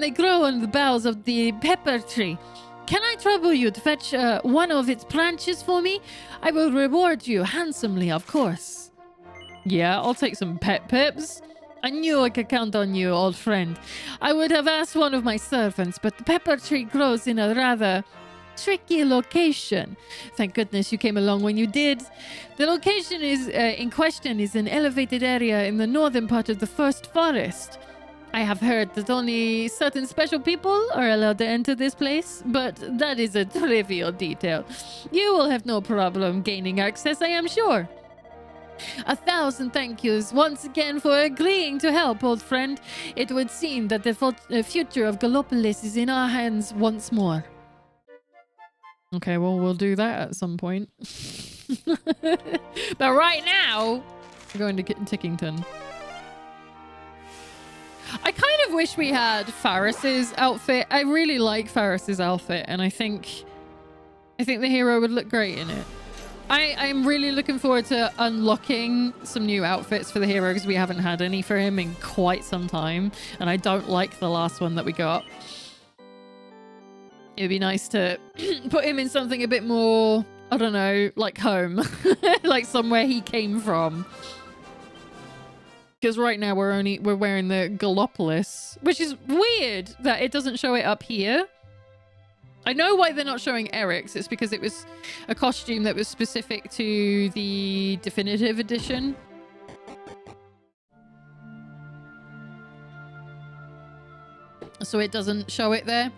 they grow on the boughs of the pepper tree. Can I trouble you to fetch one of its branches for me? I will reward you handsomely, of course. Yeah, I'll take some pep pips. I knew I could count on you, old friend. I would have asked one of my servants, but the pepper tree grows in a rather tricky location. Thank goodness you came along when you did. The location is in question is an elevated area in the northern part of the First Forest. I have heard that only certain special people are allowed to enter this place, but that is a trivial detail. You will have no problem gaining access, I am sure. 1,000 thank yous once again for agreeing to help, old friend. It would seem that the future of Gallopolis is in our hands once more. Okay, well, we'll do that at some point. But right now, we're going to Tickington. I kind of wish we had Faris's outfit. I really like Faris's outfit, and I think the hero would look great in it. I'm really looking forward to unlocking some new outfits for the hero because we haven't had any for him in quite some time, and I don't like the last one that we got. It'd be nice to put him in something a bit more, I don't know, like home, like somewhere he came from. Because right now we're wearing the Gallopolis, which is weird that it doesn't show it up here. I know why they're not showing Eric's. It's because it was a costume that was specific to the definitive edition. So it doesn't show it there.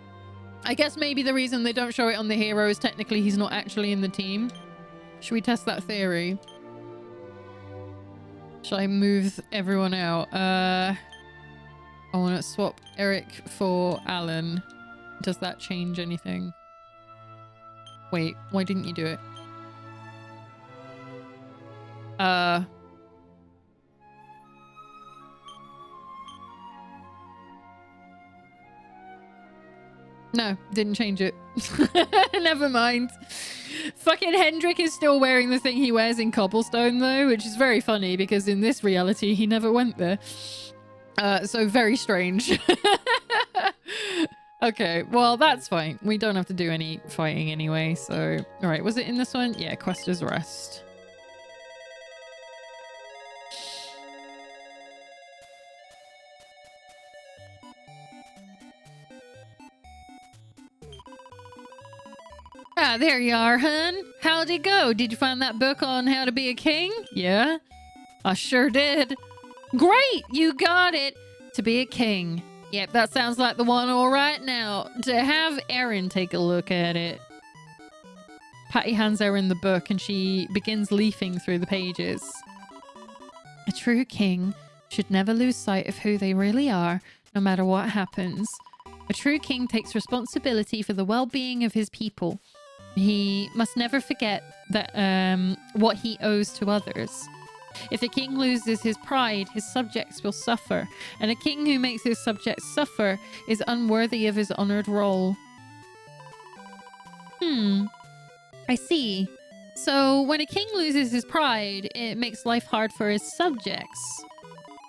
I guess maybe the reason they don't show it on the hero is technically he's not actually in the team. Should we test that theory? Should I move everyone out? I want to swap Eric for Alan. Does that change anything? Wait, why didn't you do it? No, didn't change it. Never mind. Fucking Hendrik is still wearing the thing he wears in Cobblestone, though, which is very funny because in this reality, he never went there. So very strange. Okay, well, that's fine. We don't have to do any fighting anyway, so... Alright, was it in this one? Yeah, Quester's Rest. Ah, there you are, hun. How'd it go? Did you find that book on how to be a king? Yeah? I sure did. Great! You got it! To be a king. Yep, that sounds like the one all right now. To have Erin take a look at it. Patty hands Erin the book and she begins leafing through the pages. A true king should never lose sight of who they really are, no matter what happens. A true king takes responsibility for the well-being of his people. He must never forget that what he owes to others. If a king loses his pride, his subjects will suffer, and a king who makes his subjects suffer is unworthy of his honored role. I see. So when a king loses his pride, it makes life hard for his subjects.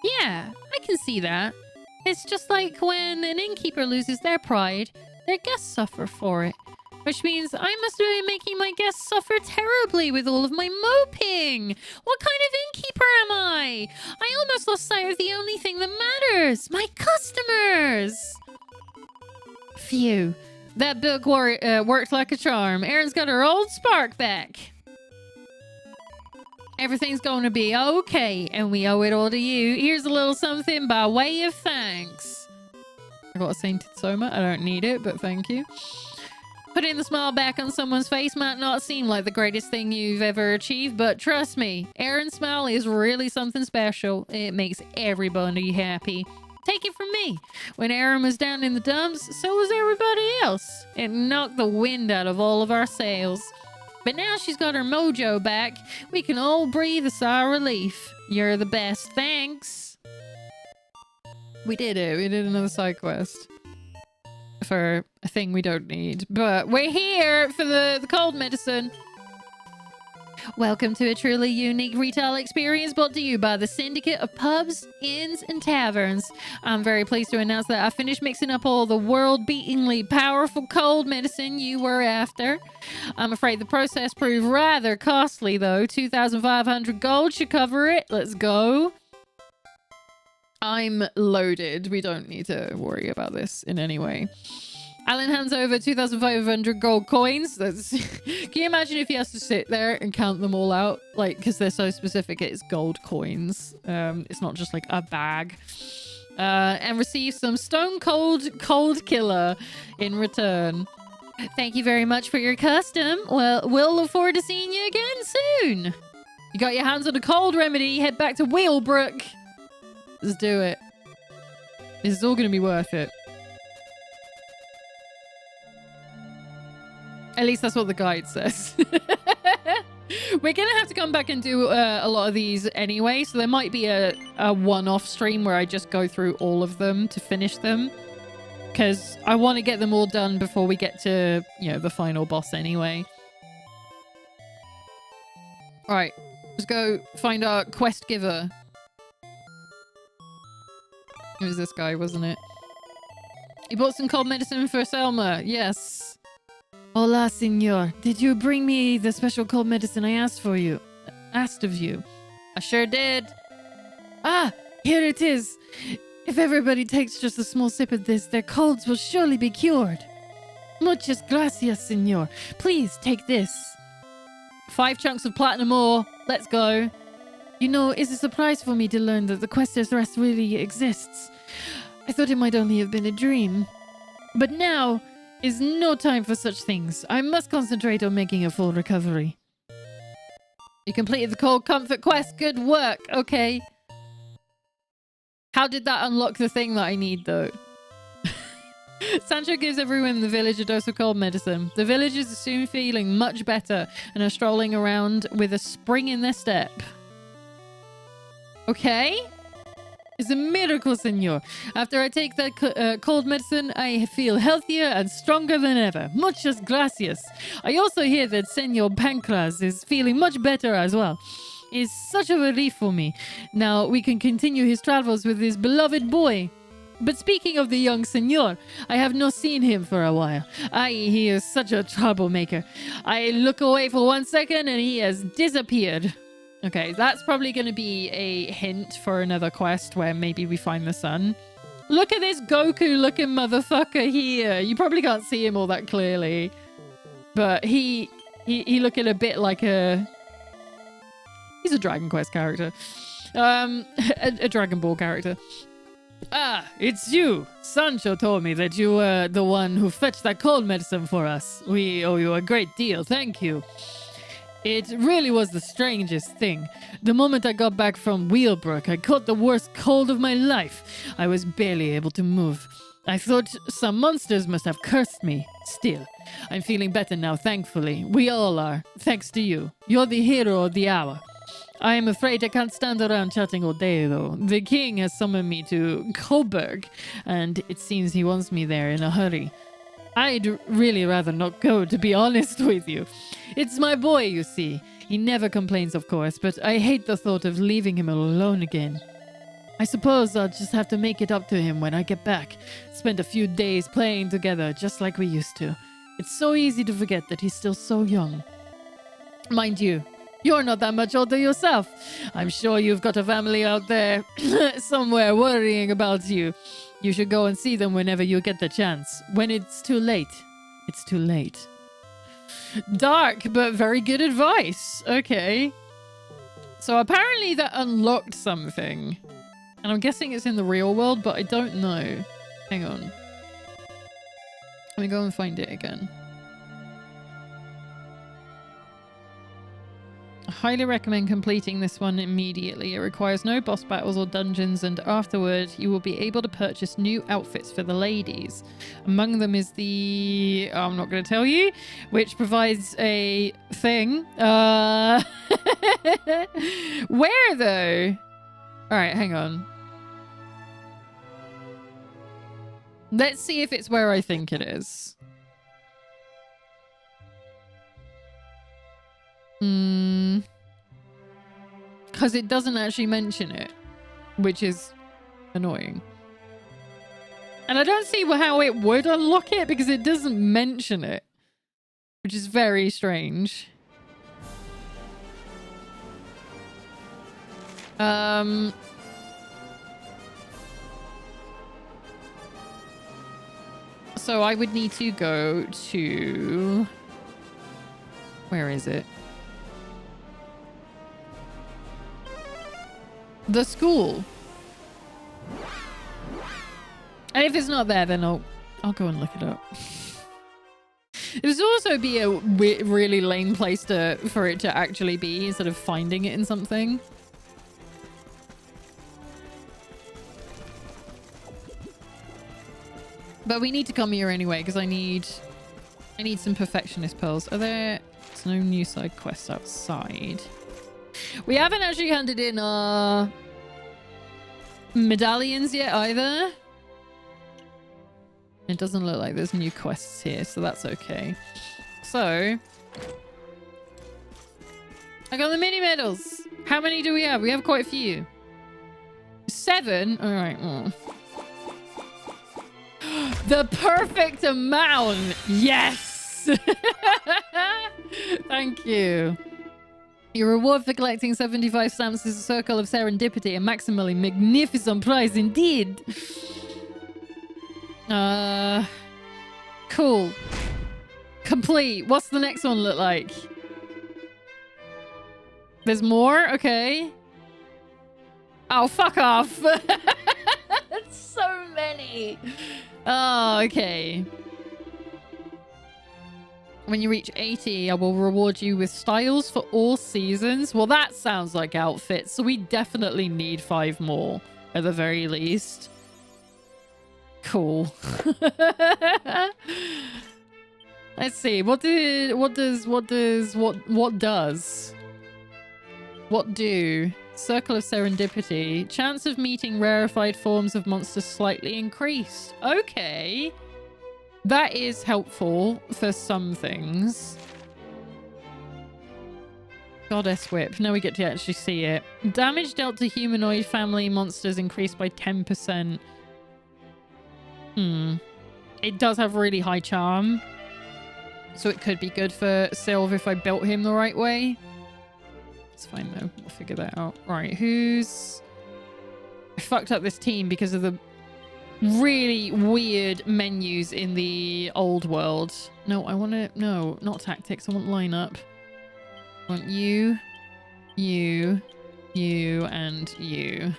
Yeah, I can see that. It's just like when an innkeeper loses their pride, their guests suffer for it. Which means I must have been making my guests suffer terribly with all of my moping. What kind of innkeeper am I? I almost lost sight of the only thing that matters. My customers. Phew. That book worked like a charm. Erin's got her old spark back. Everything's going to be okay, and we owe it all to you. Here's a little something by way of thanks. I got a sainted soma. I don't need it, but thank you. Putting the smile back on someone's face might not seem like the greatest thing you've ever achieved, but trust me, Erin's smile is really something special. It makes everybody happy. Take it from me. When Erin was down in the dumps, so was everybody else. It knocked the wind out of all of our sails. But now she's got her mojo back. We can all breathe a sigh of relief. You're the best. Thanks. We did it. We did another side quest. For a thing we don't need. But we're here for the cold medicine. Welcome to a truly unique retail experience brought to you by the Syndicate of Pubs, Inns, and Taverns. I'm very pleased to announce that I finished mixing up all the world-beatingly powerful cold medicine you were after. I'm afraid the process proved rather costly, though. 2,500 gold should cover it. Let's go. I'm loaded. We don't need to worry about this in any way. Alan hands over 2,500 gold coins. Can you imagine if he has to sit there and count them all out? Like, because they're so specific, it's gold coins. It's not just like a bag. And receive some stone cold killer in return. Thank you very much for your custom. Well, we'll look forward to seeing you again soon. You got your hands on a cold remedy. Head back to Wheelbrook. Let's do it. This is all going to be worth it. At least that's what the guide says. We're going to have to come back and do a lot of these anyway. So there might be a one-off stream where I just go through all of them to finish them. Because I want to get them all done before we get to, you know, the final boss anyway. Alright. Let's go find our quest giver. It was this guy, wasn't it? You bought some cold medicine for Selma. Yes. Hola, senor. Did you bring me the special cold medicine I asked of you? I sure did. Ah, here it is. If everybody takes just a small sip of this, their colds will surely be cured. Muchas gracias, senor. Please take this. 5 chunks of platinum ore. Let's go. You know, it's a surprise for me to learn that the Quester's Rest really exists. I thought it might only have been a dream. But now is no time for such things. I must concentrate on making a full recovery. You completed the Cold Comfort quest. Good work. Okay. How did that unlock the thing that I need, though? Sancho gives everyone in the village a dose of cold medicine. The villagers are soon feeling much better and are strolling around with a spring in their step. Okay. It's a miracle, senor. After I take that cold medicine, I feel healthier and stronger than ever. Muchas gracias. I also hear that Senor Pancras is feeling much better as well. It's such a relief for me. Now we can continue his travels with his beloved boy. But speaking of the young senor, I have not seen him for a while. He is such a troublemaker. I look away for 1 second and he has disappeared. Okay, that's probably going to be a hint for another quest where maybe we find the sun. Look at this Goku-looking motherfucker here. You probably can't see him all that clearly. But he looking a bit like a... He's a Dragon Quest character. A Dragon Ball character. Ah, it's you. Sancho told me that you were the one who fetched that cold medicine for us. We owe you a great deal. Thank you. It really was the strangest thing. The moment I got back from Wheelbrook, I caught the worst cold of my life. I was barely able to move. I thought some monsters must have cursed me. Still, I'm feeling better now, thankfully. We all are, thanks to you. You're the hero of the hour. I am afraid I can't stand around chatting all day, though. The king has summoned me to Coburg, and it seems he wants me there in a hurry. I'd really rather not go, to be honest with you. It's my boy, you see. He never complains, of course, but I hate the thought of leaving him alone again. I suppose I'll just have to make it up to him when I get back. Spend a few days playing together, just like we used to. It's so easy to forget that he's still so young. Mind you, you're not that much older yourself. I'm sure you've got a family out there somewhere worrying about you. You should go and see them whenever you get the chance. When it's too late, it's too late. Dark, but very good advice. Okay. So apparently that unlocked something. And I'm guessing it's in the real world, but I don't know. Hang on. Let me go and find it again. I highly recommend completing this one immediately. It requires no boss battles or dungeons, and afterward you will be able to purchase new outfits for the ladies. Among them is the... I'm not going to tell you, which provides a thing. Where though? Alright, hang on. Let's see if it's where I think it is. Because it doesn't actually mention it, which is annoying. And I don't see how it would unlock it because it doesn't mention it, which is very strange. So I would need to go to... Where is it? The school. And if it's not there, then I'll go and look it up. It would also be a really lame place for it to actually be instead of finding it in something. But we need to come here anyway because I need some perfectionist pearls. Are there... There's no new side quests outside. We haven't actually handed in our medallions yet either. It doesn't look like there's new quests here, so that's okay. So, I got the mini medals. How many do we have? We have quite a few. 7? All right. Oh. The perfect amount. Yes. Thank you. Your reward for collecting 75 stamps is a circle of serendipity, a maximally magnificent prize indeed. Cool. Complete. What's the next one look like? There's more? Okay. Oh, fuck off. That's so many. Oh, okay. When you reach 80, I will reward you with styles for all seasons. Well, that sounds like outfits, so we definitely need 5 more at the very least. Cool. Let's see. What do Circle of Serendipity. Chance of meeting rarefied forms of monsters slightly increased. Okay. That is helpful for some things. Goddess Whip. Now we get to actually see it. Damage dealt to humanoid family monsters increased by 10%. It does have really high charm. So it could be good for Sylve if I built him the right way. It's fine though. We'll figure that out. Right, who's... I fucked up this team because of the really weird menus in the old world. No, I want to... No, not tactics. I want lineup. I want you, you, you, and you.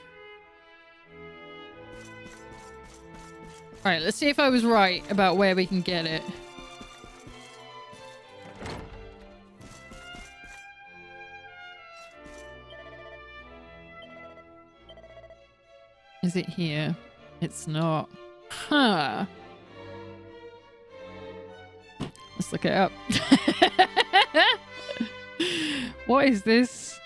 Alright, let's see if I was right about where we can get it. Is it here? It's not. Huh. Let's look it up. What is this?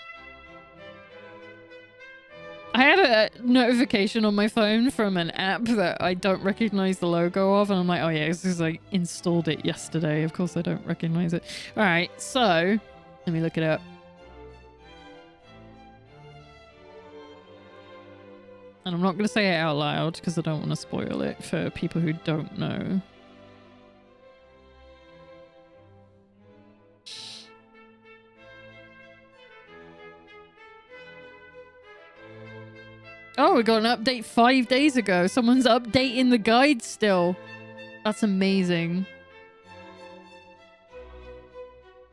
I had a notification on my phone from an app that I don't recognize the logo of, and I'm like, oh yeah, it's because I installed it yesterday. Of course I don't recognize it. All right, so let me look it up. And I'm not going to say it out loud because I don't want to spoil it for people who don't know. Oh, we got an update 5 days ago. Someone's updating the guide still. That's amazing.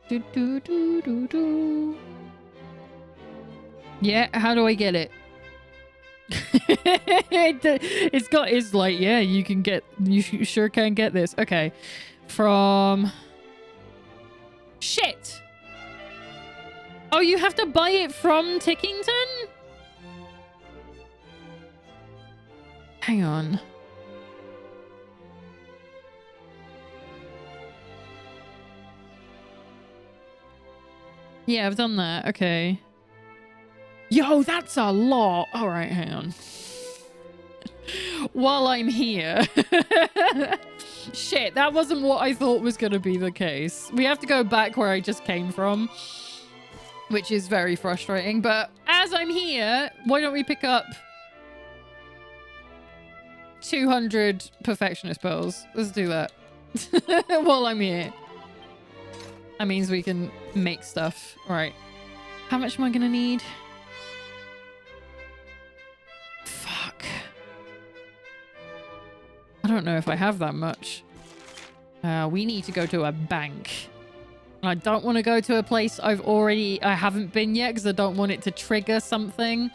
Do, do, do, do, do. Yeah, how do I get it? It's like, yeah, you sure can get this. Okay. From... Shit! Oh, you have to buy it from Tickington? Hang on. Yeah, I've done that. Okay. Yo, that's a lot. All right, hang on. While I'm here. Shit, that wasn't what I thought was going to be the case. We have to go back where I just came from, which is very frustrating. But as I'm here, why don't we pick up 200 perfectionist pearls? Let's do that. While I'm here. That means we can make stuff. All right. How much am I going to need? Fuck. I don't know if I have that much. We need to go to a bank. I don't want to go to a place I haven't been yet because I don't want it to trigger something.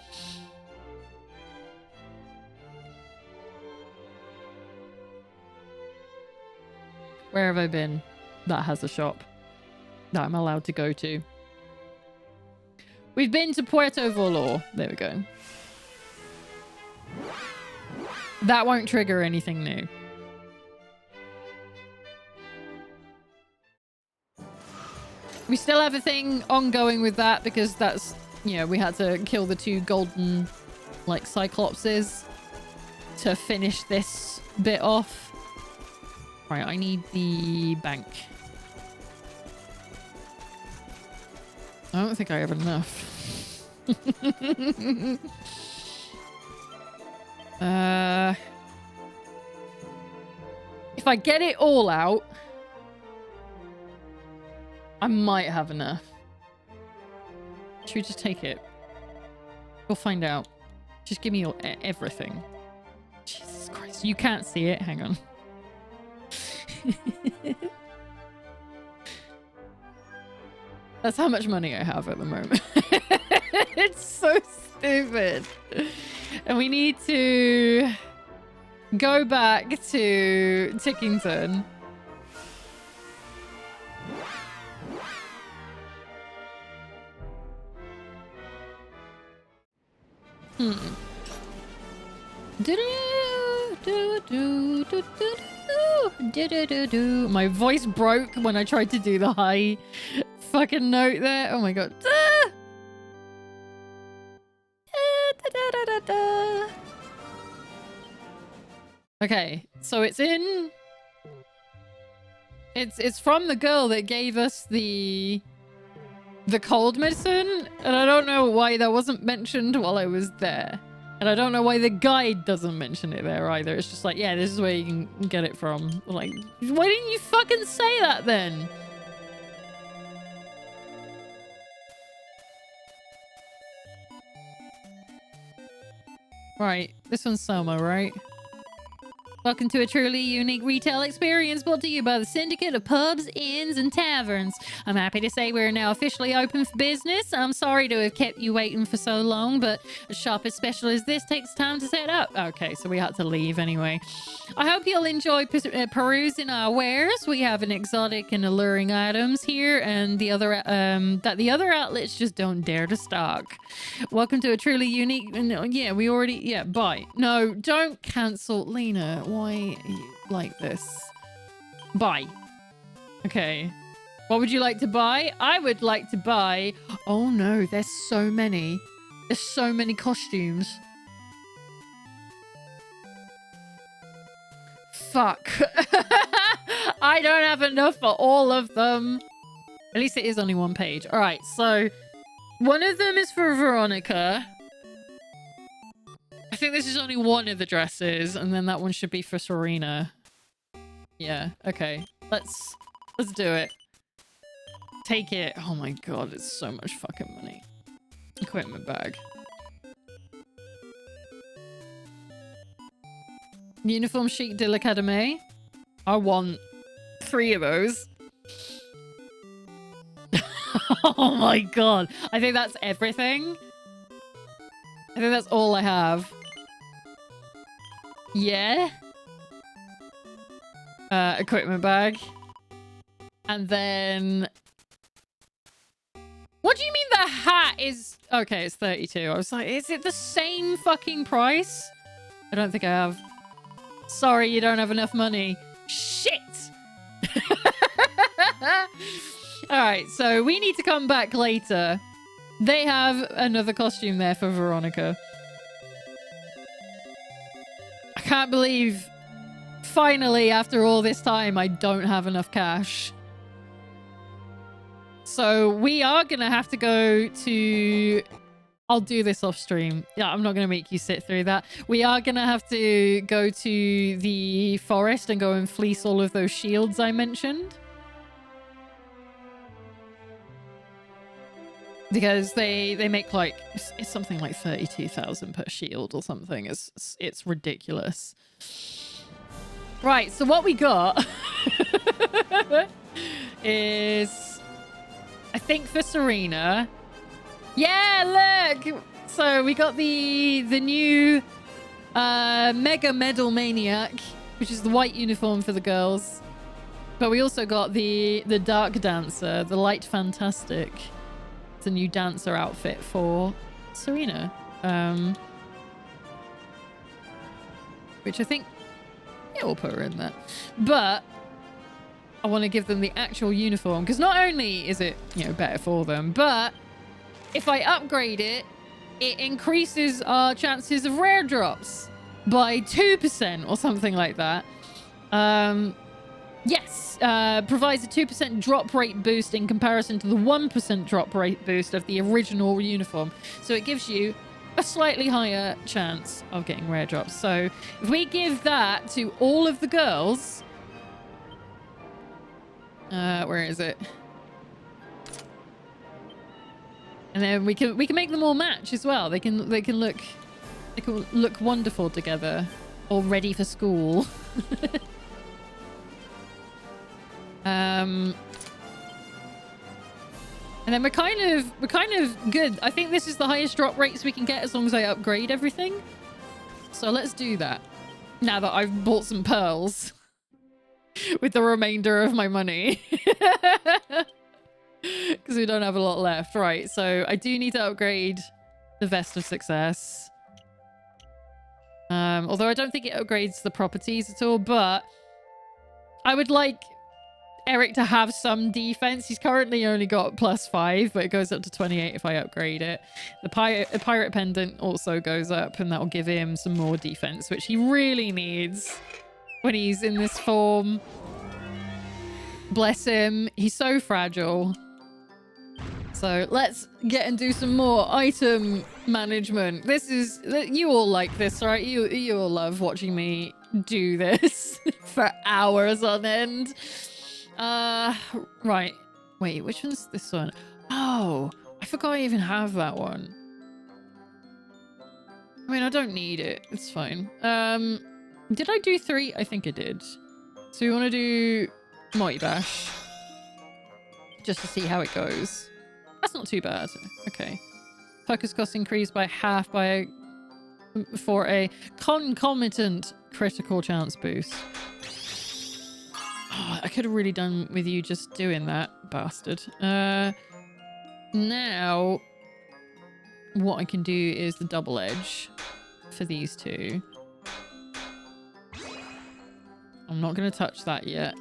Where have I been? That has a shop that I'm allowed to go to. We've been to Puerto Volor. There we go. That won't trigger anything new. We still have a thing ongoing with that because that's, you know, we had to kill the 2 golden, like, cyclopses to finish this bit off. Right, I need the bank. I don't think I have enough. If I get it all out, I might have enough. Should we just take it? We'll find out. Just give me your everything. Jesus Christ. You can't see it. Hang on. That's how much money I have at the moment. It's so stupid. And we need to go back to Tickington. My voice broke when I tried to do the high fucking note there. Oh my god. Okay, so it's in... It's from the girl that gave us the cold medicine, and I don't know why that wasn't mentioned while I was there. And I don't know why the guide doesn't mention it there either. It's just like, yeah, this is where you can get it from. Like, why didn't you fucking say that then? Right, this one's Soma, right? Welcome to a truly unique retail experience brought to you by the Syndicate of Pubs, Inns, and Taverns. I'm happy to say we're now officially open for business. I'm sorry to have kept you waiting for so long, but a shop as special as this takes time to set up. Okay, so we had to leave anyway. I hope you'll enjoy perusing our wares. We have an exotic and alluring items here, and the other that the other outlets just don't dare to stock. Welcome to a truly unique... No, yeah, we already... Yeah, bye. No, don't cancel, Lena. Why are you like this? Buy. Okay. What would you like to buy? I would like to buy... Oh no, there's so many. There's so many costumes. Fuck. I don't have enough for all of them. At least it is only one page. All right, so one of them is for Veronica. I think this is only one of the dresses, and then that one should be for Serena. Yeah, okay. Let's do it. Take it. Oh my god, it's so much fucking money. Equipment bag. Uniform chic de l'Académie. I want 3 of those. Oh my god. I think that's everything. I think that's all I have. Yeah. Equipment bag. And then... What do you mean the hat is... Okay, it's 32. I was like, is it the same fucking price? I don't think I have. Sorry, you don't have enough money. Shit! Alright, so we need to come back later. They have another costume there for Veronica. I can't believe, finally, after all this time, I don't have enough cash. So we are going to have to go to... I'll do this off stream. Yeah, I'm not going to make you sit through that. We are going to have to go to the forest and go and fleece all of those shields I mentioned. Because they make like, it's something like 32,000 per shield or something. It's ridiculous. Right, so what we got is, I think for Serena. Yeah, look! So we got the new Mega Medal Maniac, which is the white uniform for the girls. But we also got the Dark Dancer, the Light Fantastic. It's a new dancer outfit for Serena. Which I think... Yeah, we'll put her in there. But I want to give them the actual uniform. Because not only is it, you know, better for them, but if I upgrade it, it increases our chances of rare drops by 2% or something like that. Yes, provides a 2% drop rate boost in comparison to the 1% drop rate boost of the original uniform. So it gives you a slightly higher chance of getting rare drops. So if we give that to all of the girls... where is it? And then we can make them all match as well. They can look wonderful together, all ready for school. And then we're kind of good. I think this is the highest drop rates we can get as long as I upgrade everything. So let's do that. Now that I've bought some pearls with the remainder of my money. Because we don't have a lot left. Right, so I do need to upgrade the Vest of Success. Although I don't think it upgrades the properties at all, but I would like Eric to have some defense. He's currently only got +5, but it goes up to 28 if I upgrade it. The pirate pendant also goes up, and that will give him some more defense, which he really needs when he's in this form. Bless him. He's so fragile. So let's get and do some more item management. This is, you all like this, right? You all love watching me do this for hours on end. Right. Wait, which one's this one? Oh, I forgot I even have that one. I mean, I don't need it. It's fine. Did I do 3? I think I did. So we want to do Multi-Bash. Just to see how it goes. That's not too bad. Okay. Focus cost increased by half for a concomitant critical chance boost. Oh, I could have really done with you just doing that, bastard. Now, what I can do is the double edge for these two. I'm not going to touch that yet.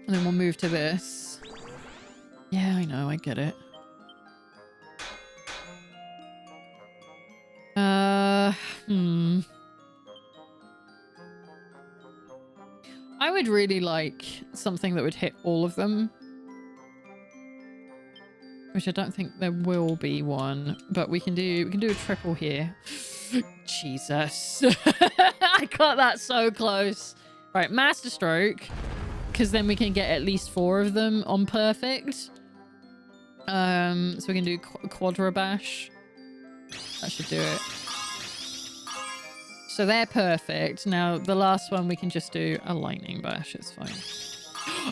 And then we'll move to this. Yeah, I know, I get it. I would really like something that would hit all of them. Which I don't think there will be one, but we can do a triple here. Jesus. I got that so close. Right, Master Stroke, because then we can get at least 4 of them on perfect. So we can do Quadra Bash. That should do it. So they're perfect. Now, the last one, we can just do a Lightning Bash. It's fine.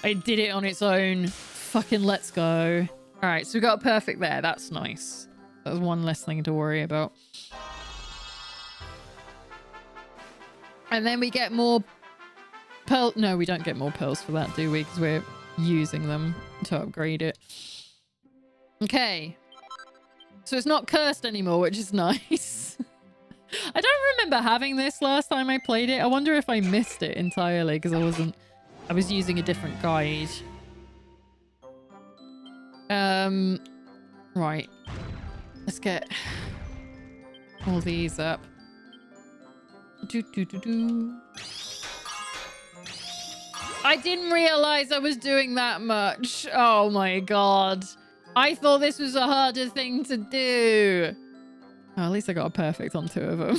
I did it on its own. Fucking let's go. All right, so we got a perfect there. That's nice. That was one less thing to worry about. And then we get more pearl. No, we don't get more pearls for that, do we? Because we're using them to upgrade it. Okay. So it's not cursed anymore, which is nice. I don't remember having this last time I played it. I wonder if I missed it entirely because I was using a different guide. Right. Let's get all these up. I didn't realize I was doing that much. Oh my god. I thought this was a harder thing to do. Oh, at least I got a perfect on 2 of them.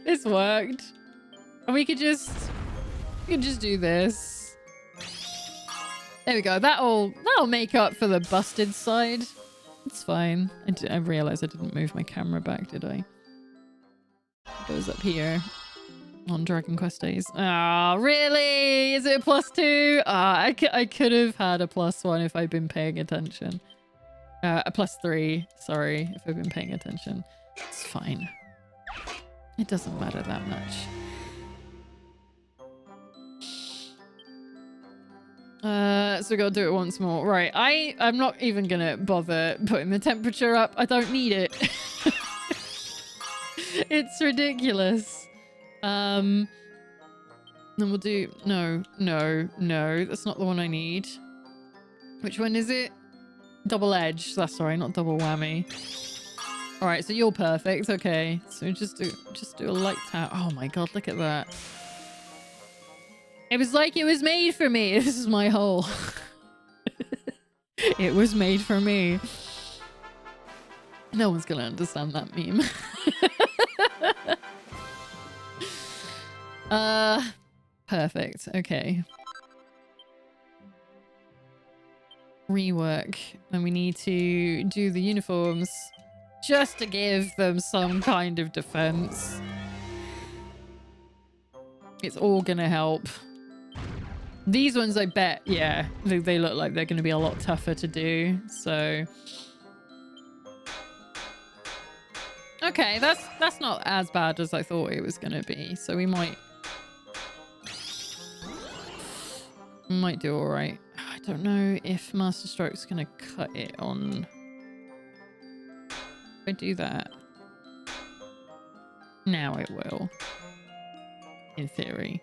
This worked. And we could just do this. There we go. That'll make up for the busted side. It's fine. I realized I didn't move my camera back, did I? It goes up here on Dragon Quest days. Ah, really? Is it a +2? I could have had a +1 if I'd been paying attention. A +3, sorry, if I've been paying attention. It's fine. It doesn't matter that much. So we gotta do it once more. Right, I'm not even gonna bother putting the temperature up. I don't need it. It's ridiculous. Then we'll do... No. That's not the one I need. Which one is it? Double edge. That's sorry, not double whammy. All right, so you're perfect. Okay, so just do a light tap. Oh my god, look at that. It was like it was made for me. This is my hole. It was made for me. No one's gonna understand that meme. Perfect. Okay. Rework. And we need to do the uniforms just to give them some kind of defense. It's all gonna help. These ones, I bet, yeah, they look like they're gonna be a lot tougher to do, so... Okay, that's not as bad as I thought it was gonna be, so we might do all right. I don't know if Master Stroke's gonna cut it on. If I do that, now it will, in theory.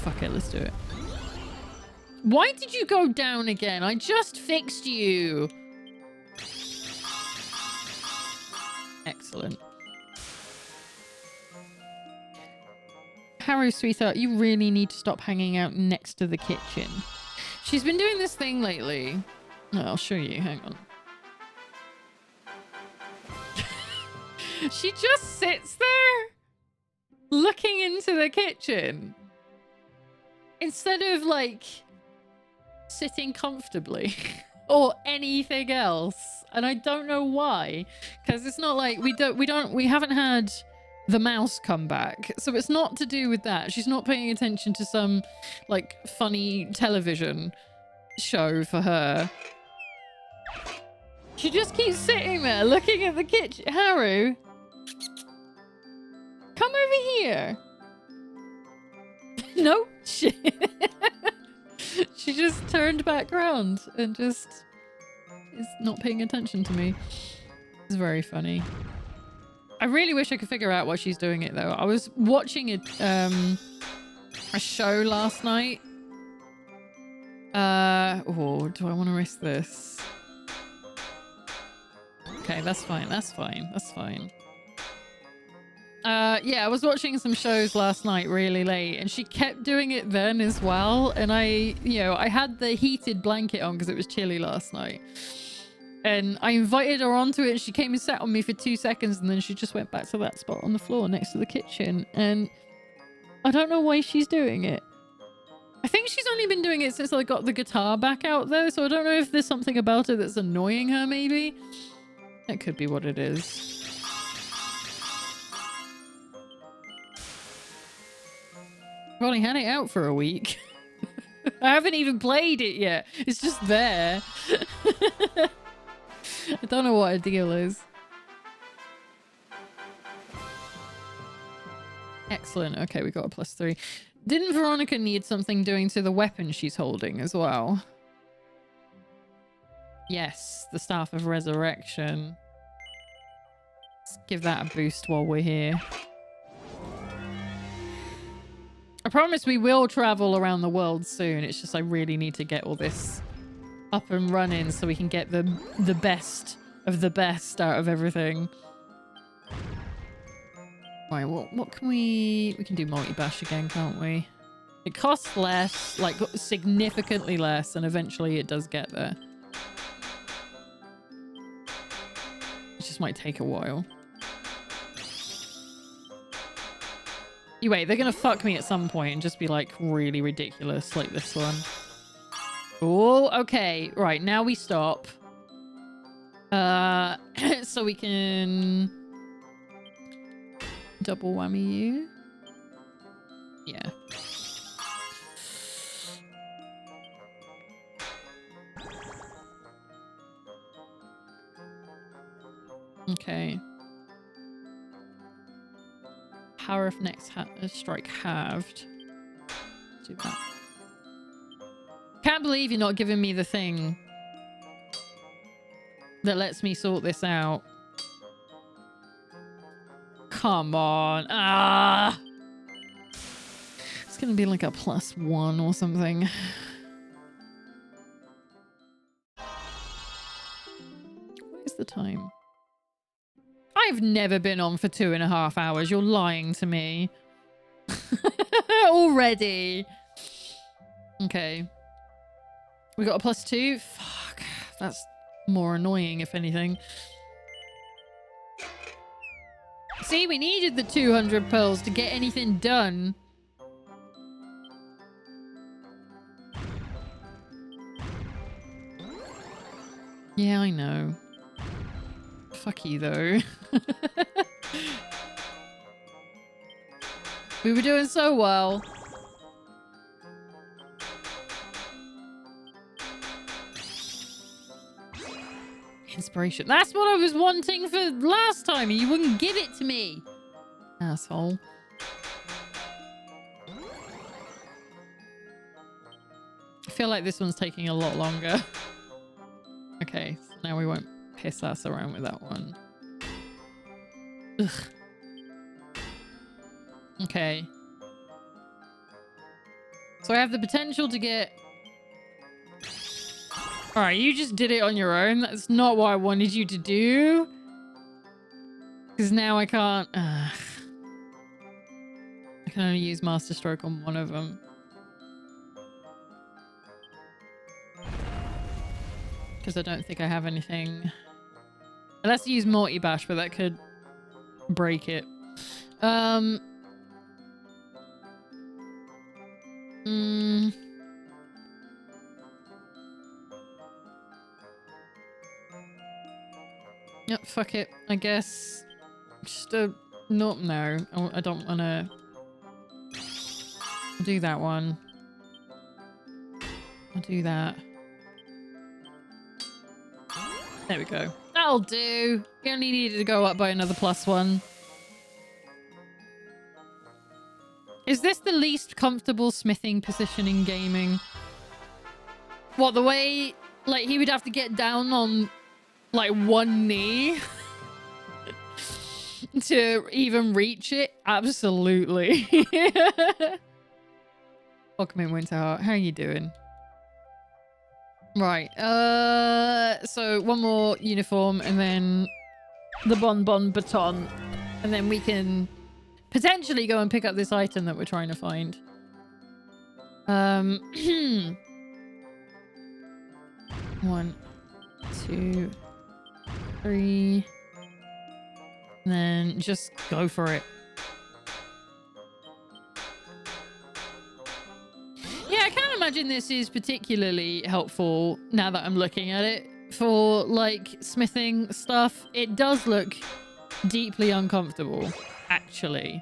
Fuck it, let's do it. Why did you go down again? I just fixed you. Excellent. Haru, sweetheart, you really need to stop hanging out next to the kitchen. She's been doing this thing lately. Oh, I'll show you. Hang on. She just sits there looking into the kitchen instead of like sitting comfortably or anything else. And I don't know why, because it's not like we haven't had the mouse come back, so it's not to do with that. She's not paying attention to some like funny television show for her. She just keeps sitting there looking at the kitchen. Haru, come over here. No, she just turned back around and just is not paying attention to me. It's very funny. I really wish I could figure out why she's doing it though. I was watching a show last night. Oh, do I want to risk this? Okay, that's fine. That's fine. That's fine. Yeah, I was watching some shows last night really late and she kept doing it then as well. And I had the heated blanket on because it was chilly last night. And I invited her onto it and she came and sat on me for 2 seconds and then she just went back to that spot on the floor next to the kitchen. And I don't know why she's doing it. I think she's only been doing it since I got the guitar back out though. So I don't know if there's something about it that's annoying her maybe. That could be what it is. I've only had it out for a week. I haven't even played it yet. It's just there. I don't know what her deal is. Excellent. Okay, we got a +3. Didn't Veronica need something doing to the weapon she's holding as well? Yes, the Staff of Resurrection. Let's give that a boost while we're here. I promise we will travel around the world soon. It's just I really need to get all this up and running so we can get the best of the best out of everything. Right, what can we can do multi-bash again, can't we? It costs less, like significantly less, and eventually it does get there. It just might take a while. Anyway, they're gonna fuck me at some point and just be like really ridiculous like this one. Oh, okay. Right, now we stop. So we can double whammy you. Yeah. Okay. Power of next strike halved. Do that. Can't believe you're not giving me the thing that lets me sort this out. Come on. Ah! It's gonna be like a +1 or something. What is the time? I've never been on for 2.5 hours. You're lying to me. Already. Okay. We got a +2. Fuck. That's more annoying, if anything. See, we needed the 200 pearls to get anything done. Yeah, I know. Fuck you, though. We were doing so well. Inspiration. That's what I was wanting for last time. You wouldn't give it to me. Asshole. I feel like this one's taking a lot longer. Okay, so now we won't piss us around with that one. Ugh. Okay. So I have the potential to get... Alright, you just did it on your own. That's not what I wanted you to do. Because now I can't... I can only use Master Stroke on one of them. Because I don't think I have anything... Let's use Morty Bash, but that could break it. Yep, fuck it. I guess just a no. I don't want to do that one. I'll do that. There we go. That'll do. You only needed to go up by another +1. Is this the least comfortable smithing position in gaming? What, the way, like, he would have to get down on, like, one knee to even reach it? Absolutely. Welcome in, Winterheart. How are you doing? Right. So one more uniform and then the Bonbon Baton. And then we can potentially go and pick up this item that we're trying to find. 1, 2, 3. And then just go for it. Yeah, I can't imagine this is particularly helpful now that I'm looking at it. For, like, smithing stuff, it does look deeply uncomfortable, actually.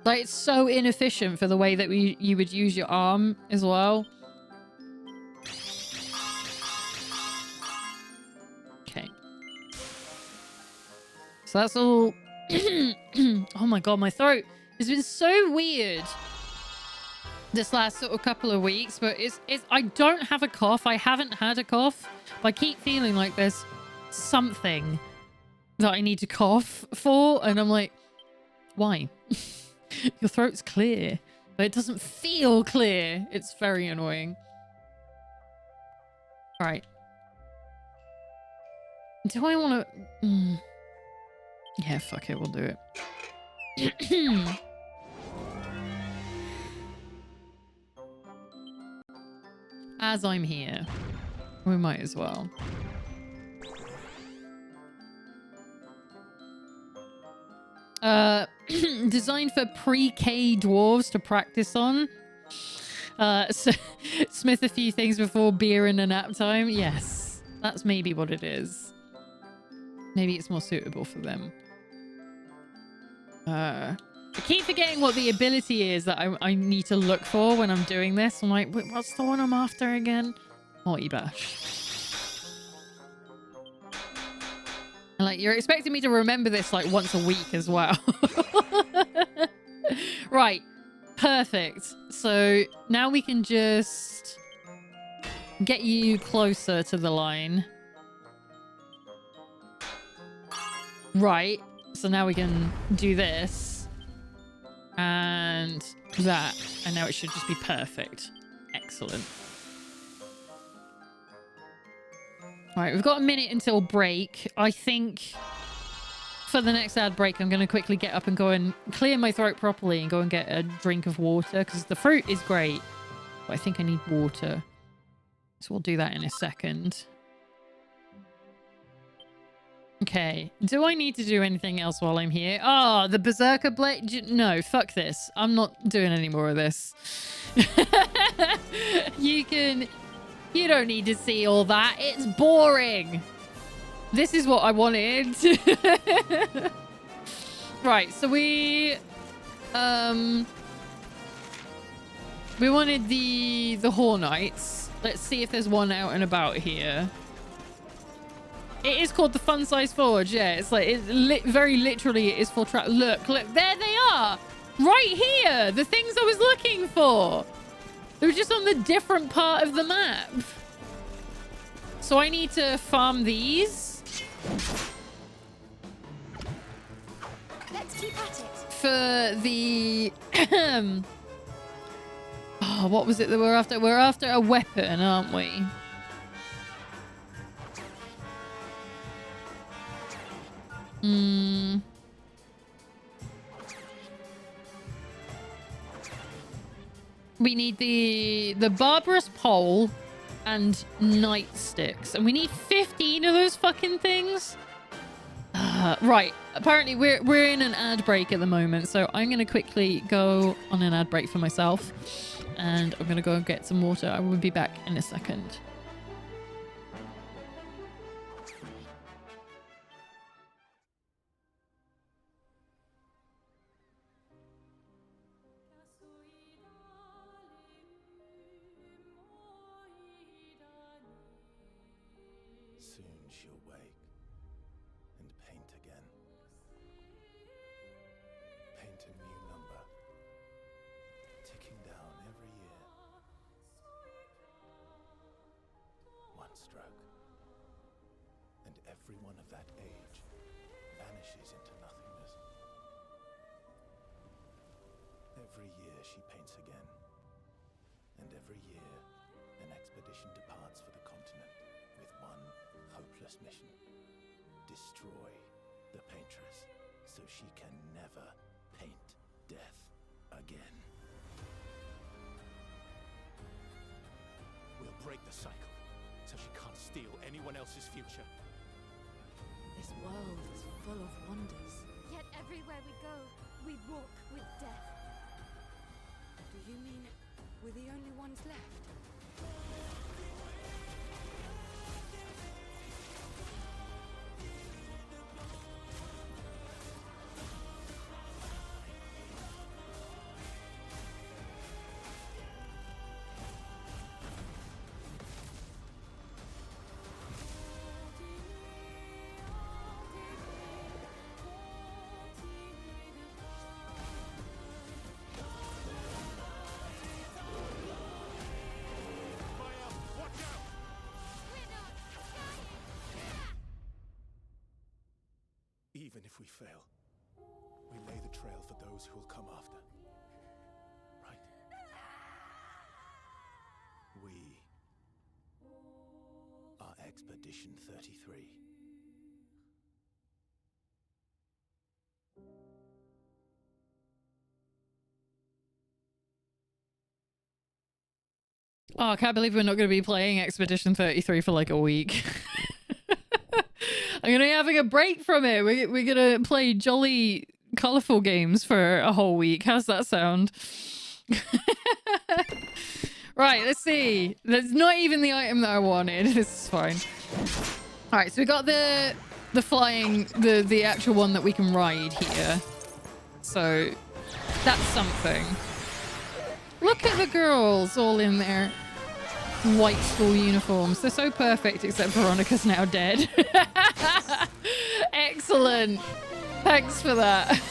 Like, it's so inefficient for the way that you would use your arm as well. Okay. So that's all... Oh my god, my throat has been so weird this last sort of couple of weeks, but it's I don't have a cough. I haven't had a cough, but I keep feeling like there's something that I need to cough for, and I'm like, why? Your throat's clear, but it doesn't feel clear. It's very annoying. All right. Do I want to... Yeah, fuck it, we'll do it. As I'm here, we might as well. Designed for pre-K dwarves to practice on. So smith a few things before beer and a nap time. Yes, that's maybe what it is. Maybe it's more suitable for them. I keep forgetting what the ability is that I need to look for when I'm doing this. I'm like, wait, what's the one I'm after again? Morty Bash. And like, you're expecting me to remember this like once a week as well. Right. Perfect. So now we can just get you closer to the line. Right. So now we can do this and that, and now it should just be perfect. Excellent. All right, we've got a minute until break. I think for the next ad break, I'm going to quickly get up and go and clear my throat properly and go and get a drink of water, because the fruit is great, but I think I need water. So we'll do that in a second. Okay, do I need to do anything else while I'm here? Oh, the Berserker Blade? No, fuck this. I'm not doing any more of this. You don't need to see all that. It's boring. This is what I wanted. Right, so we wanted the Hornites. Let's see if there's one out and about here. It is called the Fun Size Forge, yeah. It's like, very literally, it is for trap. Look, there they are! Right here! The things I was looking for! They were just on the different part of the map. So I need to farm these. Let's Keep at it. for the oh, what was it that we're after? We're after a weapon, aren't we? We need the barbarous pole and nightsticks, and we need 15 of those fucking things. Right. Apparently, we're in an ad break at the moment, so I'm gonna quickly go on an ad break for myself, and I'm gonna go and get some water. I will be back in a second. Soon she'll wake and paint again. Paint a new number, ticking down every year. One stroke, and everyone of that age vanishes into nothingness. Every year she paints again, and every year an expedition departs for the continent with one hopeless mission: destroy the paintress so she can never paint death again. We'll break the cycle so she can't steal anyone else's future. This world is full of wonders. Yet everywhere we go, we walk with death. Do you mean we're the only ones left? Even if we fail, we lay the trail for those who will come after. Right? We are Expedition 33. Oh, I can't believe we're not going to be playing Expedition 33 for like a week. I'm going to be having a break from it. We're going to play jolly, colourful games for a whole week. How's that sound? Right, let's see. That's not even the item that I wanted. This is fine. All right, so we got the flying, the actual one that we can ride here. So that's something. Look at the girls all in their white school uniforms. They're so perfect, except Veronica's now dead. Excellent. Thanks for that.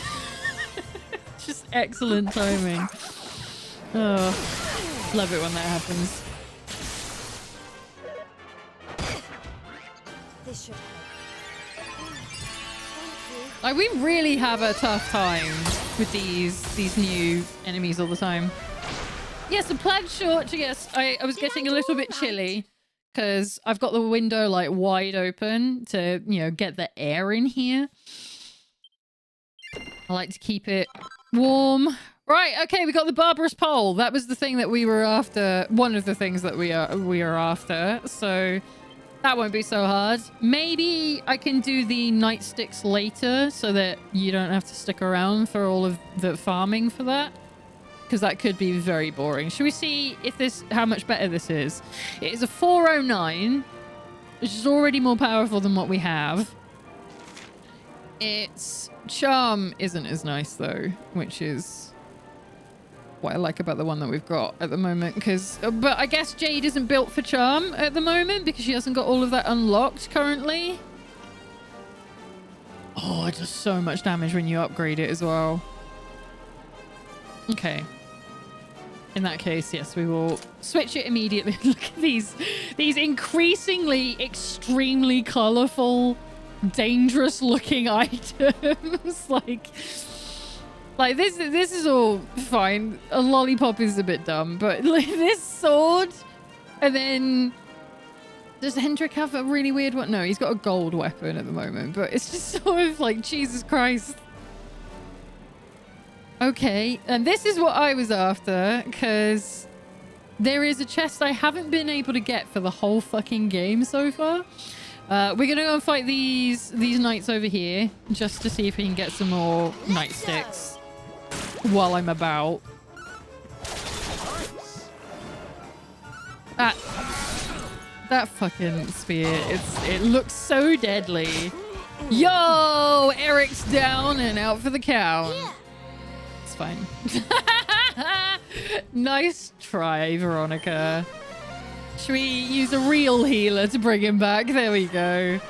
Just excellent timing. Oh, love it when that happens. This should help. Like, we really have a tough time with these new enemies all the time. Yes, a plaid short. Yes, I was getting a little bit chilly because I've got the window like wide open to, you know, get the air in here. I like to keep it warm. Right, okay, we got the barbarous pole. That was the thing that we were after. One of the things that we are after. So that won't be so hard. Maybe I can do the nightsticks later so that you don't have to stick around for all of the farming for that. Because that could be very boring. Should we see if how much better this is? It is a 409, which is already more powerful than what we have. Its charm isn't as nice though, which is what I like about the one that we've got at the moment. But I guess Jade isn't built for charm at the moment because she hasn't got all of that unlocked currently. Oh, it does so much damage when you upgrade it as well. Okay. In that case, yes, we will switch it immediately. Look at these increasingly extremely colorful, dangerous looking items. Like, Like, this is all fine. A lollipop is a bit dumb, but like, this sword, and then does Hendrik have a really weird one? No, he's got a gold weapon at the moment, but it's just sort of like, Jesus Christ. Okay, and this is what I was after, because there is a chest I haven't been able to get for the whole fucking game so far. We're gonna go and fight these knights over here, just to see if we can get some more nightsticks while I'm about. That fucking spear, it looks so deadly. Yo, Eric's down and out for the count. It's fine. Nice try, Veronica. Should we use a real healer to bring him back? There we go.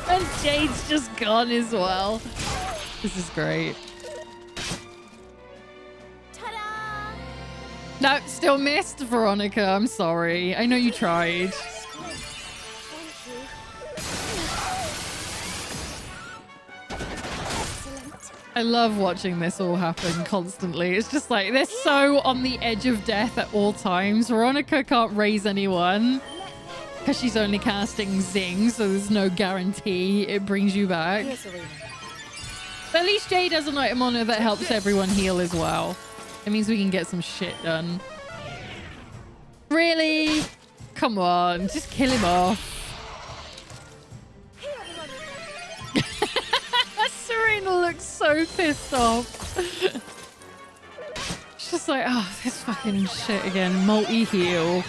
And Jade's just gone as well. This is great. No, still missed, Veronica. I'm sorry. I know you tried. I love watching this all happen constantly. It's just like, they're so on the edge of death at all times. Veronica can't raise anyone because she's only casting Zing, so there's no guarantee it brings you back. But at least Jade has an item on her that helps everyone heal as well. It means we can get some shit done. Really? Come on, just kill him off. Serena looks so pissed off. She's just like, oh, this fucking shit again. Multi-heal.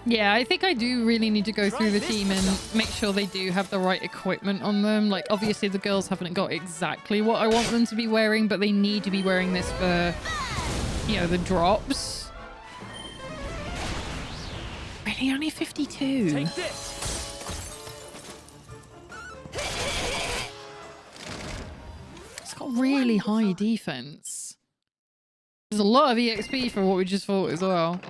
Yeah, I think I do really need to go through the team and make sure they do have the right equipment on them. Like, obviously the girls haven't got exactly what I want them to be wearing, but they need to be wearing this for, you know, the drops. Really? Only 52? Take this. It's got really high defense. There's a lot of EXP for what we just fought as well.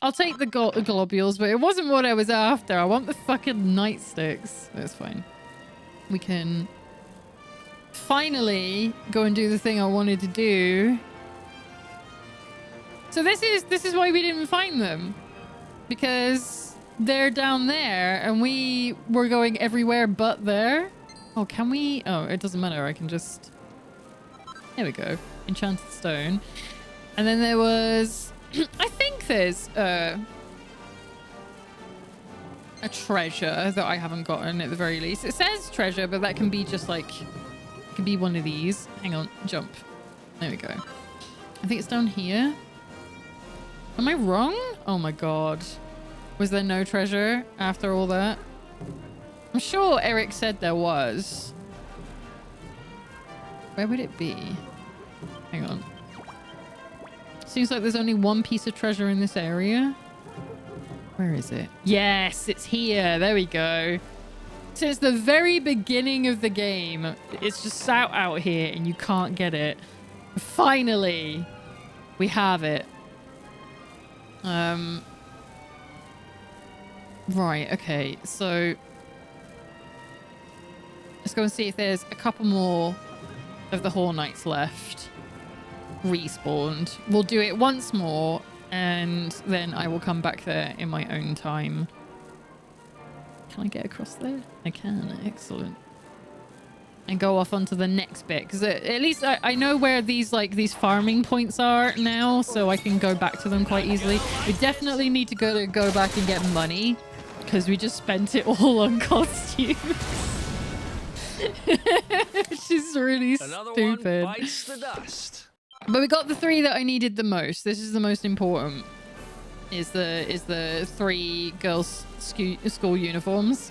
I'll take the globules, but it wasn't what I was after. I want the fucking nightsticks. That's fine. We can finally go and do the thing I wanted to do. So this is why we didn't find them. Because they're down there and we were going everywhere but there. Oh, can we? Oh, it doesn't matter. I can just... There we go. Enchanted stone. And then there was... I think there's a treasure that I haven't gotten at the very least. It says treasure, but that can be just like... It can be one of these. Hang on. Jump. There we go. I think it's down here. Am I wrong? Oh my god. Was there no treasure after all that? I'm sure Eric said there was. Where would it be? Hang on. Seems like there's only one piece of treasure in this area. Where is it? Yes, it's here. There we go. Since the very beginning of the game, it's just sat out here and you can't get it. Finally, we have it. Right, okay. So let's go and see if there's a couple more of the Hall Knights left. Respawned. We'll do it once more and then I will come back there in my own time. Can I get across there? I can. Excellent. And go off onto the next bit because at least I know where these farming points are now, so I can go back to them quite easily. We definitely need to go back and get money because we just spent it all on costumes. She's really Another stupid. one bites the dust. But we got the three that I needed the most. This is the most important. Is the 3 girls' school uniforms.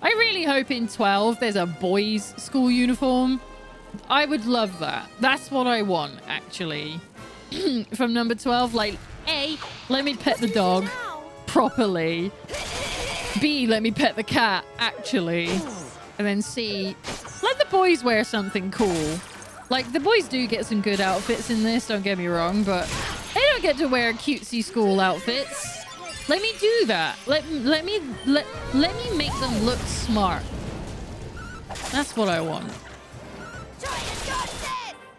I really hope in 12 there's a boys' school uniform. I would love that. That's what I want, actually. From number 12, like, A, let me pet the dog properly. B, let me pet the cat, actually. And then C, let the boys wear something cool. Like, the boys do get some good outfits in this, don't get me wrong, but they don't I get to wear cutesy school outfits. Let me do that. Let me make them look smart. That's what I want.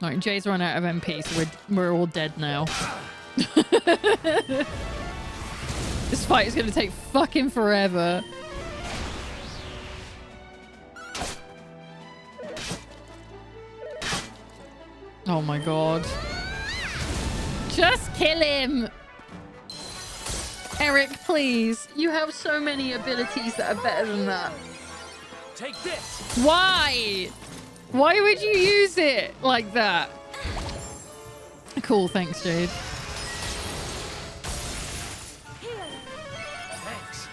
Alright, Jay's run out of MP, so we're all dead now. This fight is gonna take fucking forever. Oh my god. Just kill him! Eric, please. You have so many abilities that are better than that. Take this. Why? Why would you use it like that? Cool, thanks, Jade. Thanks.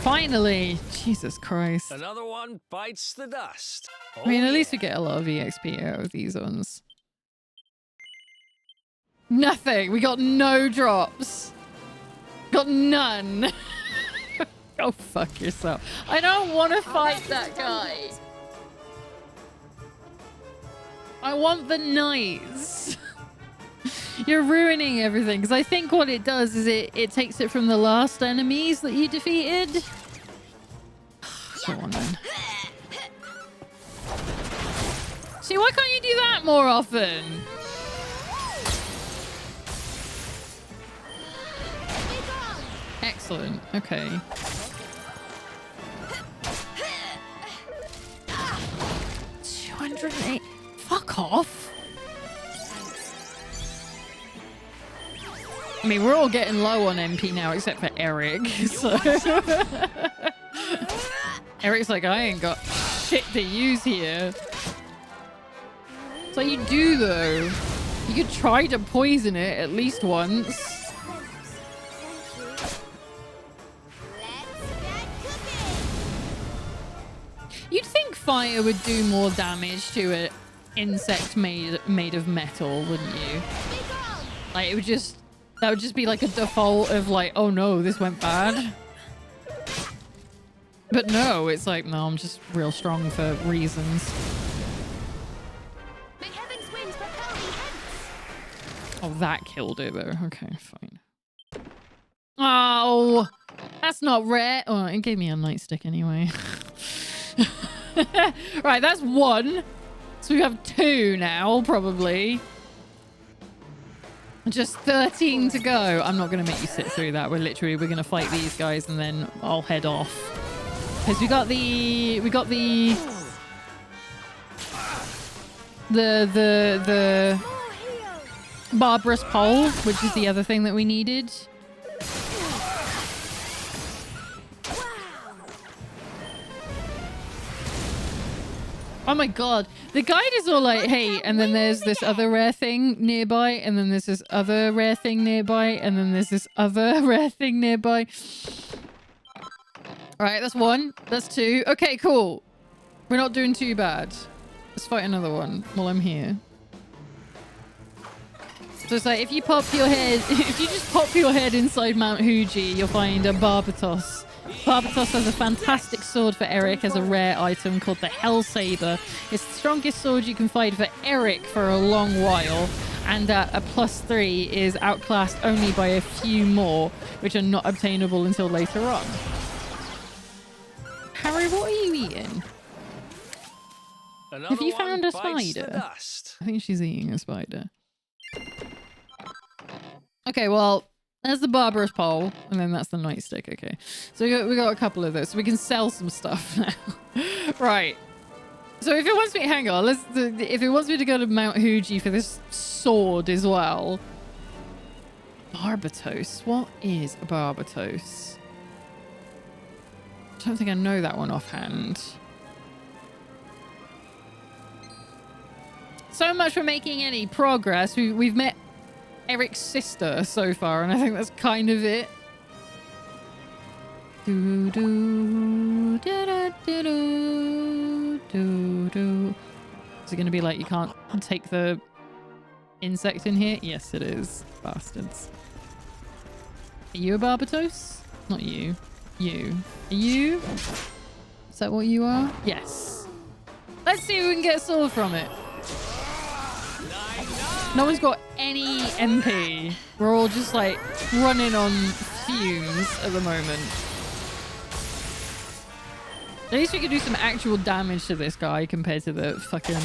Finally! Jesus Christ. Another one bites the dust. I mean, Oh, at least we yeah. get a lot of EXP out of these ones. Nothing! We got no drops! Got none! Go fuck yourself. I don't want to fight that guy. I want the knights. You're ruining everything, because I think what it does is it takes it from the last enemies that you defeated. Go on then. See, why can't you do that more often? Excellent. Okay. $208. Fuck off. I mean, we're all getting low on MP now, except for Eric. So Eric's like, I ain't got shit to use here. So you do though. You could try to poison it at least once. You'd think fire would do more damage to an insect made of metal, wouldn't you? Like it would just that would just be like a default of like, oh no, this went bad. But no, it's like, no, I'm just real strong for reasons. Oh, that killed it though. Okay, fine. Oh, that's not rare. Oh, it gave me a nightstick anyway. Right, that's one. So we have two now, probably. Just 13 to go. I'm not going to make you sit through that. We're going to fight these guys and then I'll head off. Because we got the barbarous pole, which is the other thing that we needed. Oh my god. The guide is all like, hey, and then there's this other rare thing nearby, and then there's this other rare thing nearby, and then there's this other rare thing nearby. Alright, that's one. That's two. Okay, cool. We're not doing too bad. Let's fight another one while I'm here. So it's like, if you pop your head, if you just pop your head inside Mount Huji, you'll find a Barbatos. Barbatos has a fantastic sword for Eric as a rare item called the Hell Saber. It's the strongest sword you can fight for Eric for a long while, and at a +3 is outclassed only by a few more, which are not obtainable until later on. Harry, what are you eating? Another Have you one found a bites the spider? dust. I think she's eating a spider. Okay, well, there's the barbarous pole, and then that's the nightstick. Okay, so we got a couple of those, so we can sell some stuff now. Right. So if it wants me, hang on. If it wants me to go to Mount Huji for this sword as well. Barbatos. What is a Barbatos? I don't think I know that one offhand. So much for making any progress. We've met Eric's sister so far, and I think that's kind of it. Do do da da do do do do. Is it going to be like you can't take the insect in here? Yes, it is. Bastards. Are you a Barbatos? Not you. You. Are you? Is that what you are? Yes. Let's see if we can get a sword from it. No one's got any MP. We're all just like running on fumes at the moment. At least we could do some actual damage to this guy compared to the fucking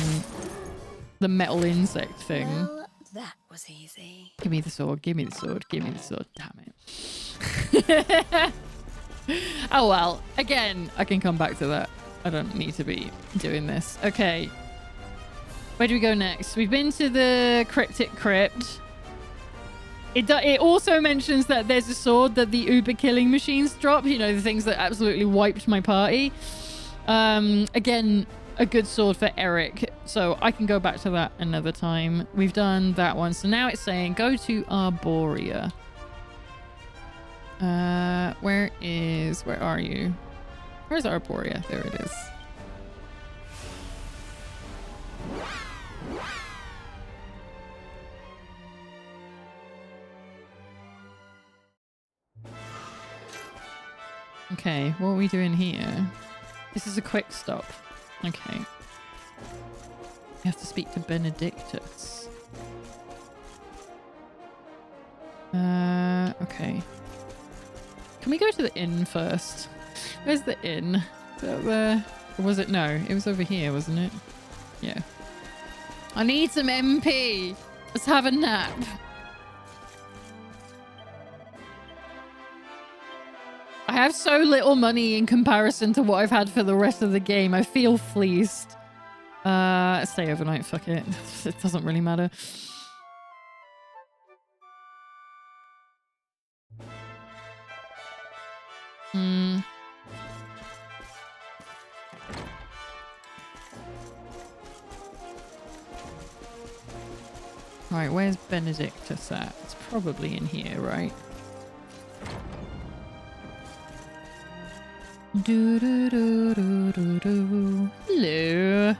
metal insect thing. Well, that was easy. Give me the sword, give me the sword, give me the sword. Damn it. Oh well, again, I can come back to that. I don't need to be doing this. Okay. Where do we go next? We've been to the Cryptic Crypt. It also mentions that there's a sword that the Uber killing machines drop. You know, the things that absolutely wiped my party. Again, a good sword for Eric. So I can go back to that another time. We've done that one. So now it's saying go to Arborea. Where are you? Where's Arborea? There it is. Okay, what are we doing here? This is a quick stop. Okay. We have to speak to Benedictus. Okay. Can we go to the inn first? Where's the inn? Is that there? Or was it? No, it was over here, wasn't it? Yeah. I need some MP. Let's have a nap. I have so little money in comparison to what I've had for the rest of the game. I feel fleeced. Stay overnight, fuck it. It doesn't really matter. Right, where's Benedictus at? It's probably in here, right? Do do do do do do. Hello.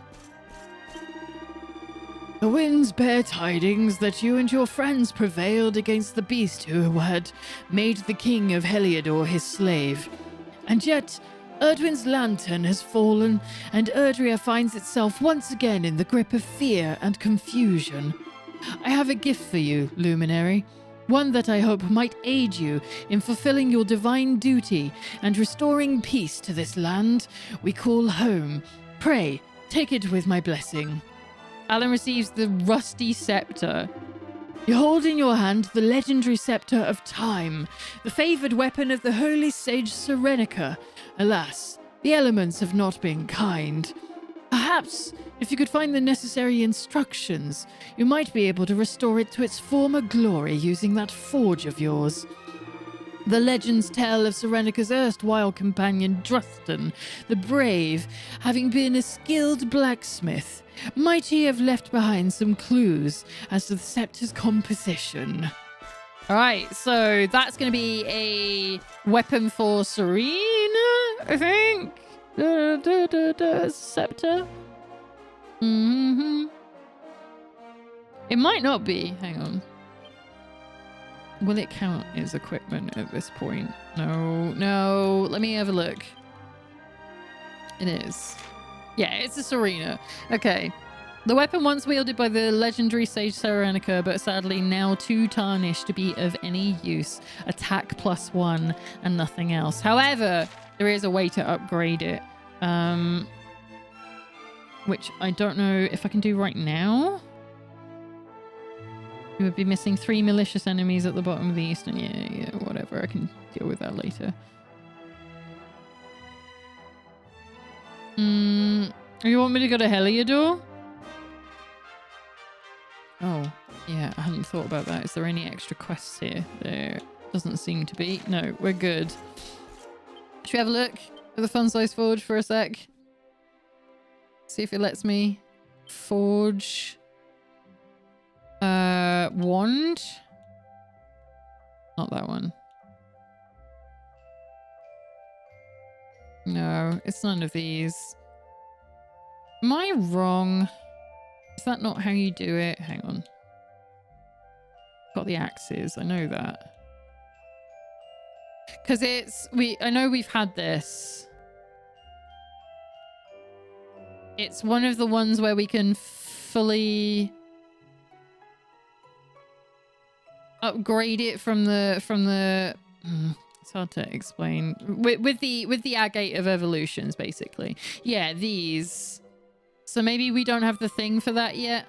The winds bear tidings that you and your friends prevailed against the beast who had made the king of Heliodor his slave. And yet, Erdwin's lantern has fallen, and Erdrea finds itself once again in the grip of fear and confusion. I have a gift for you, Luminary. One that I hope might aid you in fulfilling your divine duty and restoring peace to this land we call home. Pray, take it with my blessing. Alan receives the rusty scepter. You hold in your hand the legendary scepter of time, the favored weapon of the holy sage Serenica. Alas, the elements have not been kind. Perhaps, if you could find the necessary instructions, you might be able to restore it to its former glory using that forge of yours. The legends tell of Serenica's erstwhile companion Drustan, the brave, having been a skilled blacksmith. Might he have left behind some clues as to the scepter's composition? Alright, so that's going to be a weapon for Serena, I think? Scepter? It might not be. Hang on. Will it count as equipment at this point? No. Let me have a look. It is. Yeah, it's a Serena. Okay. The weapon once wielded by the legendary sage Serenica, but sadly now too tarnished to be of any use. Attack +1 and nothing else. However, there is a way to upgrade it. Which I don't know if I can do right now. You would be missing 3 malicious enemies at the bottom of the eastern. Yeah, whatever. I can deal with that later. You want me to go to Heliodor? Oh, yeah, I hadn't thought about that. Is there any extra quests here? There doesn't seem to be. No, we're good. Should we have a look at the Fun Size Forge for a sec? See if it lets me forge wand. Not that one. No, it's none of these. Am I wrong? Is that not how you do it? Hang on. Got the axes, I know that. Because I know we've had this It's one of the ones where we can fully upgrade it from the it's hard to explain with the agate of evolutions, basically. Yeah, these. So maybe we don't have the thing for that yet.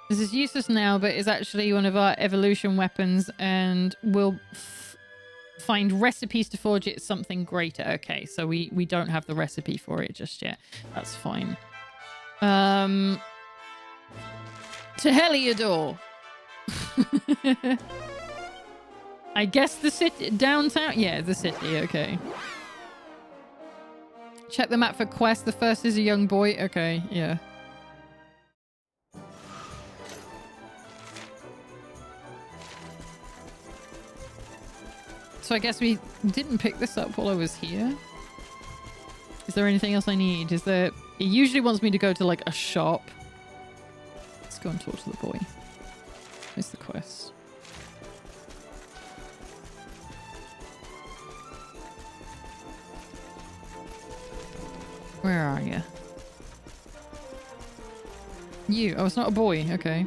This is useless now, but is actually one of our evolution weapons, and we'll find recipes to forge it something greater. Okay, so we don't have the recipe for it just yet. That's fine. To Heliodor. I guess the city, downtown. Yeah, the city. Okay. Check the map for quests. The first is a young boy. Okay, yeah. So I guess we didn't pick this up while I was here. Is there anything else I need? Is there... It usually wants me to go to, like, a shop. Let's go and talk to the boy. Where's the quest? Where are you? You. Oh, it's not a boy. Okay.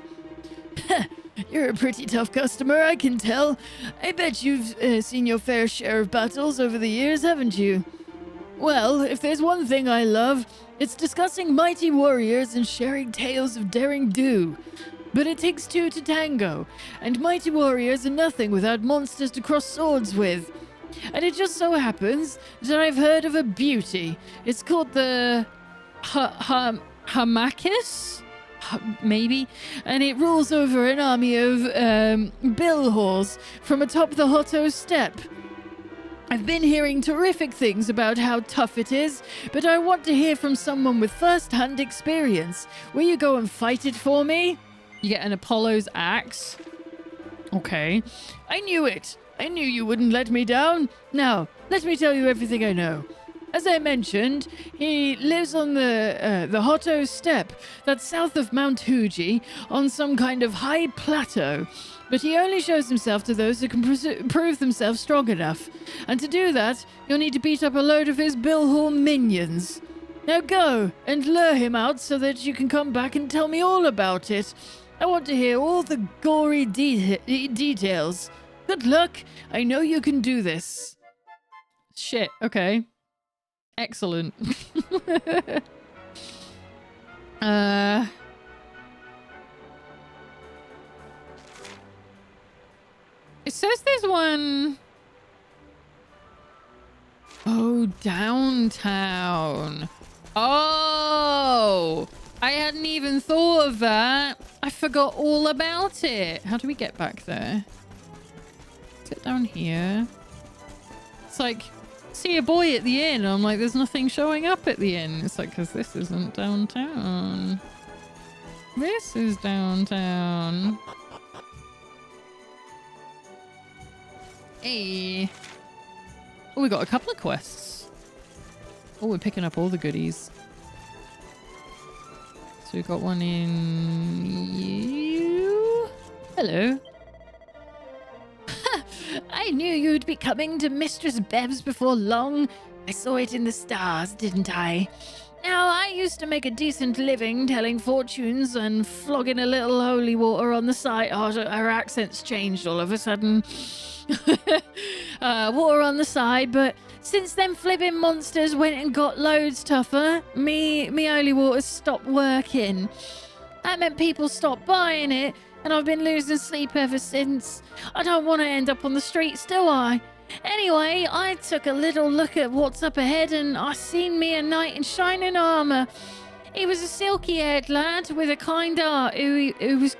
You're a pretty tough customer, I can tell. I bet you've seen your fair share of battles over the years, haven't you? Well, if there's one thing I love, it's discussing mighty warriors and sharing tales of daring do. But it takes two to tango, and mighty warriors are nothing without monsters to cross swords with. And it just so happens that I've heard of a beauty. It's called the Hamakis? Maybe, and it rules over an army of Billhors from atop the Hotto Steppe. I've been hearing terrific things about how tough it is, but I want to hear from someone with first-hand experience. Will you go and fight it for me? You get an Apollo's axe. Okay. I knew it. I knew you wouldn't let me down. Now, let me tell you everything I know. As I mentioned, he lives on the Hotto Steppe, that's south of Mount Huji, on some kind of high plateau. But he only shows himself to those who can prove themselves strong enough. And to do that, you'll need to beat up a load of his Billhor minions. Now go and lure him out so that you can come back and tell me all about it. I want to hear all the gory details. Good luck. I know you can do this. Shit, okay. Excellent. It says there's one... Oh, downtown. Oh! I hadn't even thought of that. I forgot all about it. How do we get back there? Is it down here? It's like... See a boy at the inn. I'm like, there's nothing showing up at the inn. It's like, because this isn't downtown. This is downtown. Hey. Oh, we got a couple of quests. Oh, we're picking up all the goodies. So we've got one in you. Hello. I knew you'd be coming to Mistress Bev's before long. I saw it in the stars, didn't I? Now, I used to make a decent living telling fortunes and flogging a little holy water on the side. Oh, her accent's changed all of a sudden. Water on the side, but since them flipping monsters went and got loads tougher, me holy water's stopped working. That meant people stopped buying it, and I've been losing sleep ever since. I don't want to end up on the streets, do I? Anyway, I took a little look at what's up ahead, and I seen me a knight in shining armour. He was a silky-haired lad with a kind heart who was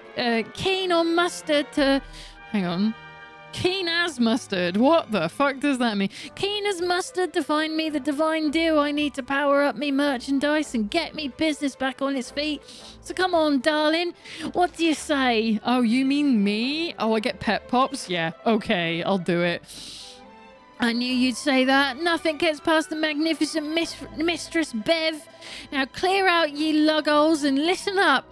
keen on mustard to... Hang on. Keen as mustard. What the fuck does that mean? Keen as mustard to find me the divine dew I need to power up me merchandise and get me business back on its feet. So come on, darling. What do you say? Oh, you mean me? Oh, I get pet pops? Yeah. Okay, I'll do it. I knew you'd say that. Nothing gets past the magnificent Mistress Bev. Now clear out ye lugholes and listen up.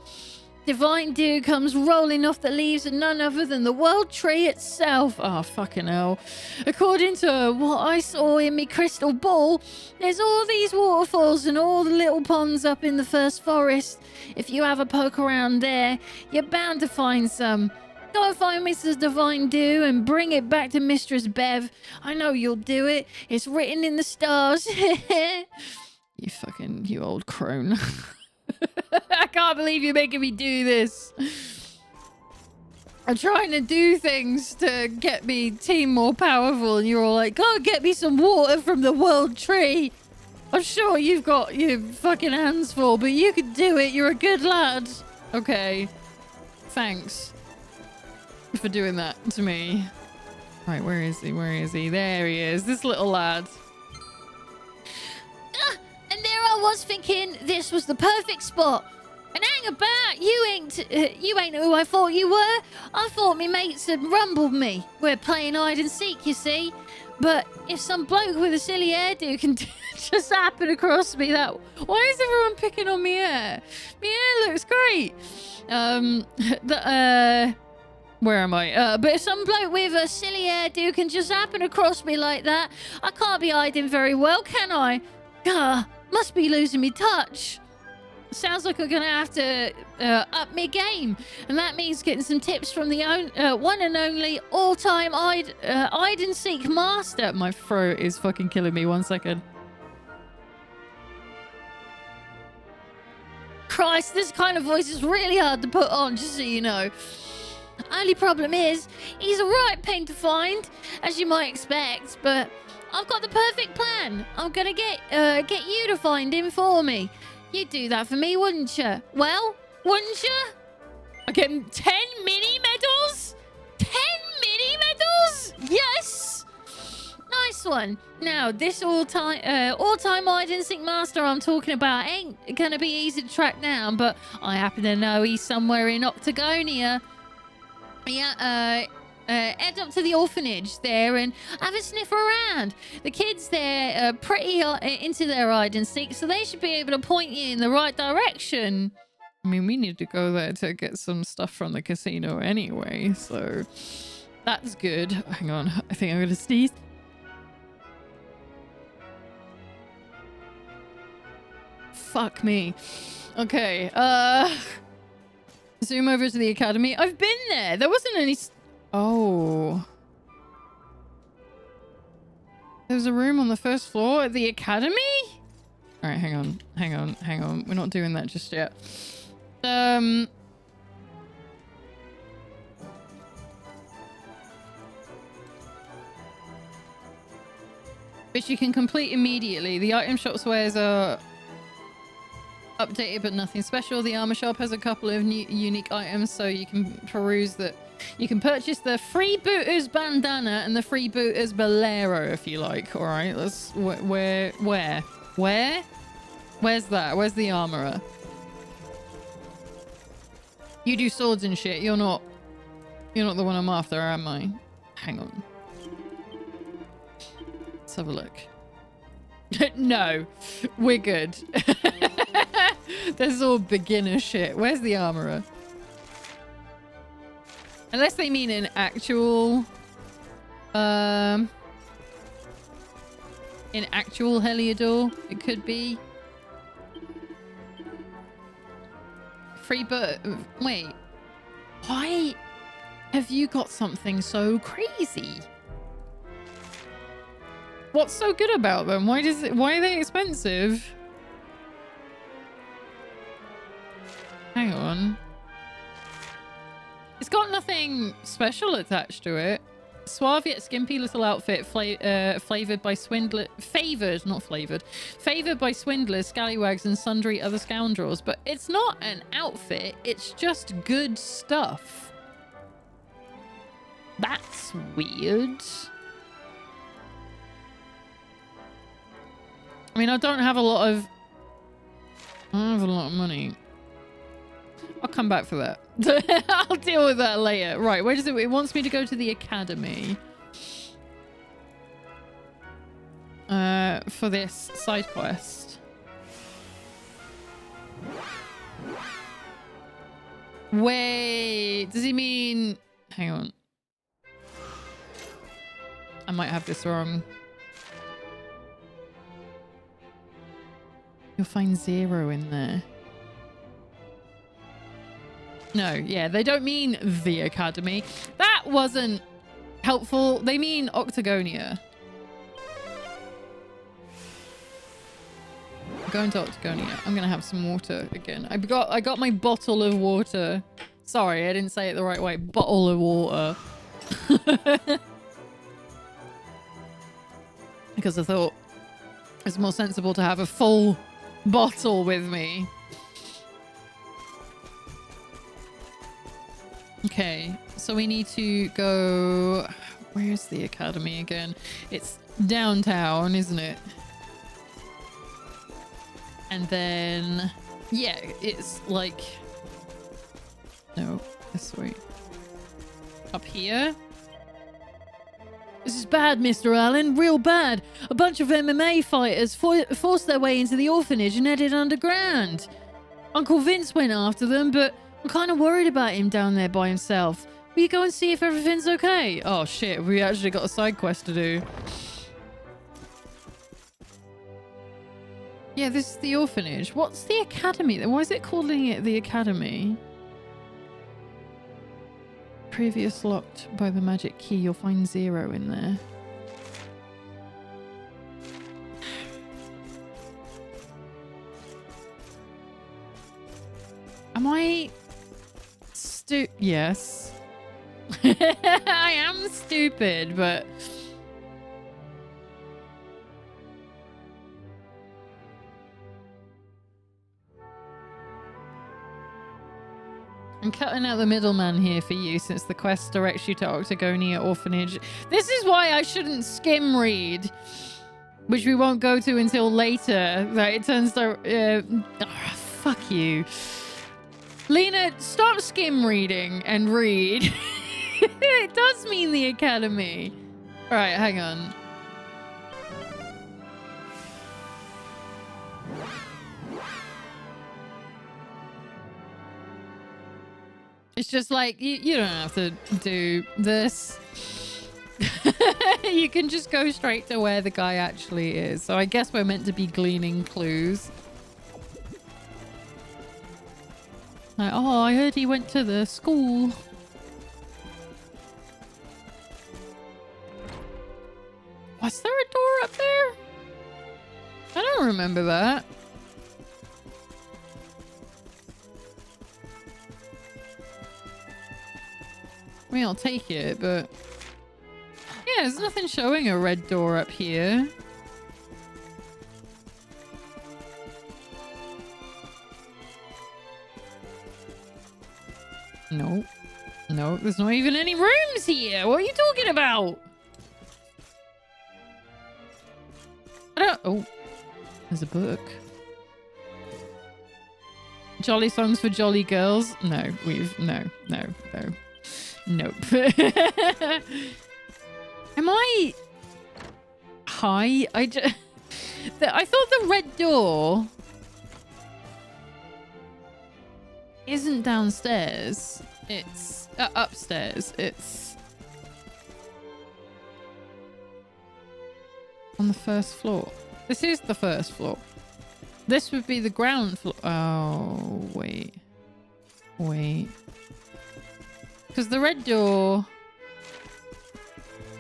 Divine Dew comes rolling off the leaves and none other than the World Tree itself. Oh, fucking hell. According to what I saw in me crystal ball, there's all these waterfalls and all the little ponds up in the first forest. If you have a poke around there, you're bound to find some. Go and find Mrs. Divine Dew and bring it back to Mistress Bev. I know you'll do it. It's written in the stars. You old crone. I can't believe you're making me do this. I'm trying to do things to get me team more powerful, and you're all like, go get me some water from the World Tree. I'm sure you've got your fucking hands full, but you can do it. You're a good lad. Okay. Thanks for doing that to me. Right, where is he? Where is he? There he is. This little lad. And there I was thinking this was the perfect spot. And hang about, you ain't who I thought you were. I thought me mates had rumbled me. We're playing hide and seek, you see. But if some bloke with a silly hairdo can just happen across me, that... Why is everyone picking on me hair? My hair looks great. Where am I? But if some bloke with a silly hairdo can just happen across me like that, I can't be hiding very well, can I? Must be losing me touch. Sounds like I'm gonna have to up me game, and that means getting some tips from the one and only all-time hide and seek master. My throat is fucking killing me. 1 second. Christ, this kind of voice is really hard to put on, just so you know. Only problem is, he's a right pain to find, as you might expect, but I've got the perfect plan. I'm gonna get you to find him for me. You'd do that for me, wouldn't you? Well, wouldn't you? I get 10 mini medals? 10 mini medals? Yes! Nice one. Now, this all-time hide and seek master I'm talking about ain't gonna be easy to track down, but I happen to know he's somewhere in Octagonia. Yeah, head up to the orphanage there and have a sniff around. The kids there are pretty into their hide and seek, so they should be able to point you in the right direction. I mean, we need to go there to get some stuff from the casino anyway, so that's good. Hang on, I think I'm gonna sneeze. Fuck me. Okay, zoom over to the academy. I've been there. There wasn't any... Oh. There's a room on the first floor at the academy? All right, hang on. We're not doing that just yet. Which you can complete immediately. The item shop's wares are updated, but nothing special. The armor shop has a couple of new unique items, so you can peruse that. You can purchase the Freebooter's bandana and the Freebooter's bolero if you like. All right, let's. Where? Where's that? Where's the armorer? You do swords and shit. You're not the one I'm after, am I? Hang on. Let's have a look. No, we're good. This is all beginner shit. Where's the armorer? Unless they mean an actual... in actual Heliodor, it could be. Wait. Why have you got something so crazy? What's so good about them? Why are they expensive? Hang on. It's got nothing special attached to it. Suave yet skimpy little outfit favored by swindlers, favored by swindlers, scallywags, and sundry other scoundrels. But it's not an outfit. It's just good stuff. That's weird. I mean, I don't have a lot of money. I'll come back for that. I'll deal with that later. Right, where does it... It wants me to go to the academy. For this side quest. Wait, does he mean... Hang on. I might have this wrong. You'll find 0 in there. No, yeah, they don't mean the Academy. That wasn't helpful. They mean Octagonia. Going to Octagonia. I'm gonna have some water again. I got my bottle of water. Sorry, I didn't say it the right way. Bottle of water. Because I thought it's more sensible to have a full bottle with me. Okay, so we need to go... Where's the academy again? It's downtown, isn't it? And then... Yeah, it's like... No, this way. Up here? This is bad, Mr. Allen. Real bad. A bunch of MMA fighters forced their way into the orphanage and headed underground. Uncle Vince went after them, but I'm kind of worried about him down there by himself. Will you go and see if everything's okay? Oh, shit. We actually got a side quest to do. Yeah, this is the orphanage. What's the academy then? Why is it calling it the academy? Previous locked by the magic key. You'll find 0 in there. Am I yes. I am stupid, but I'm cutting out the middleman here for you since the quest directs you to Octagonia Orphanage. This is why I shouldn't skim read, which we won't go to until later. That it turns to... fuck you. Lena, stop skim reading and read. It does mean the academy. All right, hang on. It's just like, you don't have to do this. You can just go straight to where the guy actually is. So I guess we're meant to be gleaning clues. Like, oh, I heard he went to the school. Was there a door up there? I don't remember that. I mean, I'll take it, but... Yeah, there's nothing showing a red door up here. No. No, there's not even any rooms here. What are you talking about? I don't... Oh. There's a book. Jolly songs for jolly girls? No, No. Nope. Am I high? I thought the red door isn't downstairs. It's upstairs. It's on the first floor. This is the first floor. This would be the ground floor. Oh, wait. Wait. Because the red door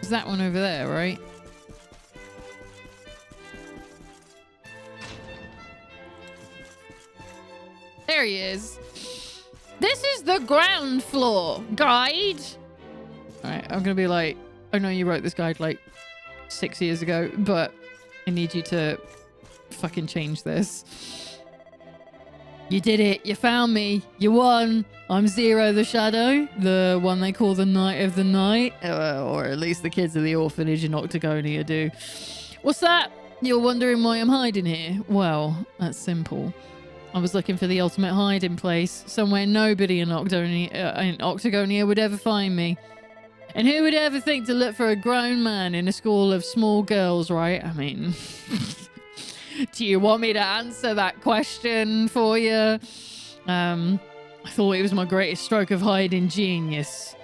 is that one over there, right? There he is. This is the ground floor guide. All right, I'm going to be like, I know you wrote this guide like 6 years ago, but I need you to fucking change this. You did it. You found me. You won. I'm Zero the Shadow, the one they call the Knight of the Night. Or at least the kids of the orphanage in Octagonia do. What's that? You're wondering why I'm hiding here? Well, that's simple. I was looking for the ultimate hiding place, somewhere nobody in Octagonia would ever find me. And who would ever think to look for a grown man in a school of small girls, right? I mean... Do you want me to answer that question for you? I thought it was my greatest stroke of hiding genius.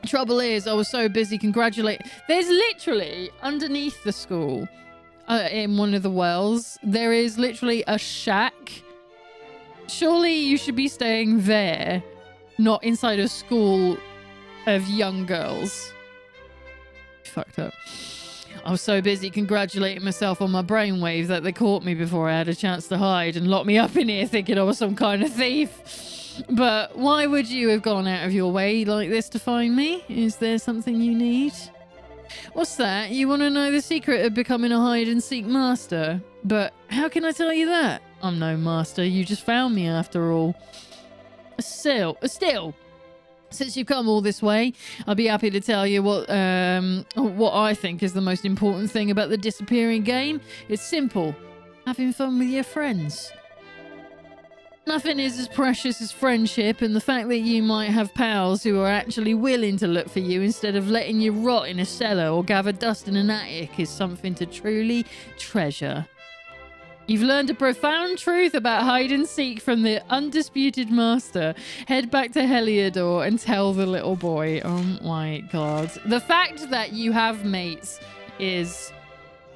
Trouble is, I was so busy congratulating. There's literally underneath the school, in one of the wells, there is literally a shack. Surely you should be staying there, not inside a school of young girls. Fucked up. I was so busy congratulating myself on my brainwave that they caught me before I had a chance to hide and locked me up in here thinking I was some kind of thief. But why would you have gone out of your way like this to find me? Is there something you need? What's that? You want to know the secret of becoming a hide-and-seek master? But how can I tell you that? I'm no master. You just found me after all. Still, since you've come all this way, I'll be happy to tell you what I think is the most important thing about the disappearing game. It's simple. Having fun with your friends. Nothing is as precious as friendship, and the fact that you might have pals who are actually willing to look for you instead of letting you rot in a cellar or gather dust in an attic is something to truly treasure. You've learned a profound truth about hide and seek from the undisputed master. Head back to Heliodor and tell the little boy. Oh my god. The fact that you have mates is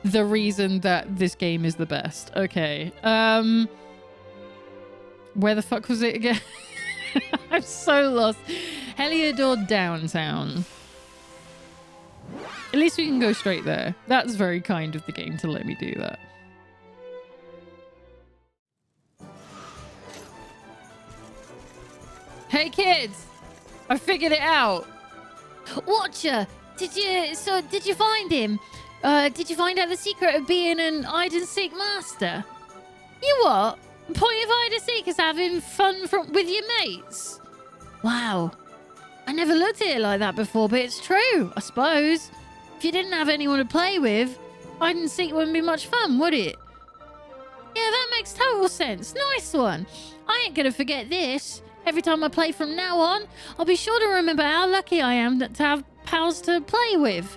the reason that this game is the best. Okay. Where the fuck was it again? I'm so lost. Heliodor downtown. At least we can go straight there. That's very kind of the game to let me do that. Hey kids! I figured it out. Watcher, did you find him? Did you find out the secret of being an hide-and-seek master? You what? The point of hide-and-seek is having fun with your mates. Wow. I never looked at it like that before, but it's true, I suppose. If you didn't have anyone to play with, hide-and-seek wouldn't be much fun, would it? Yeah, that makes total sense. Nice one. I ain't gonna forget this. Every time I play from now on, I'll be sure to remember how lucky I am to have pals to play with.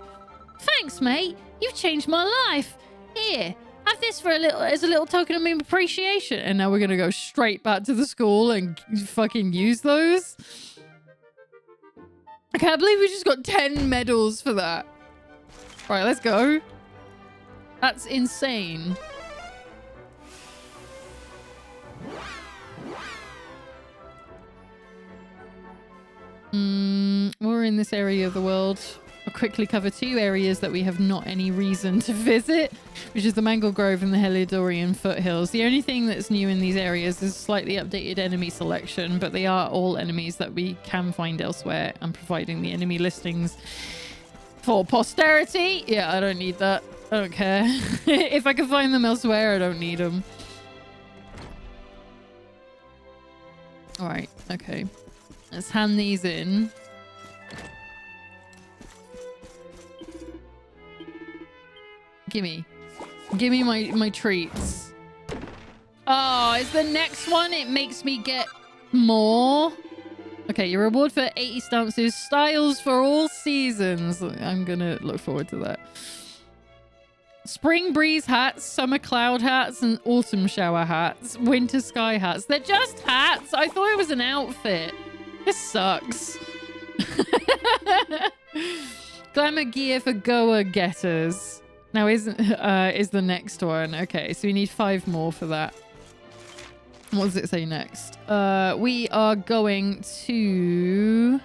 Thanks, mate. You've changed my life. Here, have this for as a little token of my appreciation. And now we're gonna go straight back to the school and fucking use those. I can't believe we just got 10 medals for that. Right, let's go. That's insane. We're in this area of the world. I'll quickly cover 2 areas that we have not any reason to visit, which is the Mangle Grove and the Heliodorian foothills. The only thing that's new in these areas is slightly updated enemy selection, but they are all enemies that we can find elsewhere. I'm providing the enemy listings for posterity. Yeah, I don't need that. I don't care. If I can find them elsewhere, I don't need them. All right, okay. Let's hand these in. Gimme my treats. Oh, is the next one? It makes me get more. Okay, your reward for 80 stamps is styles for all seasons. I'm gonna look forward to that. Spring breeze hats, summer cloud hats, and autumn shower hats, winter sky hats. They're just hats. I thought it was an outfit. This sucks. Glamour gear for Goa getters. Now is the next one. Okay, so we need 5 more for that. What does it say next? We are going to...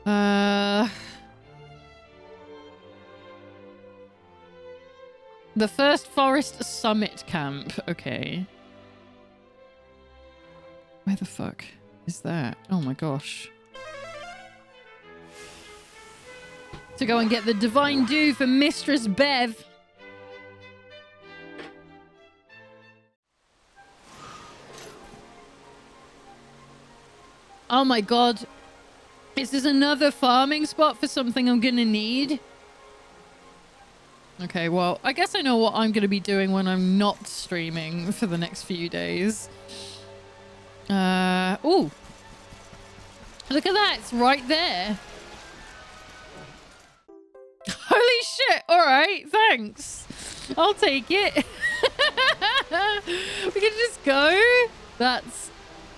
the First Forest Summit Camp. Okay. Where the fuck is that? Oh my gosh. To go and get the Divine Dew for Mistress Bev. Oh my god. Is this another farming spot for something I'm gonna need? Okay, well, I guess I know what I'm gonna be doing when I'm not streaming for the next few days. Ooh. Look at that, it's right there. Holy shit! Alright, thanks. I'll take it. We can just go. That's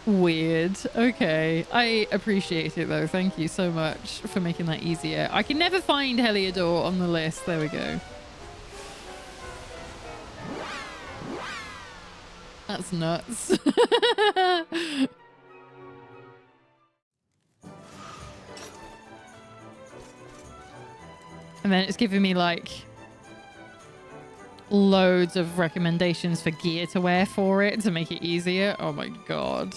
weird. Okay. I appreciate it though. Thank you so much for making that easier. I can never find Heliodor on the list. There we go. That's nuts. And then it's giving me like loads of recommendations for gear to wear for it to make it easier. Oh my god.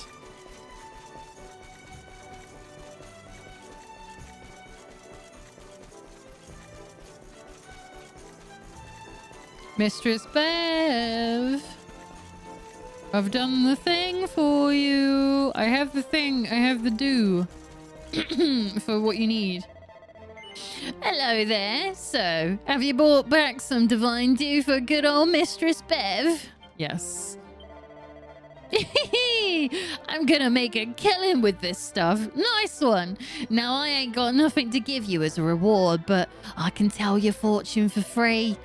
Mistress Bev, I've done the thing for you. I have the thing. I have the do for what you need. Hello there. So, have you brought back some divine dew for good old Mistress Bev? Yes. I'm gonna make a killing with this stuff. Nice one. Now, I ain't got nothing to give you as a reward, but I can tell your fortune for free.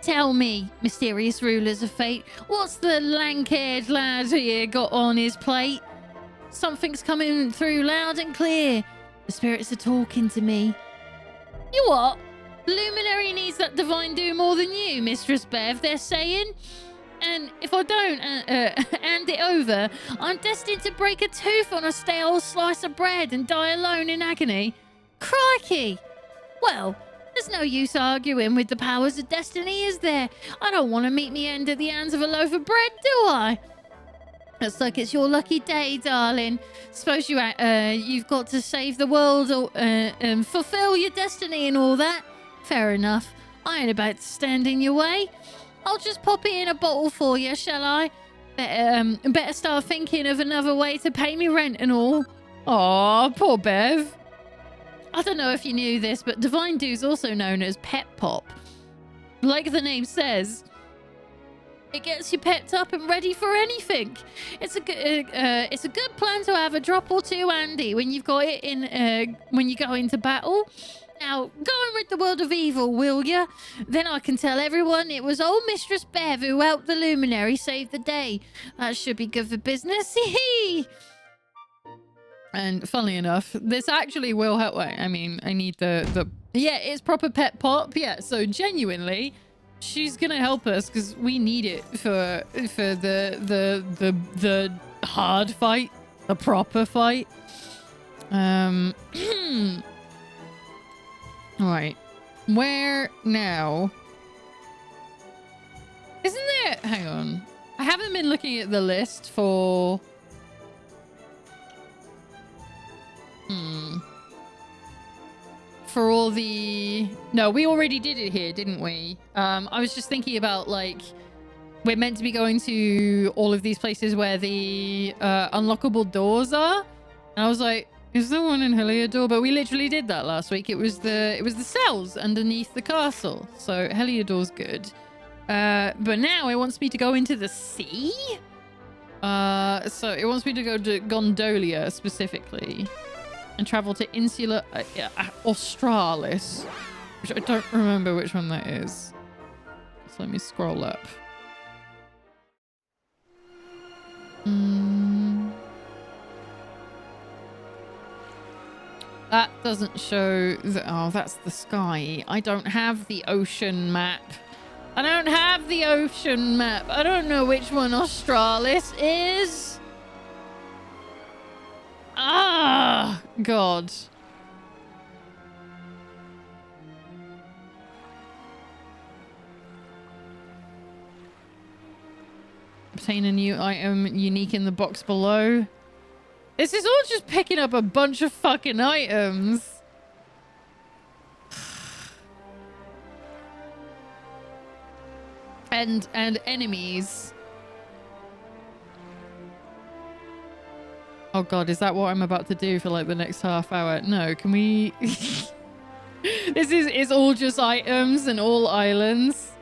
Tell me, mysterious rulers of fate, what's the lank-haired lad here got on his plate? Something's coming through loud and clear. The spirits are talking to me. You what? Luminary needs that divine dew more than you, Mistress Bev, they're saying. And if I don't hand it over, I'm destined to break a tooth on a stale slice of bread and die alone in agony. Crikey! Well, there's no use arguing with the powers of destiny, is there? I don't want to meet me end at the hands of a loaf of bread, do I? Looks like it's your lucky day, darling. Suppose you've got to save the world or fulfill your destiny and all that. Fair enough. I ain't about to stand in your way. I'll just pop it in a bottle for you, shall I? Better start thinking of another way to pay me rent and all. Aw, poor Bev. I don't know if you knew this, but Divine Dew's also known as Pep Pop. Like the name says, it gets you pepped up and ready for anything. It's a good plan to have a drop or two handy when you've got it in when you go into battle. Now, go and rid the world of evil, will ya? Then I can tell everyone it was old Mistress Bev who helped the Luminary save the day. That should be good for business. Hee. And funnily enough, this actually will help. I mean, I need the yeah, it's proper pet pop. Yeah, so genuinely, she's gonna help us because we need it for the hard fight, the proper fight. All right, where now? Isn't there? Hang on, I haven't been looking at the list for. For all the... No, we already did it here, didn't we? I was just thinking about, like, we're meant to be going to all of these places where the unlockable doors are. And I was like, is there one in Heliodor? But we literally did that last week. It was the cells underneath the castle. So Heliodor's good. But now it wants me to go into the sea? So it wants me to go to Gondolia specifically. And travel to Insula Australis, which I don't remember which one that is. So let me scroll up. That doesn't show the... Oh, that's the sky. I don't have the ocean map. I don't have the ocean map. I don't know which one Australis is. Ah, God. Obtain a new item unique in the box below. This is all just picking up a bunch of fucking items. And enemies. Oh god, is that what I'm about to do for like the next half hour? No, can we... This is all just items and all islands.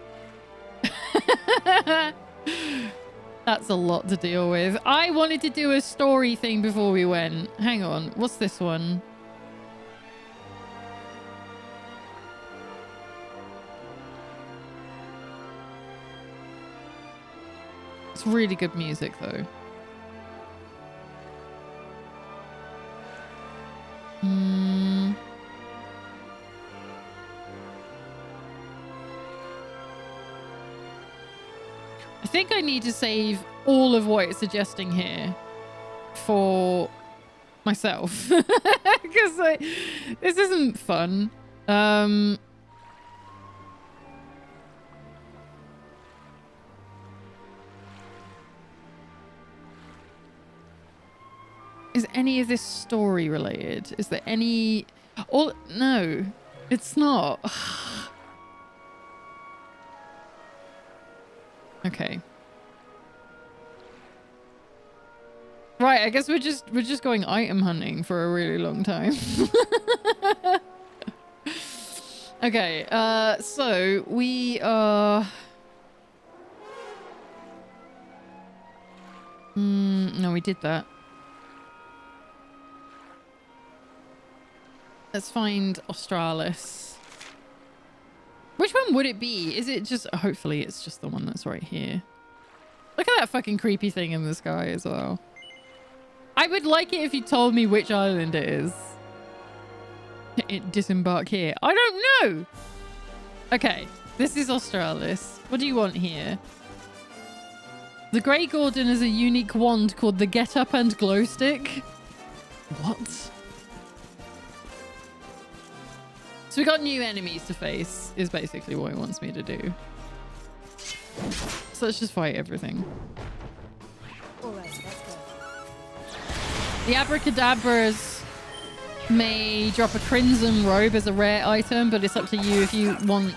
That's a lot to deal with. I wanted to do a story thing before we went. Hang on, what's this one? It's really good music though. Hmm. I think I need to save all of what it's suggesting here for myself because this isn't fun. Is any of this story related? Is there any... All... No, it's not. Okay. Right, I guess we're just going item hunting for a really long time. Okay, so we are... no, we did that. Let's find Australis. Which one would it be? Is it just... Hopefully it's just the one that's right here. Look at that fucking creepy thing in the sky as well. I would like it if you told me which island it is. Disembark here. I don't know! Okay, this is Australis. What do you want here? The Grey Gordon is a unique wand called the Get Up and Glow Stick. What? So we got new enemies to face, is basically what it wants me to do. So let's just fight everything. All right, let's go. The abracadabras may drop a crimson robe as a rare item, but it's up to you if you want...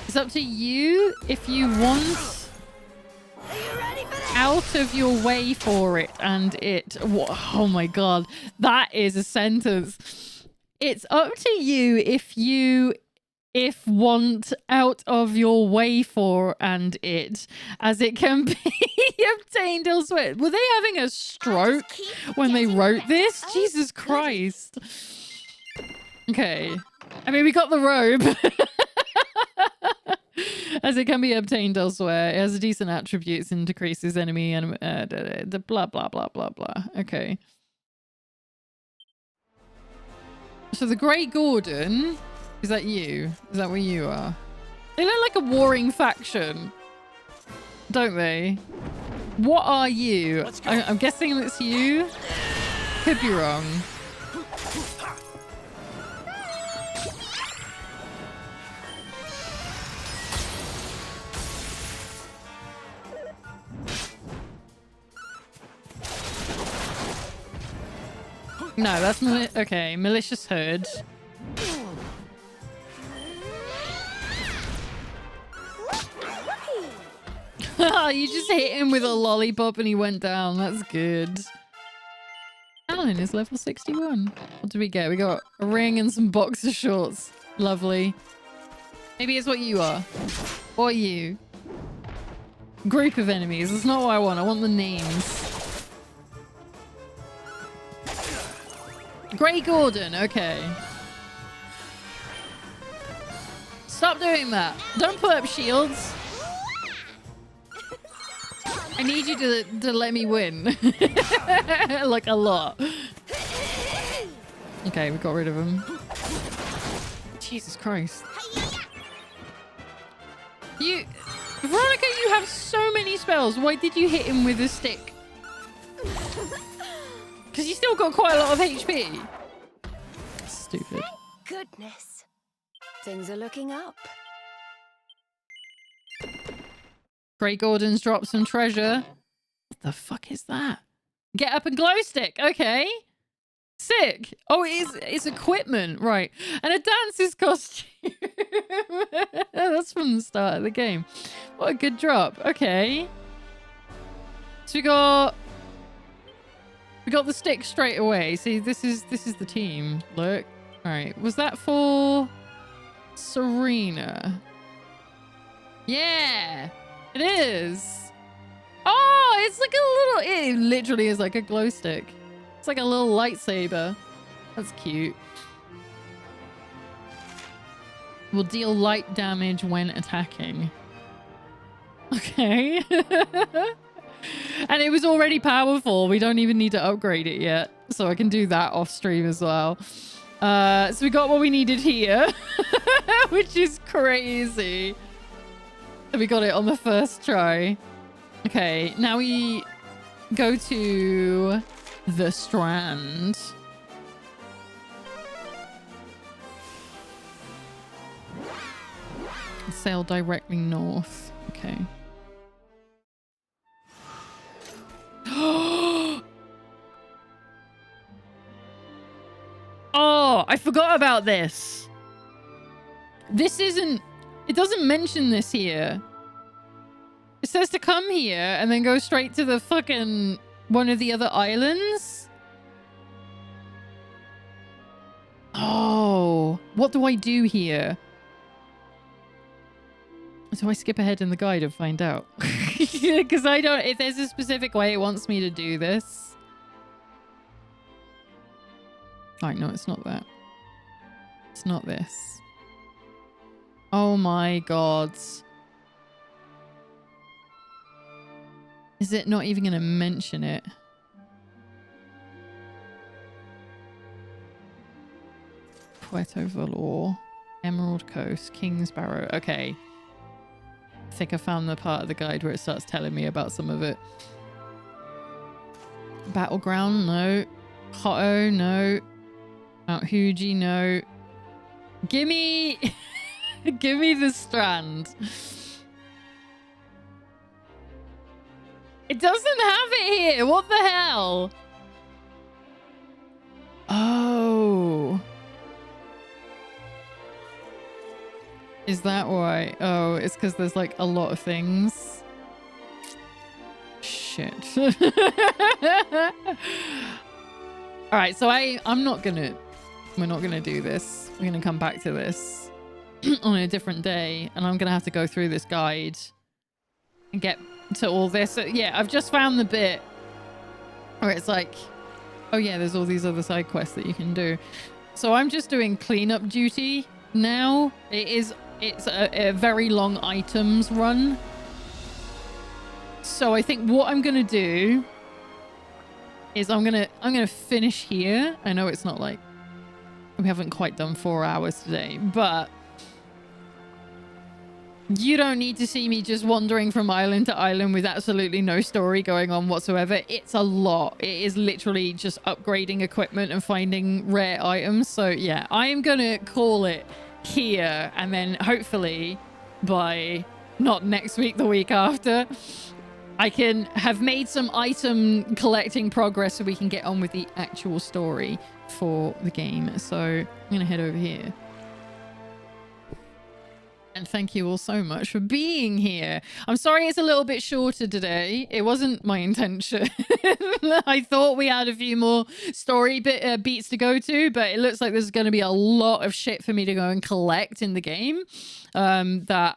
it's up to you if you want... out of your way for it and it... Oh my god, that is a sentence. It's up to you if want out of your way for and it, as it can be obtained elsewhere. Were they having a stroke when they wrote this? Jesus Christ. Okay. I mean, we got the robe. As it can be obtained elsewhere. It has decent attributes and decreases enemy and blah, blah, blah, blah, blah. Okay. So the Grey Gordon... Is that you? Is that where you are? They look like a warring faction, don't they? What are you? I'm guessing it's you. Could be wrong. No, that's okay. Malicious herd. You just hit him with a lollipop and he went down. That's good. Alan is level 61. What did we get? We got a ring and some boxer shorts. Lovely. Maybe it's what you are. Or you. Group of enemies. That's not what I want. I want the names. Grey Gordon. Okay. Stop doing that. Don't put up shields. I need you to let me win. Like a lot. Okay, we got rid of him. Jesus Christ. Veronica, you have so many spells. Why did you hit him with a stick? Because you still got quite a lot of HP. Stupid. Goodness. Things are looking up. Grey Gordon's dropped some treasure. What the fuck is that? Get up and glow stick. Okay. Sick. Oh, it's equipment. Right. And a dancer's costume. That's from the start of the game. What a good drop. Okay. So we got the stick straight away. See, this is the team. Look. All right. Was that for Serena? Yeah. It is. Oh, it's like a little... It literally is like a glow stick. It's like a little lightsaber. That's cute. Will deal light damage when attacking. Okay. And it was already powerful. We don't even need to upgrade it yet. So I can do that off stream as well. So we got what we needed here, which is crazy. We got it on the first try. Okay, now we go to the Strand. Sail directly north. Okay. Oh, I forgot about this. This isn't... It doesn't mention this here. It says to come here and then go straight to the fucking... one of the other islands? Oh, what do I do here? Do I skip ahead in the guide and find out? Because I don't... If there's a specific way it wants me to do this... Alright, no, it's not that. It's not this. Oh my god. Is it not even going to mention it? Puerto Valor, Emerald Coast, Kingsbarrow. Okay. I think I found the part of the guide where it starts telling me about some of it. Battleground, no. Hotto, no. Mount Fuji, no. Gimme... Gimme the Strand. It doesn't have it here. What the hell? Oh. Is that why? Oh, it's because there's like a lot of things. Shit. All right, so I'm not gonna... We're not gonna do this. We're gonna come back to this on a different day, and I'm gonna have to go through this guide and get to all this. So, yeah, I've just found the bit where it's like, oh yeah, there's all these other side quests that you can do. So I'm just doing cleanup duty now. It's a very long items run. So I think what I'm gonna do is I'm gonna finish here. I know it's not like we haven't quite done 4 hours today, but you don't need to see me just wandering from island to island with absolutely no story going on whatsoever. It's a lot. It is literally just upgrading equipment and finding rare items. So yeah, I am gonna call it here, and then hopefully by not next week, the week after, I can have made some item collecting progress so we can get on with the actual story for the game. So I'm gonna head over here. And thank you all so much for being here. I'm sorry it's a little bit shorter today. It wasn't my intention. I thought we had a few more story beats to go to, but it looks like there's going to be a lot of shit for me to go and collect in the game that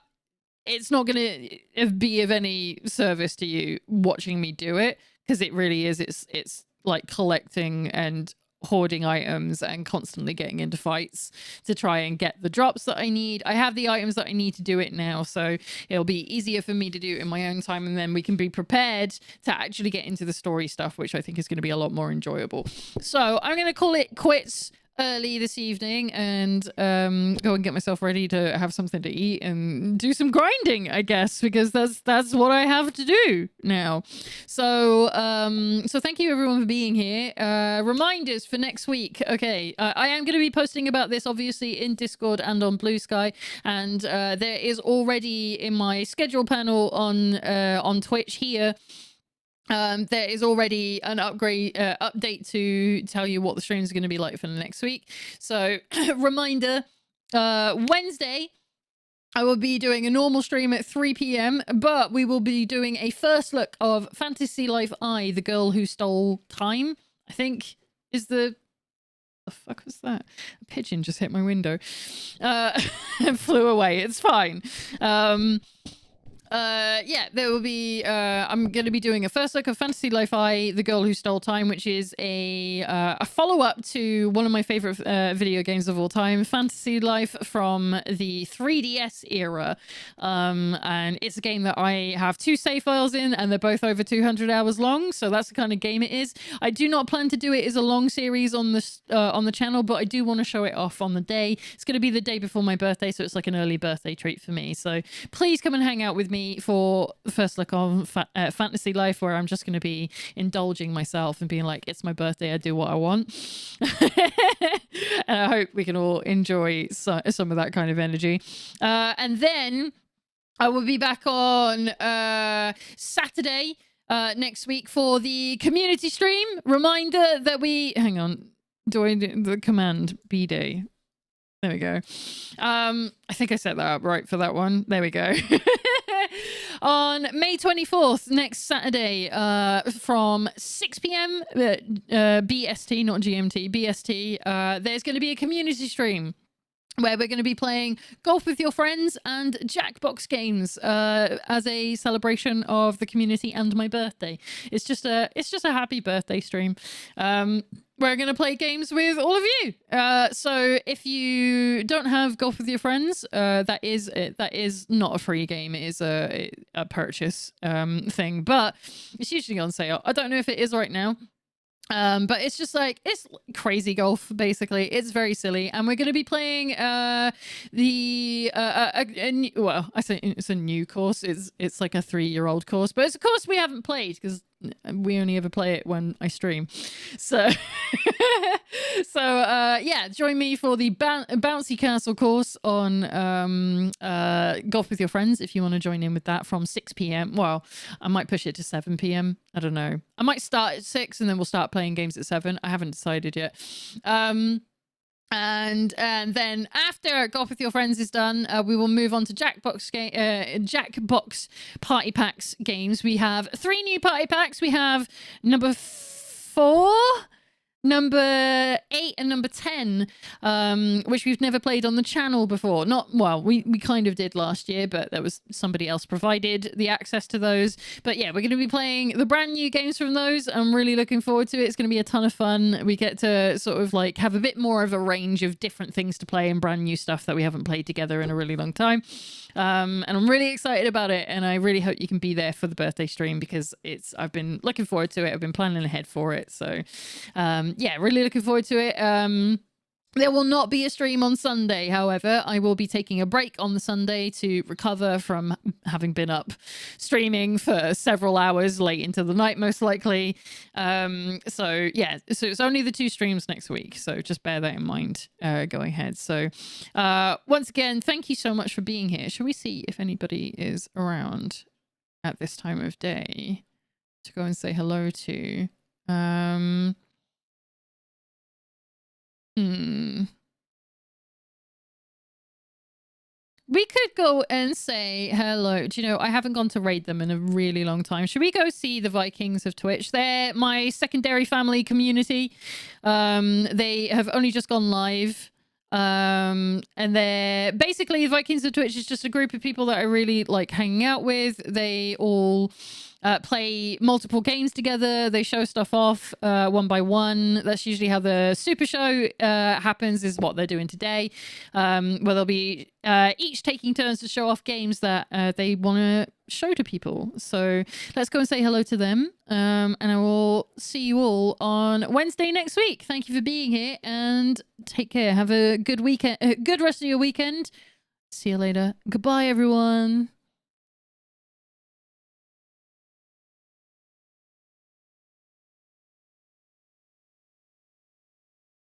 it's not going to be of any service to you watching me do it, because it really is. It's like collecting and hoarding items and constantly getting into fights to try and get the drops that I need. I have the items that I need to do it now, so it'll be easier for me to do it in my own time, and then we can be prepared to actually get into the story stuff, which I think is going to be a lot more enjoyable. So I'm going to call it quits early this evening and go and get myself ready to have something to eat and do some grinding, I guess, because that's what I have to do now. So so thank you everyone for being here. Reminders for next week. Okay, I am going to be posting about this obviously in Discord and on Blue Sky, and there is already in my schedule panel on Twitch here. There is already an update to tell you what the stream is going to be like for the next week. So reminder, Wednesday, I will be doing a normal stream at 3 p.m, but we will be doing a first look of Fantasy Life I, The Girl Who Stole Time, I think is the fuck was that? A pigeon just hit my window and flew away. It's fine. yeah, there will be. I'm going to be doing a first look of Fantasy Life-I: The Girl Who Stole Time, which is a follow-up to one of my favorite video games of all time, Fantasy Life from the 3DS era. And it's a game that I have 2 save files in, and they're both over 200 hours long. So that's the kind of game it is. I do not plan to do it as a long series on the channel, but I do want to show it off on the day. It's going to be the day before my birthday, so it's like an early birthday treat for me. So please come and hang out with me for the first look on Fantasy Life, where I'm just going to be indulging myself and being like, it's my birthday, I do what I want. And I hope we can all enjoy some of that kind of energy. And then I will be back on Saturday next week for the community stream. Reminder that hang on, do I do the command B-Day? There we go. I think I set that up right for that one. There we go. On May 24th, next Saturday, from 6 p.m. BST, not GMT, BST, there's going to be a community stream where we're going to be playing Golf with Your Friends and Jackbox games as a celebration of the community and my birthday. It's just a happy birthday stream. We're going to play games with all of you. So if you don't have Golf with Your Friends, that is not a free game. It is a purchase thing, but it's usually on sale. I don't know if it is right now. But it's just like, it's crazy golf, basically. It's very silly. And we're going to be playing well, I say it's a new course. It's like a 3-year-old course, but it's a course we haven't played because we only ever play it when I stream. So, yeah, join me for the Bouncy Castle course on Golf with Your Friends if you want to join in with that from 6 p.m. Well, I might push it to 7 p.m. I don't know. I might start at 6 and then we'll start playing games at 7. I haven't decided yet. And then after Golf with Your Friends is done, we will move on to Jackbox Party Packs games. We have 3 new party packs. We have number 4, number 8, and number 10, which we've never played on the channel before. We kind of did last year, but there was somebody else provided the access to those. But yeah, we're going to be playing the brand new games from those. I'm really looking forward to it. It's going to be a ton of fun. We get to sort of like have a bit more of a range of different things to play and brand new stuff that we haven't played together in a really long time. And I'm really excited about it, and I really hope you can be there for the birthday stream because I've been looking forward to it. I've been planning ahead for it. So yeah, really looking forward to it. There will not be a stream on Sunday, however. I will be taking a break on the Sunday to recover from having been up streaming for several hours late into the night, most likely. So yeah, so it's only the 2 streams next week. So just bear that in mind going ahead. So once again, thank you so much for being here. Shall we see if anybody is around at this time of day to go and say hello to? We could go and say hello. Do you know, I haven't gone to raid them in a really long time. Should we go see the Vikings of Twitch? They're my secondary family community. They have only just gone live. And they're basically Vikings of Twitch is just a group of people that I really like hanging out with. They all play multiple games together. They show stuff off one by one. That's usually how the super show happens, is what they're doing today, where they'll be each taking turns to show off games that they want to show to people. So let's go and say hello to them, and I will see you all on Wednesday next week. Thank you for being here, and take care. Have a good weekend, good rest of your weekend. See you later. Goodbye, everyone.